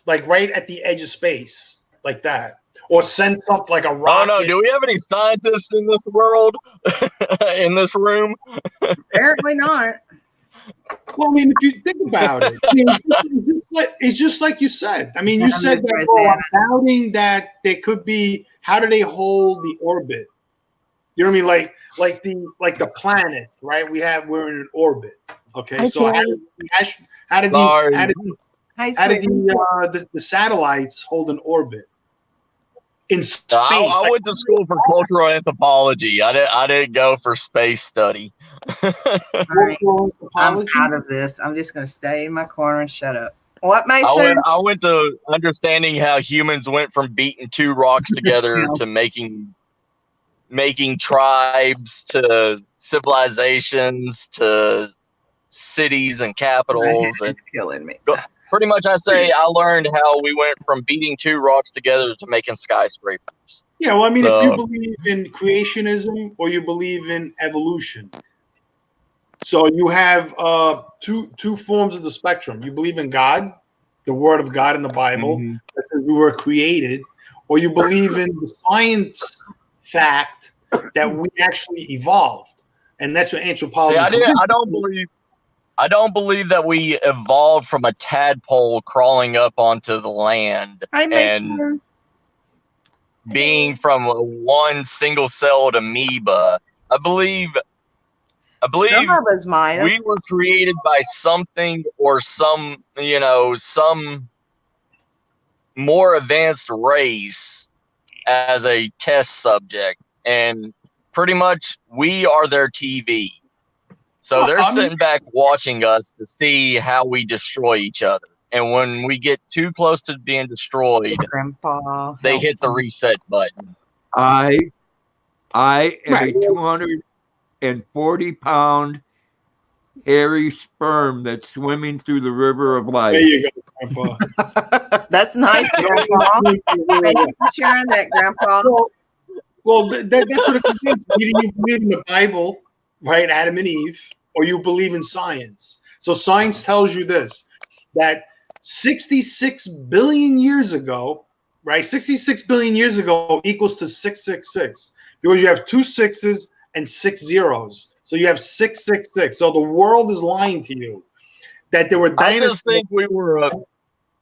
like right at the edge of space, like that, or send something like a rocket. Oh no, do we have any scientists in this world, in this room? Apparently not. Well, I mean, if you think about it, I mean, it's just like you said. I mean, you said that, I'm doubting that they could be. How do they hold the orbit? You know what I mean? Like the planet, right? We're in an orbit. Okay, so how did the satellites hold an orbit in space? I went to school for cultural anthropology. I didn't go for space study. All right. I'm out of this. I'm just going to stay in my corner and shut up. What, Mason? I went to understanding how humans went from beating two rocks together to making tribes, to civilizations, to cities and capitals. It's And killing me. pretty much I say I learned how we went from beating two rocks together to making skyscrapers. Yeah, well, I mean, So- if you believe in creationism or you believe in evolution, so you have two forms of the spectrum. You believe in God, the Word of God in the Bible that says we were created, or you believe in the science fact that we actually evolved, and that's what anthropology. See, I don't believe that we evolved from a tadpole crawling up onto the land Hi, and Mason. being from one single-celled amoeba I believe Some of us might have. we were created by something or some more advanced race as a test subject, and pretty much we are their TV. So Well, they're I mean- sitting back watching us to see how we destroy each other. And when we get too close to being destroyed, Grandpa. they help hit the me. reset button. I am Right. a 240-pound hairy sperm that's swimming through the river of There life. you go, Grandpa. That's nice, Grandpa. Thank you for sharing that, Grandpa. Well, that's what it comes down to. Either you believe in the Bible, right, Adam and Eve, or you believe in science. So science tells you this, that 66 billion years ago, right, 66 billion years ago equals to 666, because you have 2 6s and 6 zeros. So you have 666. So the world is lying to you that there were I dinosaurs. just think we were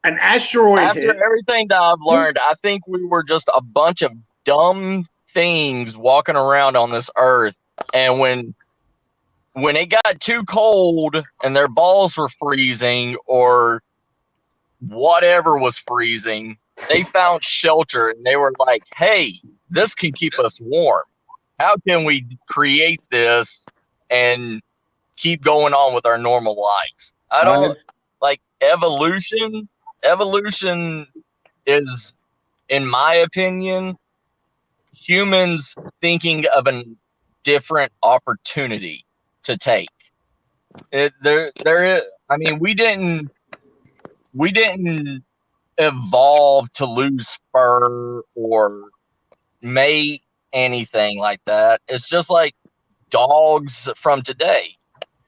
An asteroid after hit. everything that I've learned, I think we were just a bunch of dumb things walking around on this earth. And when it got too cold and their balls were freezing or whatever was freezing, they found shelter and they were like, hey, this can keep us warm. How can we create this and keep going on with our normal lives? I don't like evolution. Evolution is, in my opinion, humans thinking of a different opportunity to take. I mean, we didn't evolve to lose fur or mate, anything like that. It's just like dogs from today.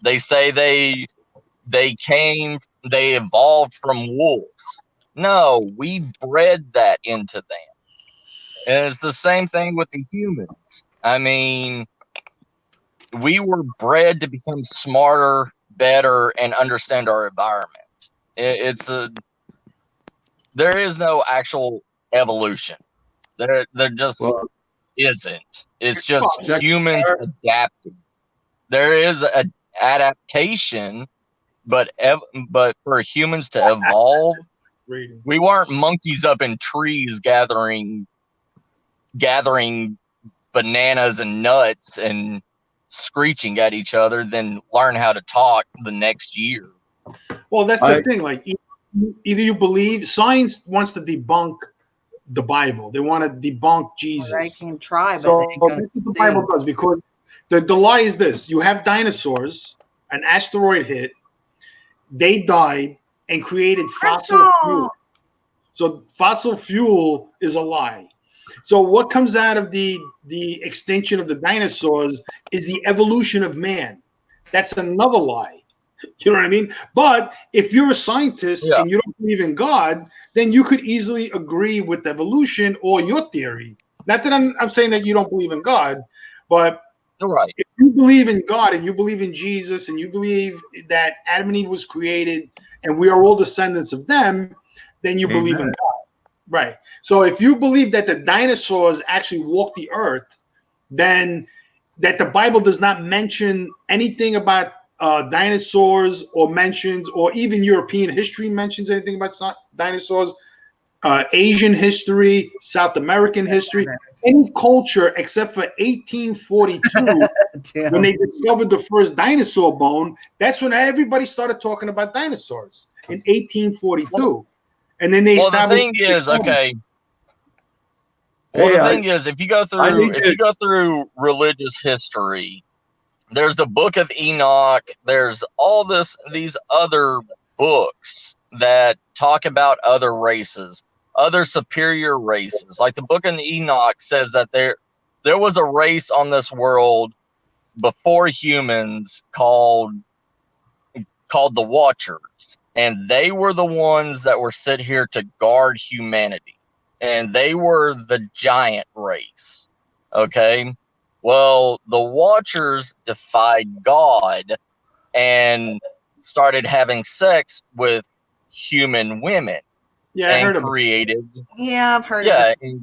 They say they evolved from wolves. No, we bred that into them. And it's the same thing with the humans. I mean, we were bred to become smarter, better, and understand our environment. There is no actual evolution. There just isn't. It's just humans adapting. There is an adaptation, but for humans to evolve, we weren't monkeys up in trees gathering bananas and nuts and screeching at each other, then learn how to talk the next year. Well, that's the thing. Like, either you believe science wants to debunk the Bible, they want to debunk Jesus. Well, they can try, but so they ain't gonna that's what the succeed. Bible does, because the lie is this: you have dinosaurs, an asteroid hit, they died and created fossil fuel. So fossil fuel is a lie. So what comes out of the extinction of the dinosaurs is the evolution of man. That's another lie. You know what I mean? But if you're a scientist and you don't believe in God, then you could easily agree with evolution or your theory. Not that I'm saying that you don't believe in God, but right. If you believe in God and you believe in Jesus and you believe that Adam and Eve was created and we are all descendants of them, then you believe in God. Right. So if you believe that the dinosaurs actually walked the earth, then that the Bible does not mention anything about dinosaurs or mentions, or even European history mentions anything about dinosaurs, Asian history, South American history, any culture except for 1842 when they discovered the first dinosaur bone. That's when everybody started talking about dinosaurs in 1842. And then they established. The thing is, okay. Well, the thing is, if you go through religious history, there's the Book of Enoch. There's all these other books that talk about other races, other superior races. Like the Book of Enoch says that there was a race on this world before humans called the Watchers, and they were the ones that were set here to guard humanity, and they were the giant race. Okay. Well, the Watchers defied God and started having sex with human women. Yeah, I heard of created. Yeah, I've heard of it.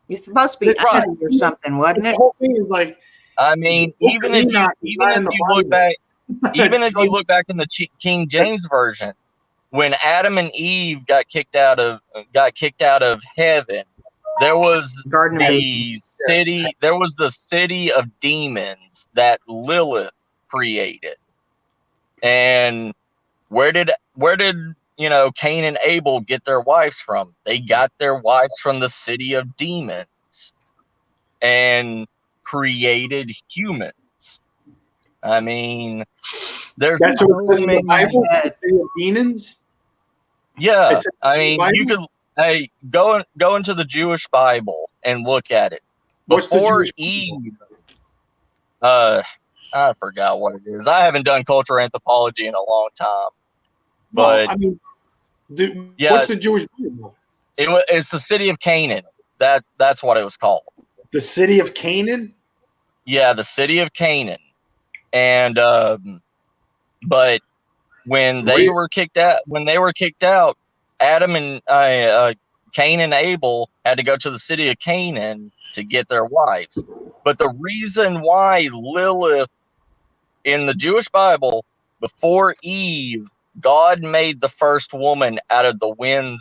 You're supposed to be angry or something, wasn't it? The whole thing is like, I mean, The book of Enoch is even not if in the you look Bible. back, even It's if you look back in the King James version, when Adam and Eve got kicked out of heaven, there was Garden of Eden. the city of demons that Lilith created. And where did Cain and Abel get their wives from? They got their wives from the city of demons and created humans. I mean, there's That's what it says in the many. Bible. The city of demons. Yeah, It's in I the mean, you Bible? could go into the Jewish Bible and look at it. What's the Before Jewish Bible? Eve, I forgot what it is. I haven't done cultural anthropology in a long time, but Well, I mean, yeah, what's the Jewish Bible? it's the city of Canaan. That's what it was called. The city of Canaan. Yeah, the city of Canaan. And but when they were kicked out, Adam and Cain and Abel had to go to the city of Canaan to get their wives. But the reason why Lilith in the Jewish Bible, before Eve, God made the first woman out of the wind,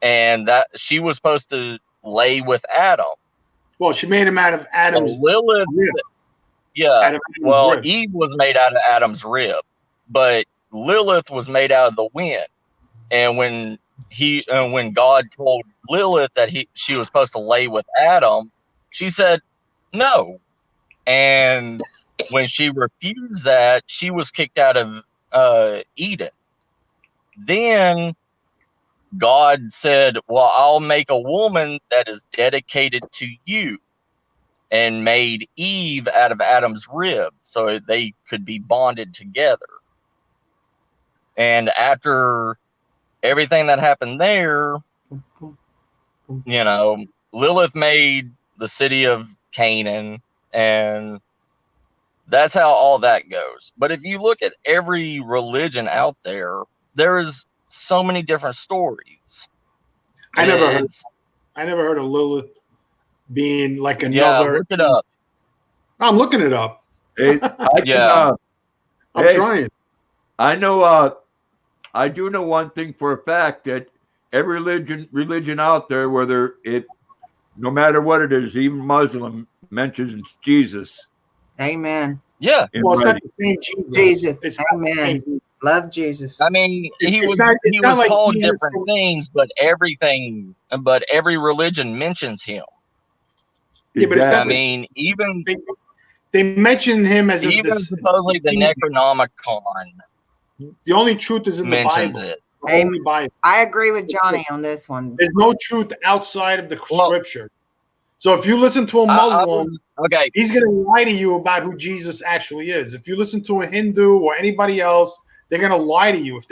and that she was supposed to lay with Adam. Well, she made him out of Adam's. Well, Lilith, rib. yeah. Out of Adam's Well, rib. Eve was made out of Adam's rib, but Lilith was made out of the wind. And when God told Lilith that she was supposed to lay with Adam, she said no. And when she refused that, she was kicked out of Eden. Then God said, well, I'll make a woman that is dedicated to you, and made Eve out of Adam's rib so they could be bonded together. And after everything that happened there, Lilith made the city of Canaan, and that's how all that goes. But if you look at every religion out there, there's so many different stories. I never heard of Lilith being like another. Yeah, look it up. I'm looking it up. I'm trying. I know. I do know one thing for a fact, that every religion out there, no matter what it is, even Muslim mentions Jesus. Amen. Yeah. Well, it's not the same Jesus. Jesus. It's not the Amen. same. Love Jesus. I mean, he It's was not- it's not like called Jesus- different things, but every religion mentions him. Yeah, but it's I not- mean, even They mention him as if supposedly the Necronomicon the only truth is in the mentions Bible. it. The Holy Bible. I agree with Johnny on this one. There's no truth outside of the Well- scripture. So if you listen to a Muslim, Okay, he's going to lie to you about who Jesus actually is. If you listen to a Hindu or anybody else, they're going to lie to you. If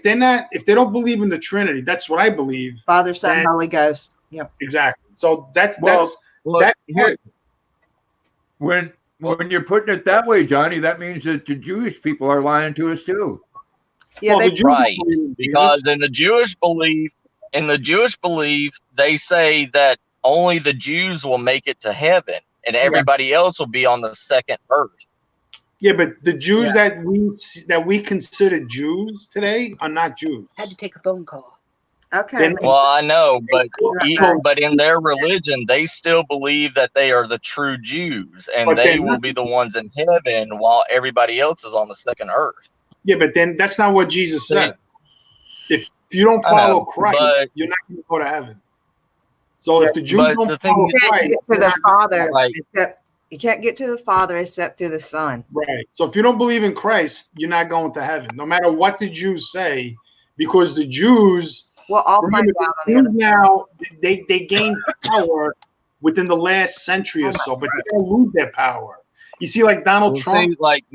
they don't believe in the Trinity, that's what I believe. Father, Son, Then- Holy Ghost. Yep. Exactly. So that's Well, here, when you're putting it that way, Johnny, that means that the Jewish people are lying to us too. Yeah, well, they the Jews right, believe in because Jesus. in the Jewish belief, they say that only the Jews will make it to heaven, and everybody else will be on the second earth. Yeah, but the Jews that we consider Jews today are not Jews. Had to take a phone call. Okay. Well, I know, but So- but in their religion, they still believe that they are the true Jews, and But they they're will not. be the ones in heaven while everybody else is on the second earth. Yeah, but then that's not what Jesus said. If you don't I know, follow Christ, but- you're not going to go to heaven. So if the Jews but don't the thing follow is- You can't Christ, get to you're the not- Father Like- except you can't get to the Father except through the Son. right. So if you don't believe in Christ, you're not going to heaven, no matter what the Jews say, because the Jews Well, I'll find remember out on the the Jews other. now they gained power within the last century or so, but they don't lose their power. You see, like Donald Well, Trump. see, like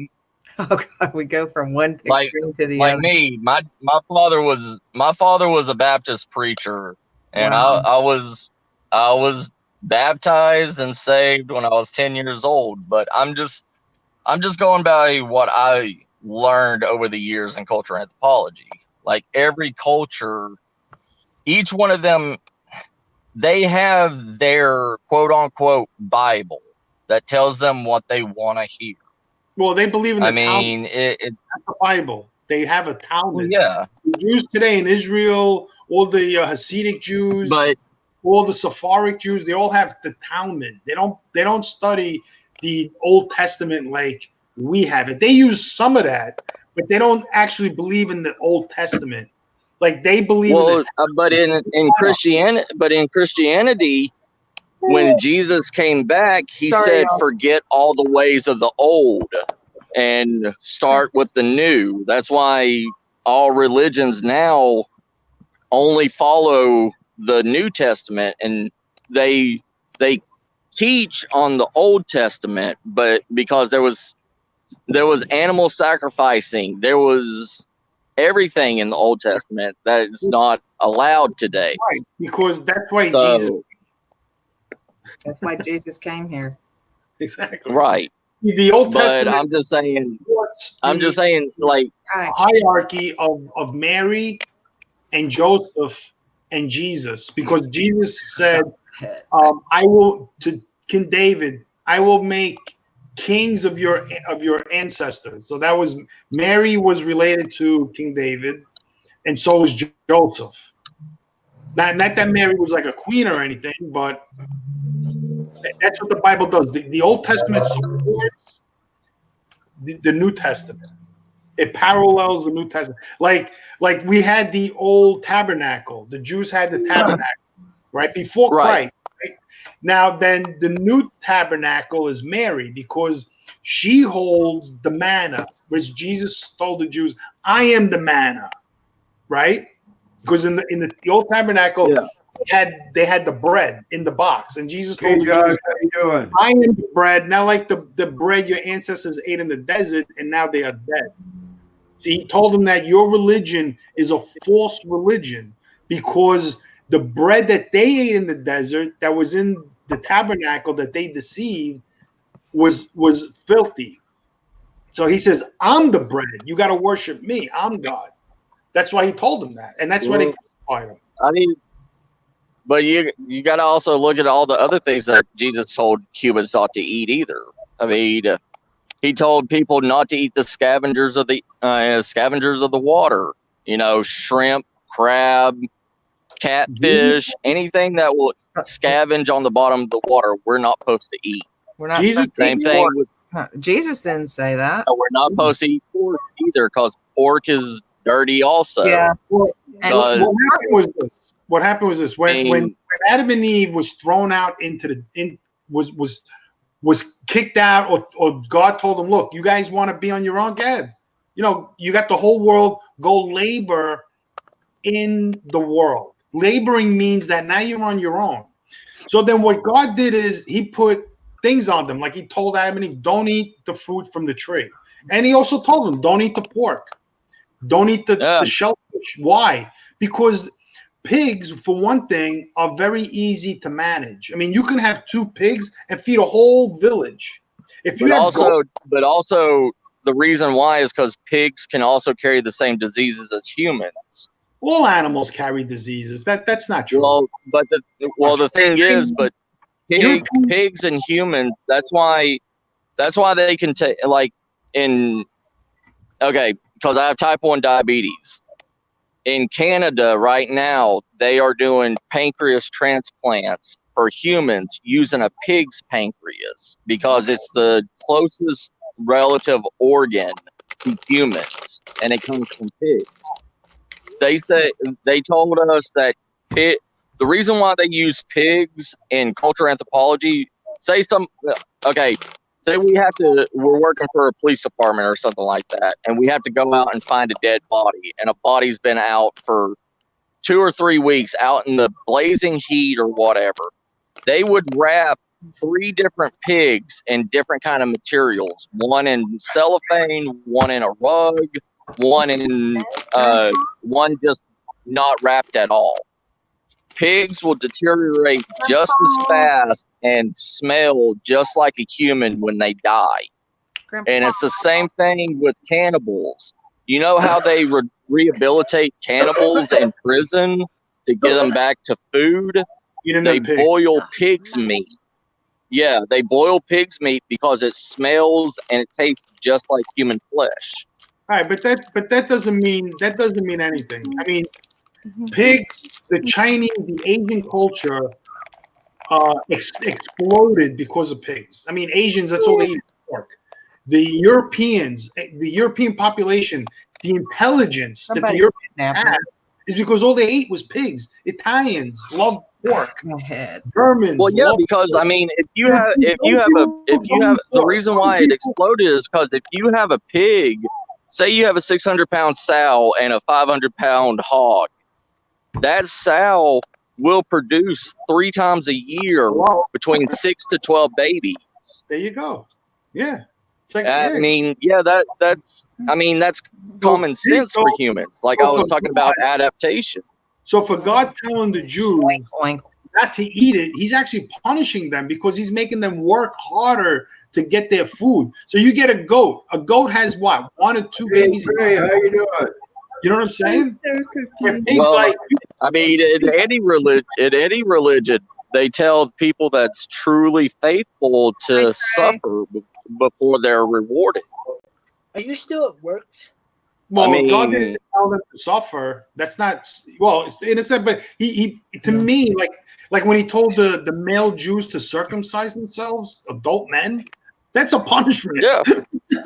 Oh God, we go from one Like- extreme to the like other. me, my father was a Baptist preacher, and Wow. I was baptized and saved when I was 10 years old. But I'm just going by what I learned over the years in cultural anthropology. Like every culture, each one of them they have their quote unquote Bible that tells them what they want to hear. Well, they believe in the I Talmud, mean, it the Bible. They have a well, Talmud. yeah, The Jews today in Israel, all the Hasidic Jews, but all the Sephardic Jews, they all have the Talmud. They don't study the Old Testament like we have it. They use some of that, but they don't actually believe in the Old Testament. Like they believe in the but in Christianity, when Jesus came back, he Sorry, said, y'all. forget all the ways of the old and start with the new. That's why all religions now only follow the New Testament, and they teach on the Old Testament, but because there was animal sacrificing, there was everything in the Old Testament that is not allowed today. right, because that's why Jesus So That's why Jesus came here. exactly right. the Old But Testament I'm just saying, supports the like, Hi. hierarchy of Mary and Joseph and Jesus, because Jesus said, I will to King David, I will make kings of your ancestors. So that was Mary was related to King David, and so was Joseph. Not that Mary was like a queen or anything, but that's what the Bible does. The Old Testament supports the New Testament. It parallels the New Testament. Like we had the old tabernacle. The Jews had the tabernacle, right? Before Right. Christ. Right? Now then the new tabernacle is Mary, because she holds the manna, which Jesus told the Jews, I am the manna, right? Because in the old tabernacle, Yeah. they had the bread in the box, and Jesus Hey, told the Josh, Jews, how you doing? I am the bread, not like the bread your ancestors ate in the desert, and now they are dead. See, he told them that your religion is a false religion, because the bread that they ate in the desert, that was in the tabernacle that they deceived, was filthy. So he says, I'm the bread. You got to worship me. I'm God. That's why he told them that, and that's why they crucified him. I mean, but you got to also look at all the other things that Jesus told Cubans not to eat either. I mean, he told people not to eat the scavengers of the water. You know, shrimp, crab, catfish, anything that will scavenge on the bottom of the water, we're not supposed to eat. We're not Jesus- supposed to Same eat thing pork. with Jesus didn't say that. we're not supposed to eat pork either, because pork is dirty also. Yeah. Well, Because what happened was this: when mean- Adam and Eve was thrown out into was kicked out, or God told them, look, you guys want to be on your own, God. You know, you got the whole world, go labor in the world. Laboring means that now you're on your own. So then what God did is he put things on them, like he told Adam and Eve, don't eat the fruit from the tree. And he also told them, don't eat the pork. Don't eat the shellfish. Why? Because pigs, for one thing, are very easy to manage. I mean, you can have 2 pigs and feed a whole village. If you but have also the reason why is because pigs can also carry the same diseases as humans. all animals carry diseases. That's not true. Well, but the thing is, but pigs and humans. That's why they can take because I have type 1 diabetes. In Canada right now, they are doing pancreas transplants for humans using a pig's pancreas because it's the closest relative organ to humans, and it comes from pigs. They told us that the reason why they use pigs in cultural anthropology. Say we're working for a police department or something like that, and we have to go out and find a dead body, and a body's been out for 2 or 3 weeks out in the blazing heat or whatever. They would wrap 3 different pigs in different kind of materials, one in cellophane, one in a rug, one just not wrapped at all. Pigs will deteriorate just as fast and smell just like a human when they die. And it's the same thing with cannibals. You know how they rehabilitate cannibals in prison to get them back to food? Eating they the pig. boil pig's meat. Yeah, they boil pig's meat because it smells and it tastes just like human flesh. All right, but that doesn't mean anything. I mean, pigs, the Chinese, the Asian culture exploded because of pigs. I mean, Asians, that's all they eat, pork. The Europeans, the European population, the intelligence that the Somebody Europeans kidnapped had is because all they ate was pigs. Italians love pork. my head. Germans. Well, yeah, love because pork. I mean, if you have the reason why it exploded is because if you have a pig, say you have a 600-pound sow and a 500-pound hog, that sow will produce 3 times a year between 6 to 12 babies. There you go. Yeah. It's like, I mean, yeah, that's common sense for humans. Like I was talking about adaptation. So for God telling the Jews Oink, oink. not to eat it, he's actually punishing them because he's making them work harder to get their food. So you get a goat. A goat has what? 1 or 2 Hey, babies. Trey, how you doing? You know what I'm saying? Where pigs Well, like I mean, in any religion, they tell people that's truly faithful to suffer before they're rewarded. Are you still at work? well, I God mean- didn't tell them to suffer. That's not well, in a sense, but he to me, like when he told the male Jews to circumcise themselves, adult men, that's a punishment. Yeah.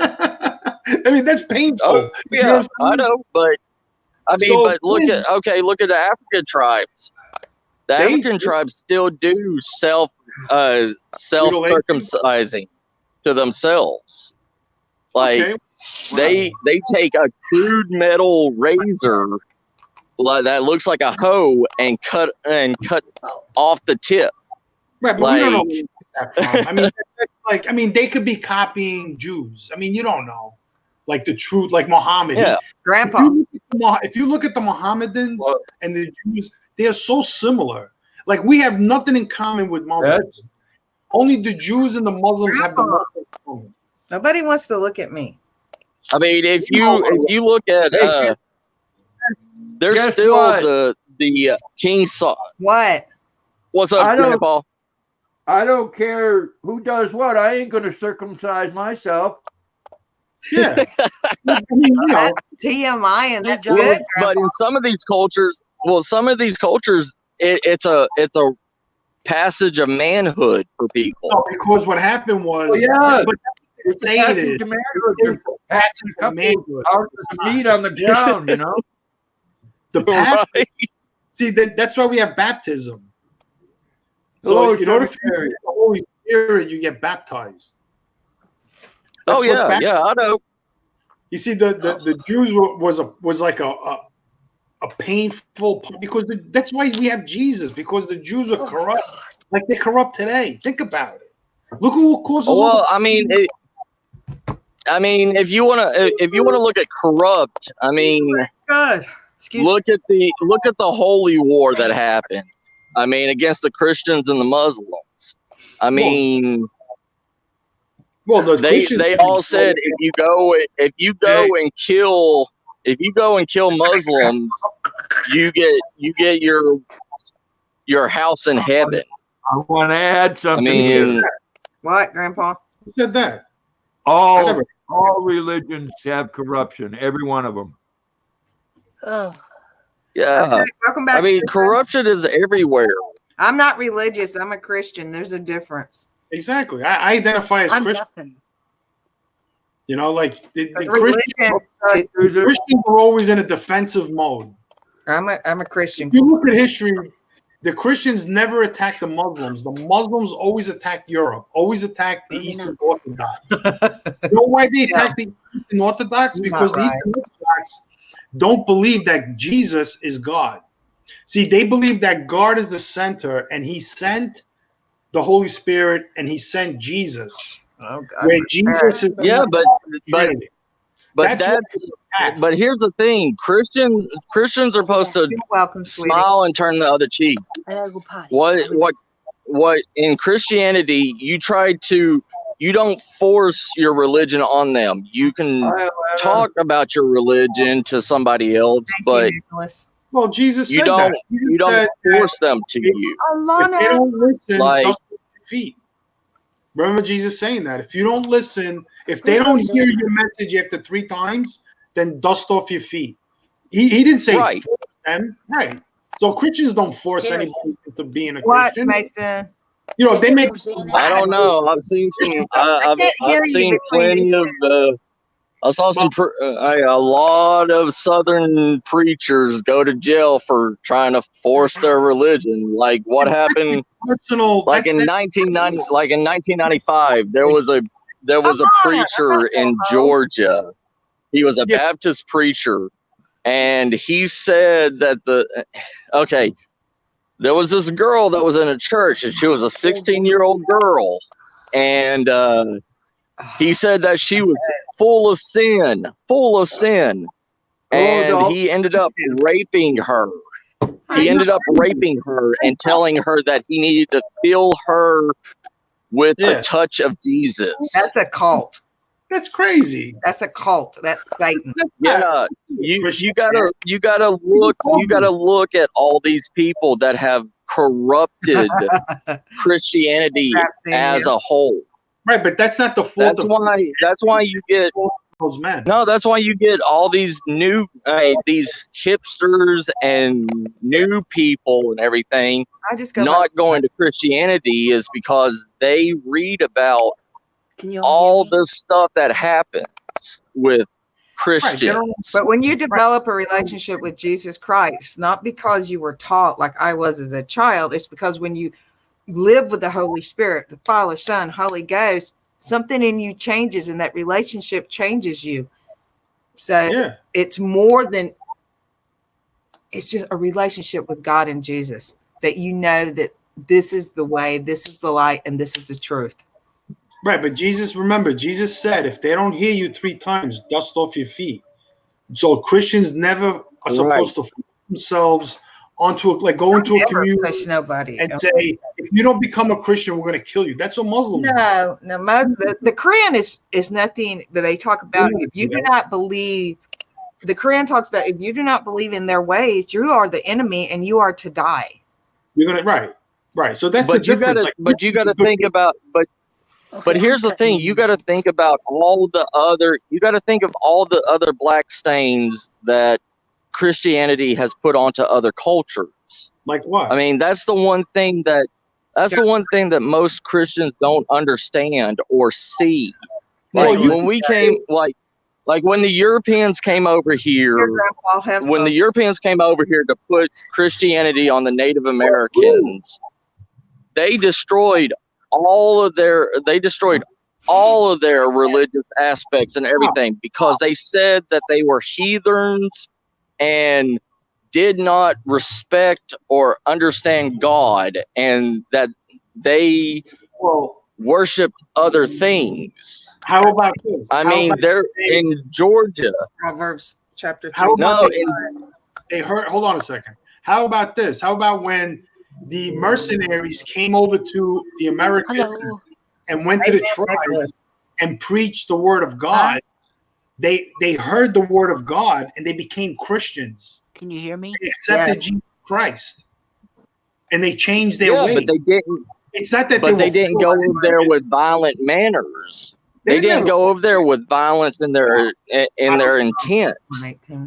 I mean, that's painful. Oh, You know yeah, what I'm I know, but I mean, So but look when- at the African tribes. The They- African tribes still do self circumcising to themselves. Like Okay. they take a crude metal razor that looks like a hoe and cut off the tip. Right, but we don't know like- where that's from. I mean, that's like, I mean, they could be copying Jews. I mean, you don't know, like the truth, like Muhammad. Yeah. Grandpa. If you look at the Mohammedans Well- and the Jews, they are so similar. Like we have nothing in common with Muslims. Only the Jews and the Muslims have the most in common. Nobody wants to look at me. I mean, if you look at Hey, there's guess still what? the King Saul. What? What's up, I don't- Grandpa? I don't care who does what. I ain't going to circumcise myself. Yeah. I mean, you know, That's TMI, and that's Good good. But in some of these cultures, it's a passage of manhood for people. no, because what happened was, Oh, yeah. but It's say passing it is. to manhood. It's They're a passing passing a couple manhood. ounces of meat on the ground, you know? The past, Right? see, that's why we have baptism. Hello, So in order for you to Secretary. get the Holy Spirit, you get baptized. Oh That's what yeah, I know. You see, the Jews was like a painful, because that's why we have Jesus, because the Jews were corrupt, like they're corrupt today. Think about it. Look who causes. all Well, the- I mean, if you wanna look at corrupt, I mean, Good. Excuse me. look at the holy war that happened. I mean, against the Christians and the Muslims. I mean, well, the they Christians- all said if you go and kill Muslims, you get your house in heaven. I want to add I something mean, here. What, Grandpa? Who said that? I All never- religions have corruption, every one of them. Oh, yeah. Okay, welcome back. I mean, Stephen. corruption is everywhere. I'm not religious. I'm a Christian. There's a difference. Exactly. I identify as I'm Christian. nothing. You know, like the Religion. Christians are always in a defensive mode. I'm a Christian. If you look at history, the Christians never attacked the Muslims. The Muslims always attacked Europe, always attacked the Fair Eastern enough. Orthodox. You know why they attacked the Eastern Orthodox? You're Because not the right. Eastern Orthodox don't believe that Jesus is God. See, they believe that God is the center, and He sent the Holy Spirit, and He sent Jesus. Oh, God. Where Jesus is the Yeah, but Trinity. but That's what but here's the thing: Christians are supposed to You're welcome, sweetie. smile and turn the other cheek. I gotta go potty. What in Christianity you don't force your religion on them. You can talk about your religion to somebody else, Thank but you, Nicholas. Well, Jesus You said don't that. you Jesus don't said that force them to you. if they don't listen, Like- dust off your feet. Remember Jesus saying that. If you don't listen, if they Who's don't saying hear that? your message after 3 times, then dust off your feet. He didn't say Right. force them. Right. So Christians don't force Terry. anybody into being a What, Christian. Mason? You know, Is they it make who's saying that? I don't know. I've seen some. I've can't hear you seen between plenty of. I saw some. A lot of Southern preachers go to jail for trying to force their religion. Like what happened? personal. Like that's in 1990, like in 1995, there was a preacher in Georgia. He was a Yeah. Baptist preacher, and he said that there was this girl that was in a church, and she was a 16-year-old girl, and he said that she was full of sin, and no. he ended up raping her. He ended up raping her and telling her that he needed to fill her with Yeah. a touch of Jesus. That's a cult. That's crazy. That's a cult. That's Satan. Yeah, you gotta look at all these people that have corrupted Christianity as a whole. Right, but that's not the fault That's of why you get those men. that's why you get all these new these hipsters and new people and everything I just go not going to Christianity is because they read about Can you all hear me? the stuff that happens with Right, they Christians. don't- But when you develop a relationship with Jesus Christ, not because you were taught like I was as a child, it's because when you live with the Holy Spirit, the Father, Son, Holy Ghost, something in you changes and that relationship changes you. So yeah. it's more than, it's just a relationship with God and Jesus that you know that this is the way, this is the light, and this is the truth. Right, but remember, Jesus said, if they don't hear you 3 times, dust off your feet. So Christians never are supposed to force themselves onto go into a Never community push nobody. and say, if you don't become a Christian, we're going to kill you. That's what Muslims do. No, the Quran is nothing that they talk about. If you do not believe, the Quran talks about if you do not believe in their ways, you are the enemy and you are to die. You're going to, right. So that's the But you difference. gotta you gotta think about But Okay, here's I'm the thing: cutting you got to think about all the other. You got to think of all the other black stains that Christianity has put onto other cultures. Like what? I mean, that's the one thing that most Christians don't understand or see. Well, Like you- when we came, like when the Europeans came over here. Your grandpa have When the some- Europeans came over here to put Christianity on the Native Americans, they destroyed all of their religious aspects and everything because they said that they were heathens and did not respect or understand God and that they well, worshiped other things. how about this? I How mean, about they're in Georgia. Proverbs chapter 3. How about No, hold on a second. How about this? How about when the mercenaries came over to the Americas Hello. and went to the tribes and preached the word of God? They heard the word of God and they became Christians. Can you hear me? They accepted Jesus Christ, and they changed their yeah, ways. but they didn't. It's not that But they they didn't go over there with violent manners. They didn't go over there with violence in their intent.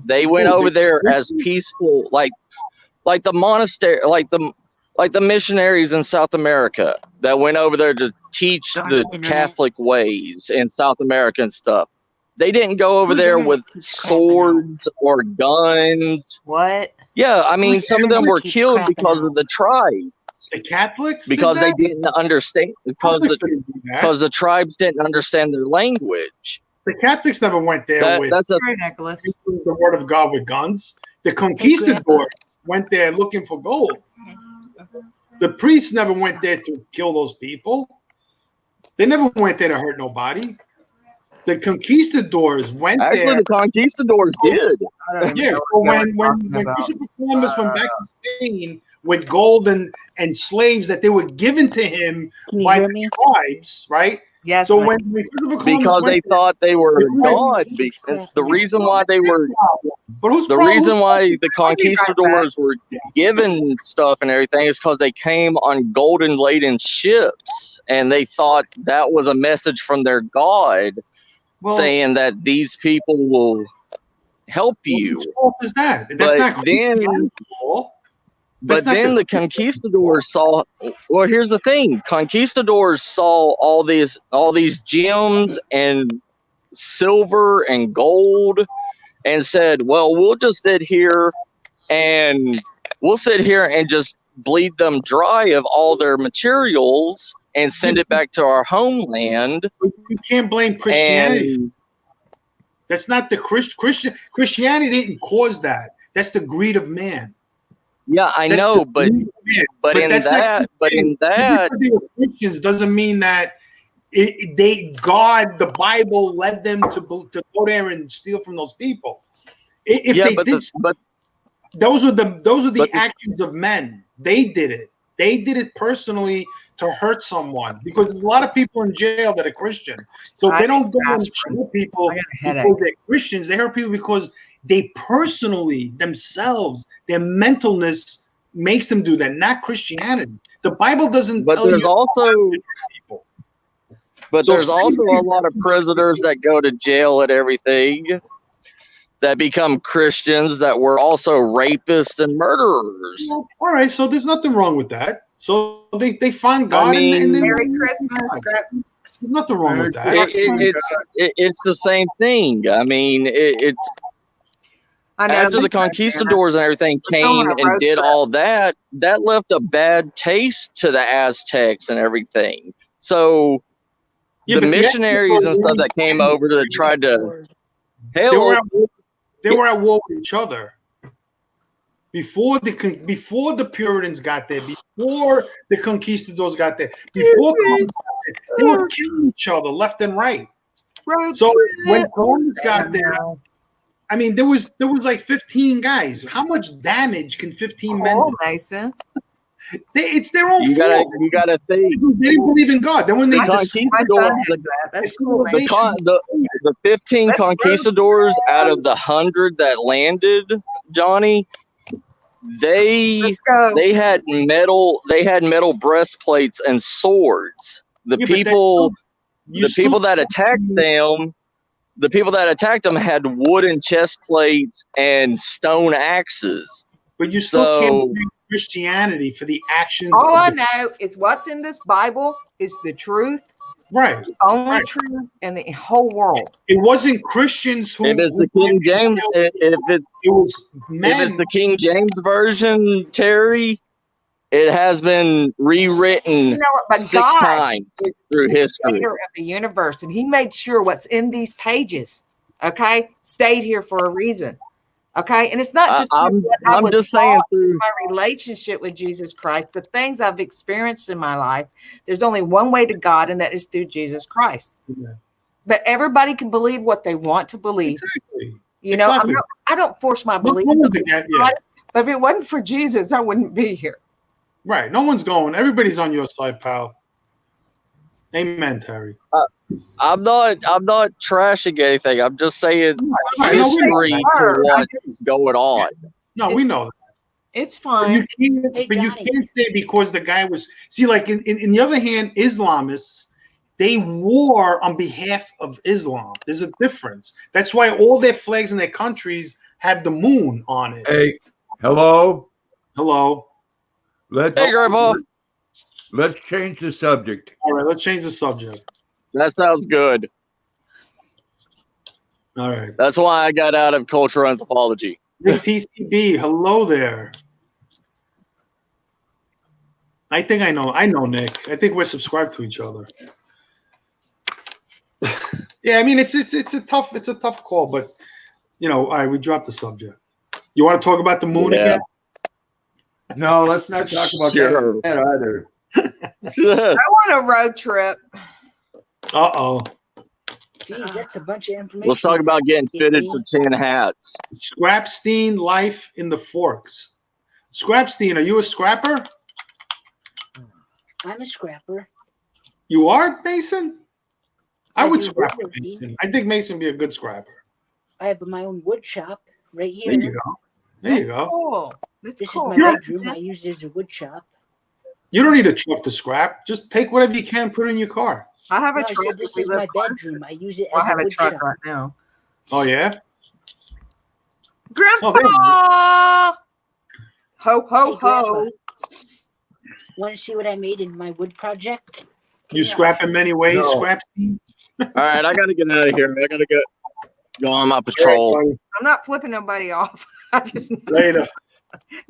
They went over there as peaceful, like the monastery, like the missionaries in South America that went over there to teach Darn the internet. Catholic ways in South America and stuff. They didn't go over Whose there internet with keeps crapping swords or guns. What? Yeah, I mean, Whose some of them internet were keeps killed crapping because out? of the tribes, The Catholics because did they that? didn't understand, Catholics didn't do that. because the tribes didn't understand their language. The Catholics never went there That, with that's a Sorry, Nicholas. the word of God with guns. The conquistadors went there looking for gold. The priests never went there to kill those people. They never went there to hurt nobody. The conquistadors went actually there. the conquistadors did. I don't even Yeah, know so what when you're talking when about. Christopher Columbus went back to Spain with gold and slaves that they were given to him Can you by hear the me? tribes, right? Yes. So ma'am. when Christopher Columbus because they went there, thought they were Right. God. He was crapping The out. reason why they were but whose the problem? reason why the I'll be right conquistadors were given stuff and everything is because they came on golden laden ships, and they thought that was a message from their God Well, saying that these people will help you. whose fault is that? That's But not then, Christianity's fault. That's but not then the conquistadors saw. Well, here's the thing: conquistadors saw all these gems and silver and gold, and said, "Well, we'll just sit here and just bleed them dry of all their materials and send it back to our homeland." You can't blame Christianity. And That's not the Christianity didn't cause that. That's the greed of man. yeah, I That's know, the but greed of man. but in that's not that, but in Christianity. that, Just because they were Christians doesn't mean that God, the Bible led them to go there and steal from those people. If yeah, they but did, those are the but the- actions of men. They did it. They did it personally to hurt someone, because there's a lot of people in jail that are Christian. So they don't go and hurt people I got a because headache. they're Christians. They hurt people because they personally themselves, their mentalness makes them do that, not Christianity. The Bible doesn't but tell there's you also people. but So there's also a lot of prisoners that go to jail and everything that become Christians that were also rapists and murderers. Well, all right, so there's nothing wrong with that. So they find God, I mean, and then Merry Christmas. there's nothing wrong with that. It's the same thing. I mean, it's I know. after the conquistadors and everything We're going came on a and road did trip. all that, that left a bad taste to the Aztecs and everything. So Yeah, the but missionaries and stuff that came over that tried to Word. they were help. they were at war with each other before the Puritans got there, before the conquistadors got there, before Columbus got there, they were killing each other left and right. Road So when trip. Columbus got there, I mean, there was like 15 guys. How much damage can 15 men Oh, do? Mason. It's their own You fault. gotta think. They didn't believe in God. Then when they The My conquistadors, son has that. That's cool, the, Mason. the 15 conquistadors out of the 100 that landed, Johnny, they Let's go. had metal breastplates and swords. The Yeah, but people you the people that attacked them had wooden chest plates and stone axes. But you still So- can't blame Christianity for the actions. All of I the, know is what's in this Bible is the truth, right. the only Right. truth in the whole world. It wasn't Christians who. If it's the who- King James, if It was it's men. the King James version, Terry, it has been rewritten You know what? But 6 God times is through the history. creator of the universe, and He made sure what's in these pages, okay, stayed here for a reason. Okay, and it's not just I'm what I was just saying taught, it's through. my relationship with Jesus Christ, the things I've experienced in my life. There's only one way to God, and that is through Jesus Christ. Yeah. But everybody can believe what they want to believe. Exactly. You know, Exactly. I don't force my No beliefs. one's on against- yeah. anybody, but if it wasn't for Jesus, I wouldn't be here. Right. No one's going. Everybody's on your side, pal. Amen, Terry. I'm not trashing anything. I'm just saying I know we know history that. to what's going on. No, we know that. It's But you fine. can't, Hey, but you Johnny. can't say because the guy was like in the other hand, Islamists, they war on behalf of Islam. There's a difference. That's why all their flags in their countries have the moon on it. Hey, hello. Hello. Let's Hey, Grandpa. let's change the subject. All right, let's change the subject. That sounds good. All right. That's why I got out of cultural anthropology. Nick TCB, hello there. I think I know Nick. I think we're subscribed to each other. Yeah, I mean it's a tough call, but you know, all right, we dropped the subject. You want to talk about the moon Yeah. again? No, let's not talk about Sure. that either. I want a road trip. Uh-oh. Geez, that's a bunch of information. Let's talk about getting fitted for 10 hats. Scrapstein life in the forks. Scrapstein, are you a scrapper? I'm a scrapper. You are, Mason? I would do scrap woodworking. Mason. I think Mason would be a good scrapper. I have my own wood shop right here. There you go. There you go. Cool. That's This cool. is my Yeah. bedroom. I use it as a wood shop. You don't need a truck to scrap. Just take whatever you can, put it in your car. I have a No, I truck. said this if we is live my close. bedroom. I use it I as a have a wood truck shop. right now. Oh yeah. Grandpa! there you Ho, ho, Hey, Grandpa, ho. want to see what I made in my wood project? You scrap in many ways. No. Scrap. All right, I gotta get out of here. I gotta go on my patrol. All right, I'm not flipping nobody off. I just buddy. Later.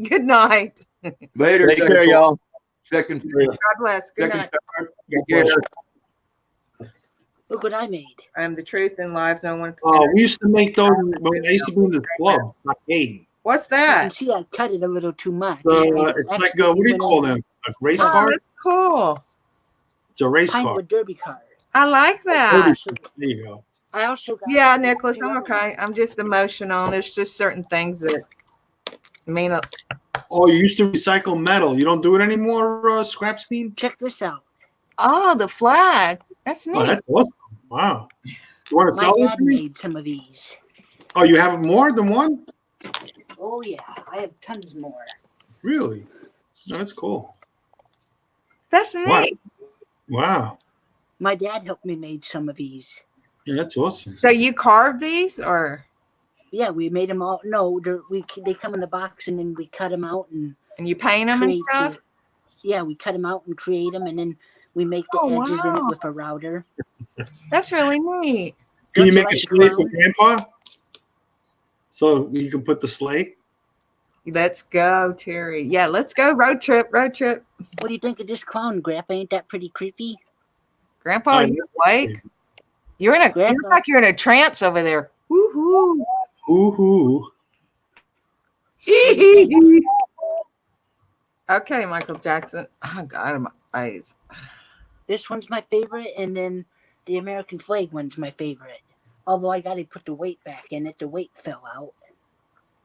good night. Later, Take care, y'all. Second, God bless. Good second night. star. Take care. Look what I made. I am the truth in life. No one can. Oh, we used to make those when I used to be in this club, arcade. What's You can that? see I cut it a little too much. So I it's like accidentally what do you went call over them? A race Oh, car? that's cool. It's a race car. Pinewood Derby car. I like I that. also, There you go. I also got Yeah, Nicholas, I'm okay. I'm just emotional. There's just certain things that mean a Oh, you used to recycle metal. You don't do it anymore, Scrapstein? Check this out. Oh, the flag. That's neat. Oh, that's awesome. Wow. You want to My sell it dad to me? made some of these. Oh, you have more than one? Oh yeah, I have tons more. Really? No, that's cool. That's neat. Wow. Wow. My dad helped me make some of these. Yeah, that's awesome. So you carved these or Yeah, we made them all. No, they come in the box and then we cut them out and and you paint them and create. stuff? Yeah, we cut them out and create them, and then we make the Oh, edges in it wow. with a router. That's really neat. Can you Don't you make a like the sleigh for clown? Grandpa? So you can put the sleigh? Let's go, Terry. Yeah, let's go. Road trip, road trip. What do you think of this clown, Grandpa? Ain't that pretty creepy? Grandpa, I you awake? You're in a you Grandpa. look like you're in a trance over there. Woohoo. Ooh. Okay, Michael Jackson. Oh God, my eyes. This one's my favorite, and then the American flag one's my favorite. Although I got to put the weight back in it. The weight fell out.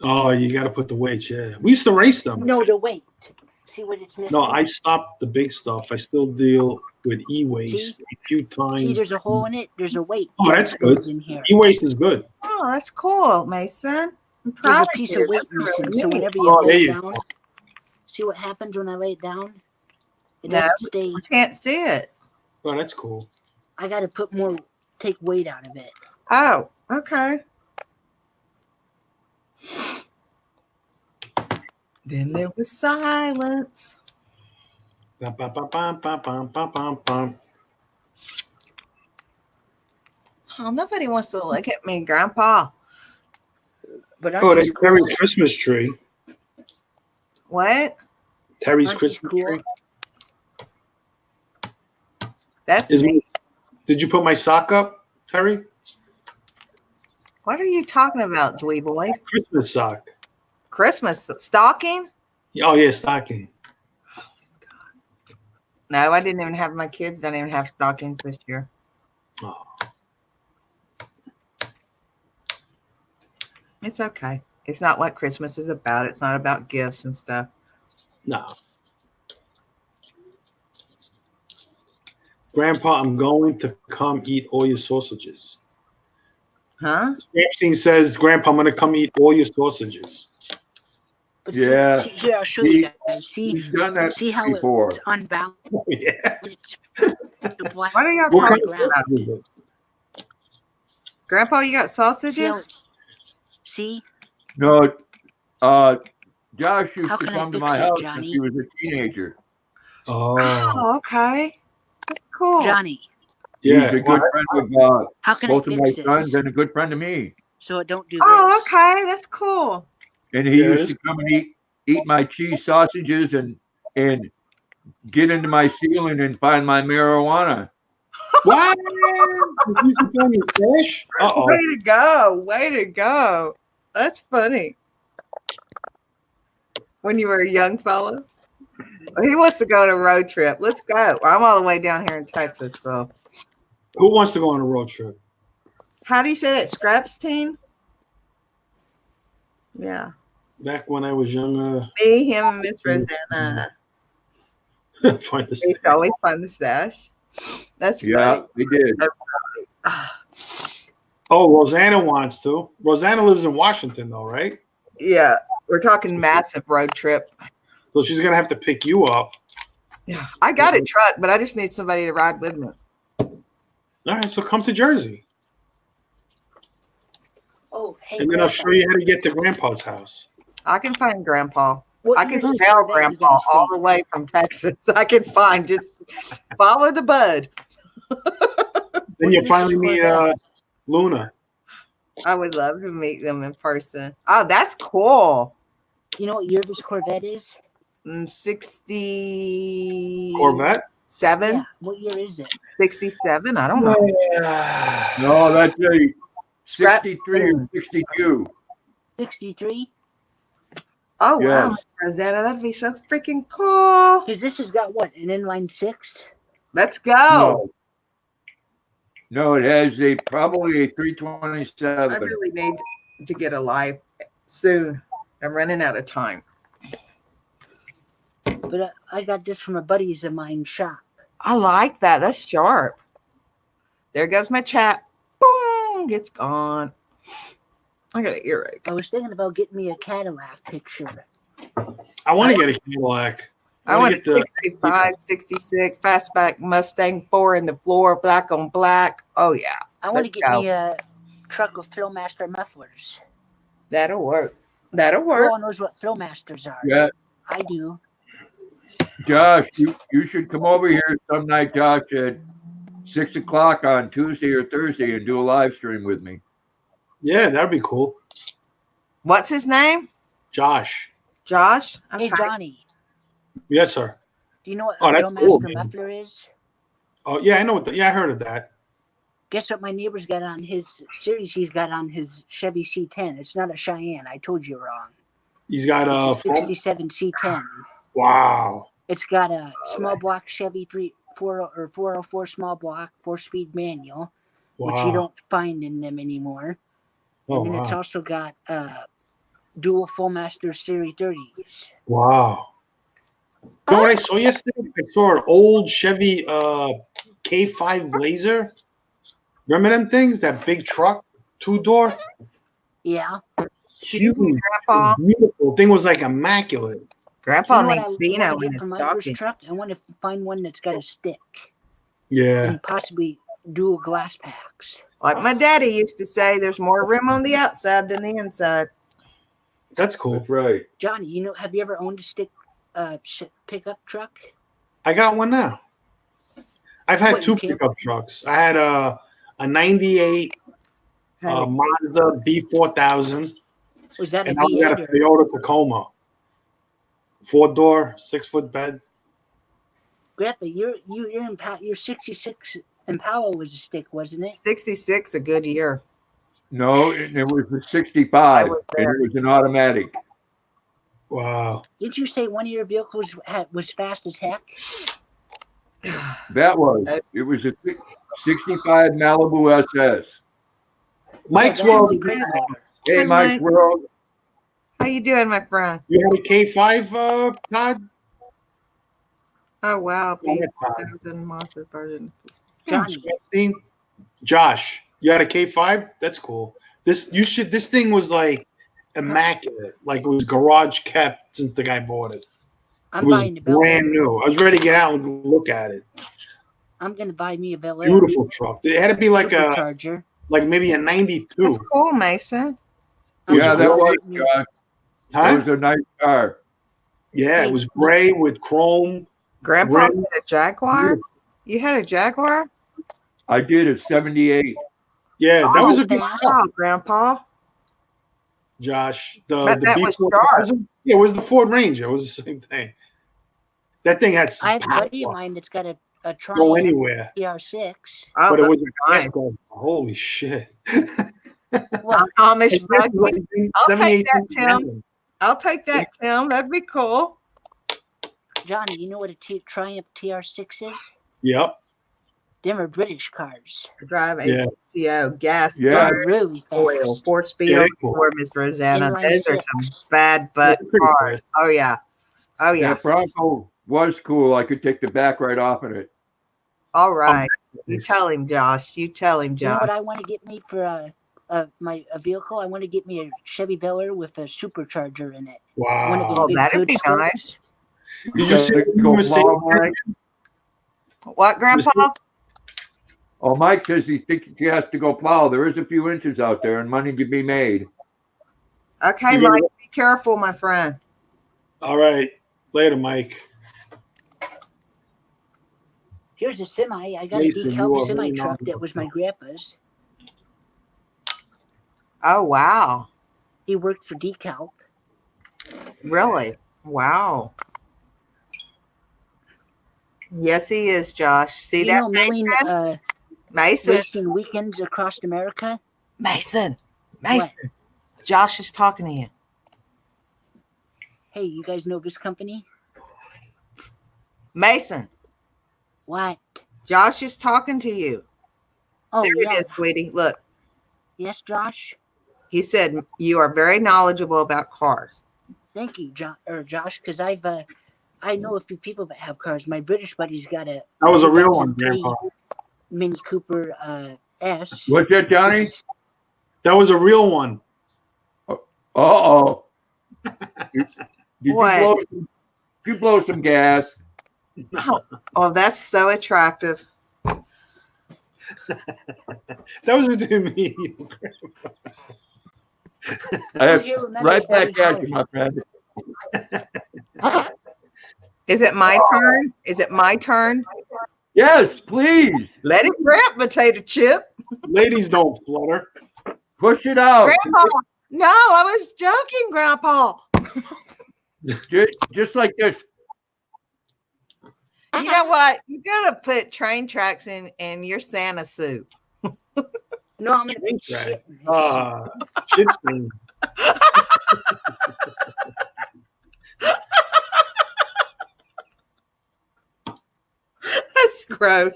Oh, you got to put the weights, yeah. We used to race them. No, the weight. See what it's missing? No, I stopped the big stuff. I still deal with e-waste a few times. See, there's a hole in it. There's a weight. Oh, that's that good. goes in here. E-waste is good. Oh, that's cool, Mason. I'm There's proud a piece you. of weight That's really missing. So neat. whenever you Oh, lay there it you down, see what happens when I lay it down? It No. doesn't stay. I can't see it. Oh, that's cool. I got to put more, take weight out of it. Oh, okay. Then there was silence. Bum, bum, bum, bum, bum, bum, bum, bum, bum. Oh, nobody wants to look at me, Grandpa. But Oh, aren't that's these Terry's cool? Christmas tree. What? Terry's Aren't these Christmas cool? tree. That's Did you put my sock up, Terry? what are you talking about, Dwee Boy? Christmas sock. Christmas stocking? Oh, yeah, stocking. No, I didn't even have my kids. Don't even have stockings this year. Oh. It's okay. It's not what Christmas is about. It's not about gifts and stuff. No. Grandpa, I'm going to come eat all your sausages. Huh? Epstein says, Grandpa, I'm going to come eat all your sausages. But Yeah. see, here, I'll show you guys. See, He's done that see how before. it's unbalanced. Oh, yeah. It's the black. What are y'all What kind talking of about? sausages is it? Grandpa, you got See, how sausages? it's, see, No, Josh used How to can I come to fix my it, house Johnny? when he was a teenager. Oh, Oh, okay. That's cool. Johnny, yeah. He's a good friend of how can both I of my fix sons this and a good friend of me. so it don't do Oh, this? okay. That's cool. And he Yeah, it used is. to come and eat my cheese sausages and get into my ceiling and find my marijuana. What? Is he on your stash? Uh-oh. Way to go. Way to go. That's funny. When you were a young fella. He wants to go on a road trip. Let's go. I'm all the way down here in Texas. So, Who wants to go on a road trip? how do you say that? Scraps team? Yeah. Back when I was younger, Me, him, and Miss Rosanna. find the They used to always find the stash. That's Yeah, funny. they did. Oh, Rosanna wants to. Rosanna lives in Washington, though, right? Yeah, we're talking massive road trip. So she's gonna have to pick you up. Yeah, I got a truck, but I just need somebody to ride with me. All right, so come to Jersey, Oh, hey, and then I'll Grandpa, show you how to get to Grandpa's house. I can find Grandpa. what I can year is spell Corvette you Grandpa guys all think? the way from Texas. I can find, just follow the bud. Then What you year finally is meet Corvette? Luna. I would love to meet them in person. Oh, that's cool. You know what year this Corvette is? 67? Corvette? Yeah. What year is it? 67? I don't know. No, that's a Scrap 63 or 62. 63? Oh, Yes. wow, Rosanna, that'd be so freaking cool. Because this has got what? An inline six? Let's go. No. No, it has probably a I 327. really need to get a life soon. I'm running out of time. But I got this from a buddy's of mine shop. I like that. That's sharp. There goes my chat. Boom, it's gone. I got an earache. I was thinking about getting me a Cadillac picture. I want to get a Cadillac. I wanna want a 65, 66 fastback Mustang 4 in the floor, black on black. Oh, yeah. I want to Let's get go. me a truck with Flowmaster mufflers. That'll work. That'll Who work. all knows what Flowmasters are? Yeah, I do. Josh, you should come over here some night, Josh, at 6 o'clock on Tuesday or Thursday and do a live stream with me. Yeah, that'd be cool. What's his name? Josh. Josh? Hey, Okay. Johnny, Yes, sir. do you know what Oh, a that's Flowmaster cool, man. muffler is? Oh, yeah, I know what. Yeah, I heard of that. Guess what my neighbor's got on his series he's got on his Chevy C10. It's not a Cheyenne. I told you wrong. He's got It's a a. 67 C10. Wow. It's got a small block Chevy 404 small block 4-speed manual, which you Wow. don't find in them anymore. Oh, And then it's wow. also got dual Flowmaster Series 30s. Wow. You know what I saw yesterday? I saw an old Chevy K5 Blazer. Remember them things? That big truck, 2-door, Yeah. huge, Grandpa? beautiful thing. Was like immaculate. Grandpa You know what needs I Dino want in to get his for my first stocking. truck? I want to find one that's got a stick Yeah. and possibly dual glass packs. Like my daddy used to say, there's more room on the outside than the inside. That's cool. That's right. Johnny, you know, have you ever owned a stick pickup truck? I got one now. I've had What, two you can't- pickup trucks. I had a 98 Mazda B4000, Was that a and I got V8 a or? Toyota Tacoma. 4-door, 6-foot bed. Grandpa, your 66 Impala was a stick, wasn't it? 66, a good year. No, it was a 65, I was and there. it was an automatic. Wow. Didn't you say one of your vehicles was fast as heck? That was. It was a 65 Malibu SS. Mike's Yeah, that World. was a great motor. Hey, Hi, Mike's Mike. World. How you doing, my friend? You had a K5, Todd? Oh, wow. Yeah, Todd. B1000 Mazda version. Johnny, Springsteen? Josh, you had a K5? That's cool. This thing was like immaculate. Like it was garage kept since the guy bought it. It I'm was buying the Bel brand Air. new. I was ready to get out and look at it. I'm gonna buy me a Bel Air Beautiful truck. It had to be like supercharger. maybe a 92. That's cool, Mason. I'm Yeah, gonna that buy was, me- Josh. That Huh? was a nice car. Yeah, it was gray with chrome. Grandpa Rim. had a Jaguar? You had a Jaguar? I did a 78. Yeah, that Oh, was a good fast. truck, Oh, Grandpa. Josh. But The that was B4000. Yeah, it was the Ford Ranger. It was the same thing. That thing had I have a power. buddy of mine that's got a Go Triumph anywhere. TR6. Oh, But it was nice. a Escort. Holy shit. Well, Amish buggy. I'll take that, 78 Tim. I'll take that, Tim. That'd be cool. Johnny, you know what a Triumph TR6 is? Yep. Them are British cars. Drive a Yeah. PTO gas Yeah. They're turret, really oil, fast. 4-speed Yeah, on they're cool. for Miss Rosanna. Inline Those are six. some bad butt They're pretty cars. Oh yeah. Oh Yeah, yeah. Bronco was cool. I could take the back right off of it. All right. You tell him, Josh. You tell him, You know Josh. what I want to get me for a vehicle? I want to get me a Chevy Bel Air with a supercharger in it. One of them Wow. Oh, big that'd hood be scopes. nice. Did you see Gotta the go Mercedes? plow, Mike. What, Grandpa? Oh, Mike says he thinks he has to go plow. There is a few inches out there and money to be made. Okay, You gotta Mike, go- be careful, my friend. All right. Later, Mike. Here's a semi. I got Mason, a you decal are semi very truck that was my knowledgeable. grandpa's. Oh, wow. He worked for decal. Really? Wow. Yes, he is, Josh. See You that, know, milling Mason? racing weekends across America. Mason. Mason. Josh is talking to you. Hey, you guys know this company? Mason. What? Josh is talking to you. Oh, There yeah. it is, sweetie. Look, Yes, Josh. he said you are very knowledgeable about cars. Thank you, Josh, because I know a few people that have cars. My British buddy's got a That was a real one, 2003 Grandpa. Mini Cooper S. What's that, Johnny? which is- That was a real one. Uh-oh. Did What? you blow some gas? Oh, that's so attractive. That was between me and you, Grandpa. I have Here remembers right Buddy back at Holly. you, my friend. Is it my turn? Is it my turn? Yes, please. Let it rip, potato chip. Ladies don't flutter. Push it out. Grandpa. No, I was joking, Grandpa. Just like this. You know what? You gotta put train tracks in your Santa suit. No, I'm gonna Train put track. shit in his Shit stain. That's gross.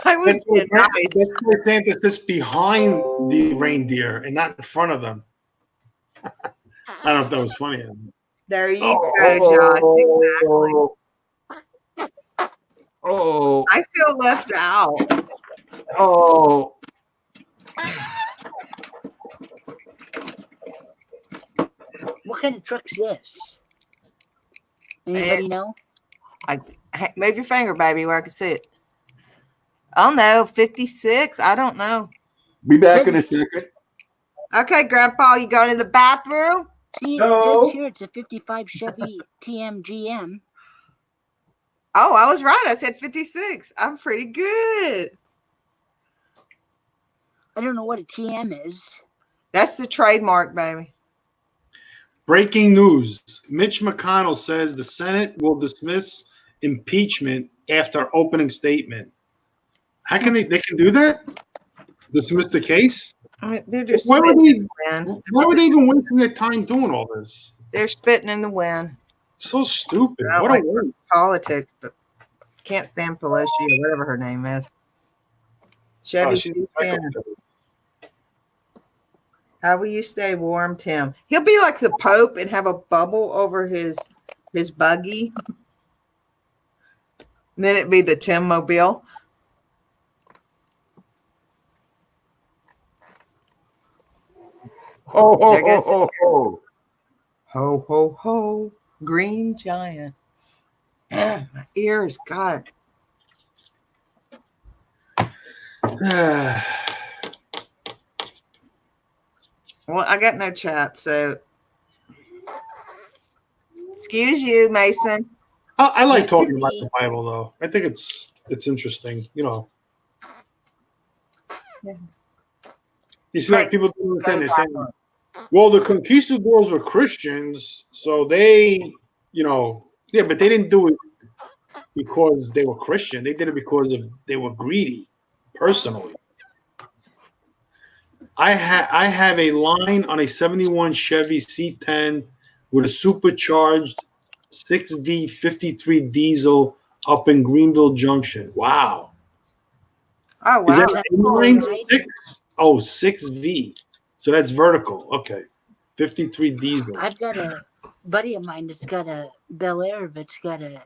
I was That's why being nice. that's why Santa sits behind the reindeer and not in front of them. I don't know if that was funny. There you go, Josh. Exactly. Oh, I feel left out. oh. What kind of truck's this? Anybody know? Hey, move your finger, baby, where I can see it. Oh no, 56. I don't know. Be back in a second. Okay, Grandpa, you going to the bathroom? See, No. it says here it's a 55 Chevy TMGM. Oh, I was right. I said 56. I'm pretty good. I don't know what a TM is. That's the trademark, baby. Breaking news. Mitch McConnell says the Senate will dismiss impeachment after opening statement. How can they can do that? Dismiss the case? I mean, they're just Why would spitting they, in the wind. why would they even wasting their time doing all this? They're spitting in the wind. So stupid. I don't What like a waste. politics, but can't stand Pelosi or whatever her name is. Chevy, Oh, she's a Buchanan. psycho. How will you stay warm, Tim? He'll be like the Pope and have a bubble over his buggy. And then it'd be the Tim Mobile. Oh, There goes- oh. Ho, ho, ho, green giant. My ears, God. Well, I got no chat, so excuse you, Mason. I like Next talking would about be- the Bible, though. I think it's interesting, you know. Yeah. You see, like Right. people do they're saying, well, the conquistadors were Christians, so they, you know, yeah, but they didn't do it because they were Christian. They did it because they were greedy, personally. I have a line on a 71 Chevy C10 with a supercharged 6V53 diesel up in Greenville Junction. Wow. Oh, Is wow. that inline 6? Oh, 6V. So that's vertical. Okay. 53 diesel. I've got a buddy of mine that's got a Bel Air that's got a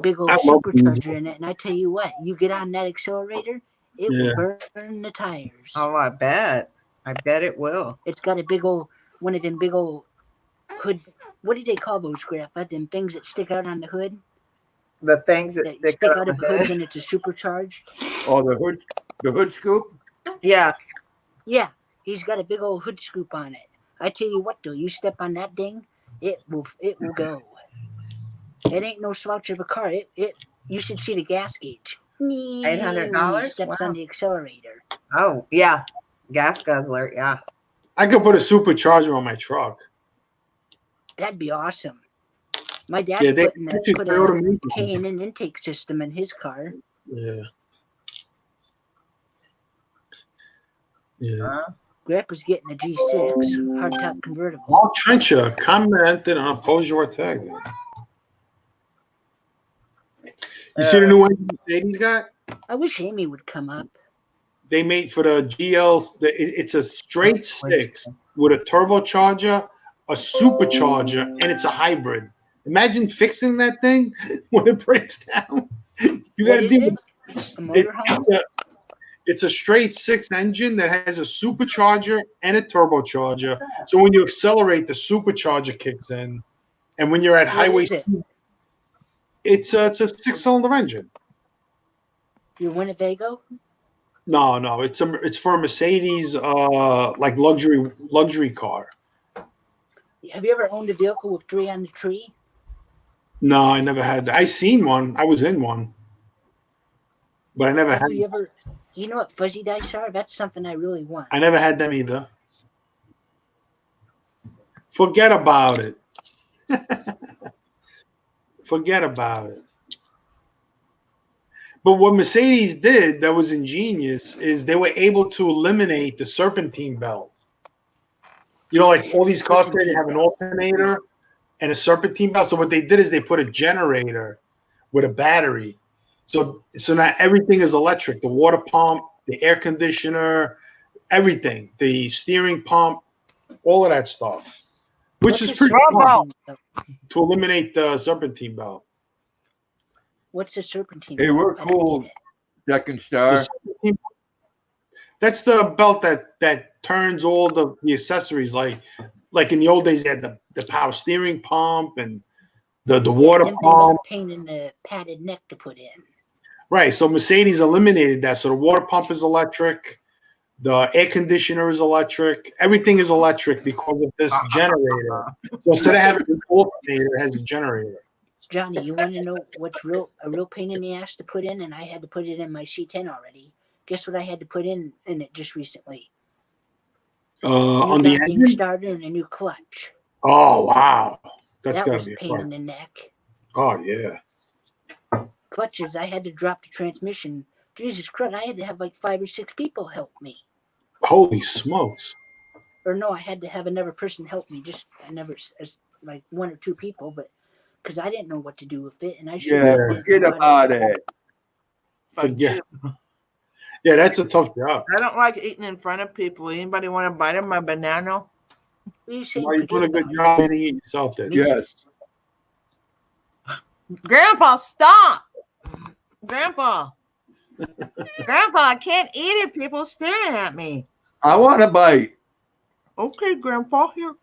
big old I love supercharger in it. And I tell you what, you get on that accelerator It Yeah. will burn the tires. Oh, I bet. I bet it will. It's got a big old one of them big old hood. What do they call those, Grandpa? Them things that stick out on the hood? The things that That stick stick out out of of the hood head. when it's a supercharged. Oh, the hood scoop. Yeah. Yeah, he's got a big old hood scoop on it. I tell you what, though, you step on that thing, it will go. It ain't no slouch of a car. You should see the gas gauge. $800? Steps Wow. on the accelerator. Oh, yeah. Gas guzzler. Yeah. I could put a supercharger on my truck. That'd be awesome. My dad's Yeah, they put they a automate them. K&N intake system in his car. Yeah. Yeah. Grandpa's getting a G6 hardtop convertible. Paul Trencher commented on a post your tag. You see the new engine Mercedes got? I wish Amy would come up. They made for the GLs. It's a straight six with a turbocharger, a supercharger, and it's a hybrid. Imagine fixing that thing when it breaks down. You got What to is deal it? with A motorhome? It's a straight six engine that has a supercharger and a turbocharger. So when you accelerate, the supercharger kicks in, and when you're at What highway is it? speed, it's a 6-cylinder engine. Your Winnebago? No, it's for a Mercedes, like luxury car. Have you ever owned a vehicle with 3 on the tree? No, I never had that. I seen one. I was in one, but I never Have had. you ever? You know what fuzzy dice are? That's something I really want. I never had them either. Forget about it. Forget about it. But what Mercedes did that was ingenious is they were able to eliminate the serpentine belt. You know, like all these cars today, they have an alternator and a serpentine belt. So what they did is they put a generator with a battery. So now everything is electric. The water pump, the air conditioner, everything. The steering pump, all of that stuff. Which is pretty cool to eliminate the serpentine belt. What's a serpentine? Hey, we're belt? I don't cool. get it. Second star. That's the belt that turns all the accessories. Like in the old days, they had the power steering pump and the water Them things pump. are a pain in the padded neck to put in. Right. So Mercedes eliminated that. So the water pump is electric. The air conditioner is electric. Everything is electric because of this generator. So instead of having an alternator, it has a generator. Johnny, you want to know what's a real pain in the ass to put in? And I had to put it in my C10 already. Guess what I had to put in it just recently? On New the goddamn engine? starter and a new clutch. Oh, wow. That's That got was to a be pain in fun. the neck. Oh, yeah. Clutches, I had to drop the transmission. Jesus Christ, I had to have like 5 or 6 people help me. Holy smokes. Or no, I had to have another person help me. Like 1 or 2 people, but because I didn't know what to do with it, and I should Yeah, forget about it. Forget. Yeah, that's a tough job. I don't like eating in front of people. Anybody want to bite of my banana? You saying Well, you forget doing a good about job eating it yourself, then. Yes. Grandpa, stop! Grandpa. Grandpa, I can't eat it. People staring at me. I want to bite. Okay, Grandpa, here.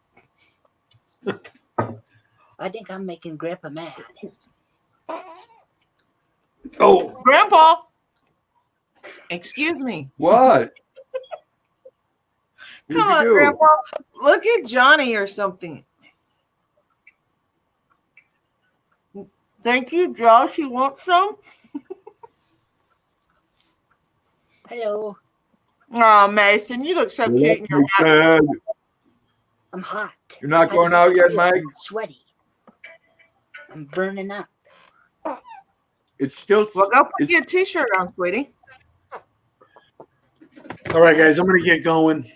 I think I'm making Grandpa mad. Oh, Grandpa. Excuse me. what? What'd Come you on, do? Grandpa. Look at Johnny or something. Thank you, Josh. You want some? Hello, Oh, Mason, you look so cute in your You hat. said I'm hot. You're not I going don't out know yet, feel. Mike? I'm sweaty. I'm burning up. it's still. Well, go put your t-shirt on, sweetie. All right, guys, I'm going to get going.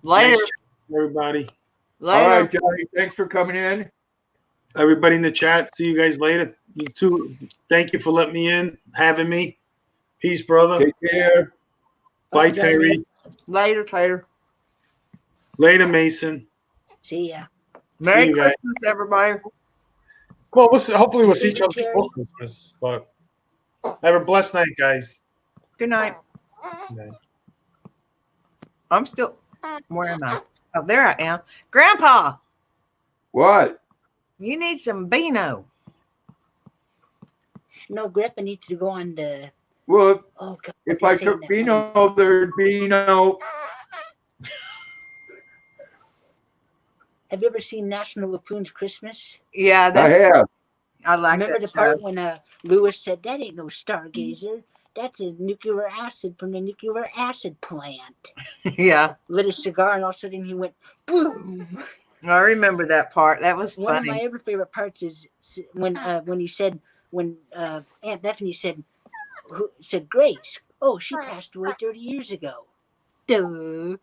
Later. Nice chatting, everybody. Later. All right, Johnny. Thanks for coming in. Everybody in the chat, see you guys later. You too. Thank you for letting me in, having me. Peace, brother. Take care. Bye, Bye, Johnny. Terry. Later, Tater. Later, Mason. See ya. Merry you guys. Christmas, everybody. Well, hopefully we'll see each Later, other Terry. before Christmas. But have a blessed night, guys. Good night. I'm still. Where am I? Oh, there I am. Grandpa, What? you need some Beano. No, Grandpa needs to go on the. Well, Oh God! if they're I saying took that Beano, there'd be no. Have you ever seen National Lampoon's Christmas? Yeah, I that's. have. I like Remember that the part show. when Lewis said that ain't no stargazer? That's a nuclear acid from the nuclear acid plant. Yeah, Lit a cigar and all of a sudden he went boom. I remember that part. That was One of my funny. ever favorite parts is when he said when Aunt Bethany said Grace. Oh, she passed away 30 years ago. Duh.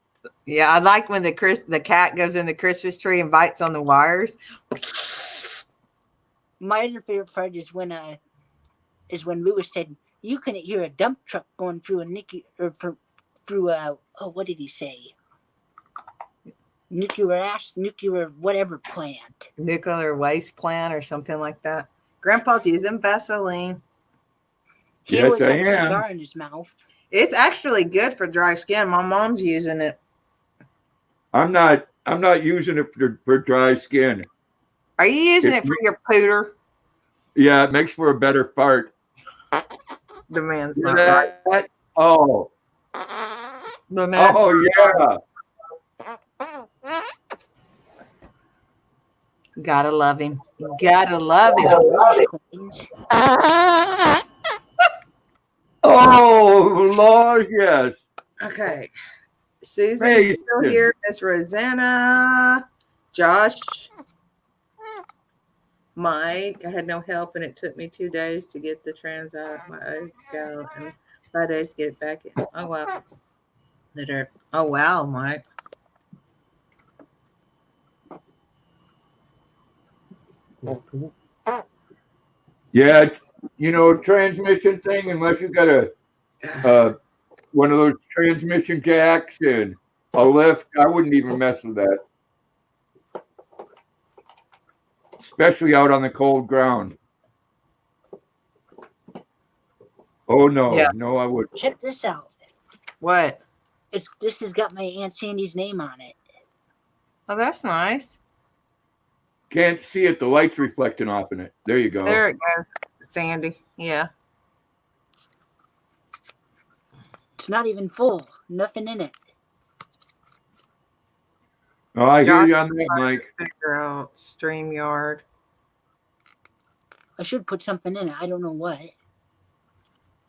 Yeah, I like when the cat goes in the Christmas tree and bites on the wires. My other favorite part is when Lewis said you couldn't hear a dump truck going through through what did he say? Nuclear whatever plant. Nuclear waste plant or something like that. Grandpa's using Vaseline. He Yes, always I had a am. cigar in his mouth. It's actually good for dry skin. My mom's using it. I'm not using it for dry skin. Are you using it for your pooter? Yeah, it makes for a better fart. The man's Hear not right. that? Oh, The man, oh yeah. gotta love him. Gotta love him. Those coins. Oh Lord, yes. Okay. Susan, Hey, still here. Miss Rosanna, Josh, Mike. I had no help, and it took me 2 days to get the trans out of my old scout and 5 days to get it back in. Oh wow. Oh wow, Mike. Yeah, transmission thing. Unless you got one of those transmission jacks and a lift, I wouldn't even mess with that. Especially out on the cold ground. Oh no, Yeah. no, I wouldn't. Check this out. What? This has got my Aunt Sandy's name on it. Oh, that's nice. Can't see it. The light's reflecting off in it. There you go. There it goes, Sandy. Yeah. It's not even full. Nothing in it. Oh, I hear you on that, Mike. Figure out StreamYard. I should put something in it. I don't know what.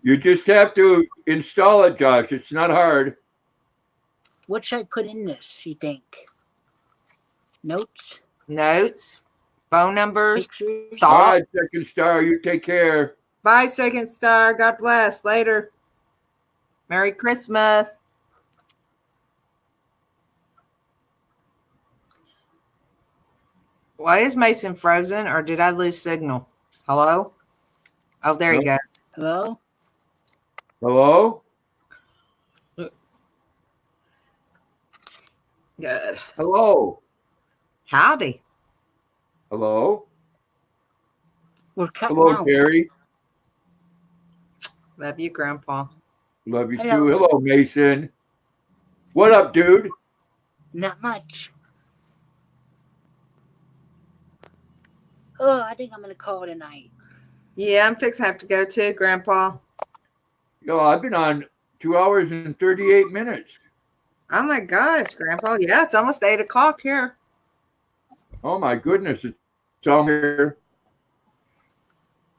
You just have to install it, Josh. It's not hard. What should I put in this, you think? Notes? Notes, phone numbers. Pictures? Thought. All right, Second Star. You take care. Bye, Second Star. God bless. Later. Merry Christmas. Why is Mason frozen, or did I lose signal? Hello? Oh, there you go. Hello? Hello? Good. Hello? Howdy. Hello? We're cutting Hello, out. Jerry. Love you, Grandpa. Love you Hello. too. Hello, Mason. What up, dude? Not much. Oh, I think I'm going to call it a night. Yeah, I'm fixing to have to go too, Grandpa. Yo, I've been on 2 hours and 38 minutes. Oh my gosh, Grandpa. Yeah, it's almost 8 o'clock here. Oh my goodness, it's all here.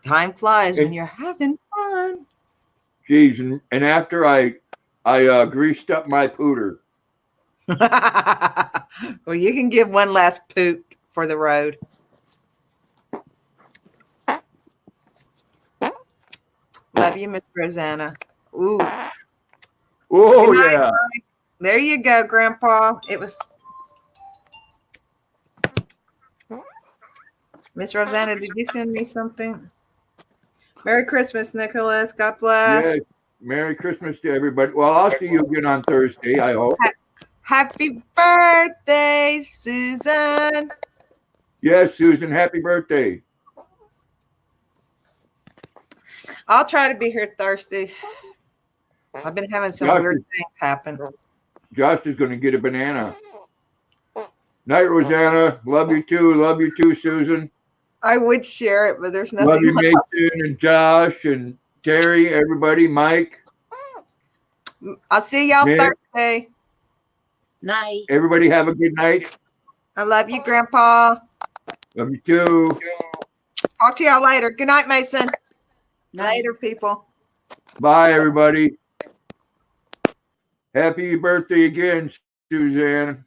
Time flies when And- you're having fun. Geez, and after I greased up my pooter. Well, you can give one last poot for the road. Love you, Miss Rosanna. Ooh, Oh Good night, yeah. there you go, Grandpa. It was Miss Rosanna. Did you send me something? Merry Christmas, Nicholas. God bless. Yes. Merry Christmas to everybody. Well, I'll see you again on Thursday, I hope. Happy birthday, Susan. Yes, Susan, happy birthday. I'll try to be here Thursday. I've been having some Josh weird is- things happen. Josh is going to get a banana. Night, Rosanna. Love you too. Love you too, Susan. I would share it, but there's Love nothing. you, Mason and Josh and Terry, everybody, Mike. I'll see y'all Mary. Thursday. Night. Everybody have a good night. I love you, Grandpa. Love you too. Talk to y'all later. Good night, Mason. Night. Later, people. Bye, everybody. Happy birthday again, Suzanne.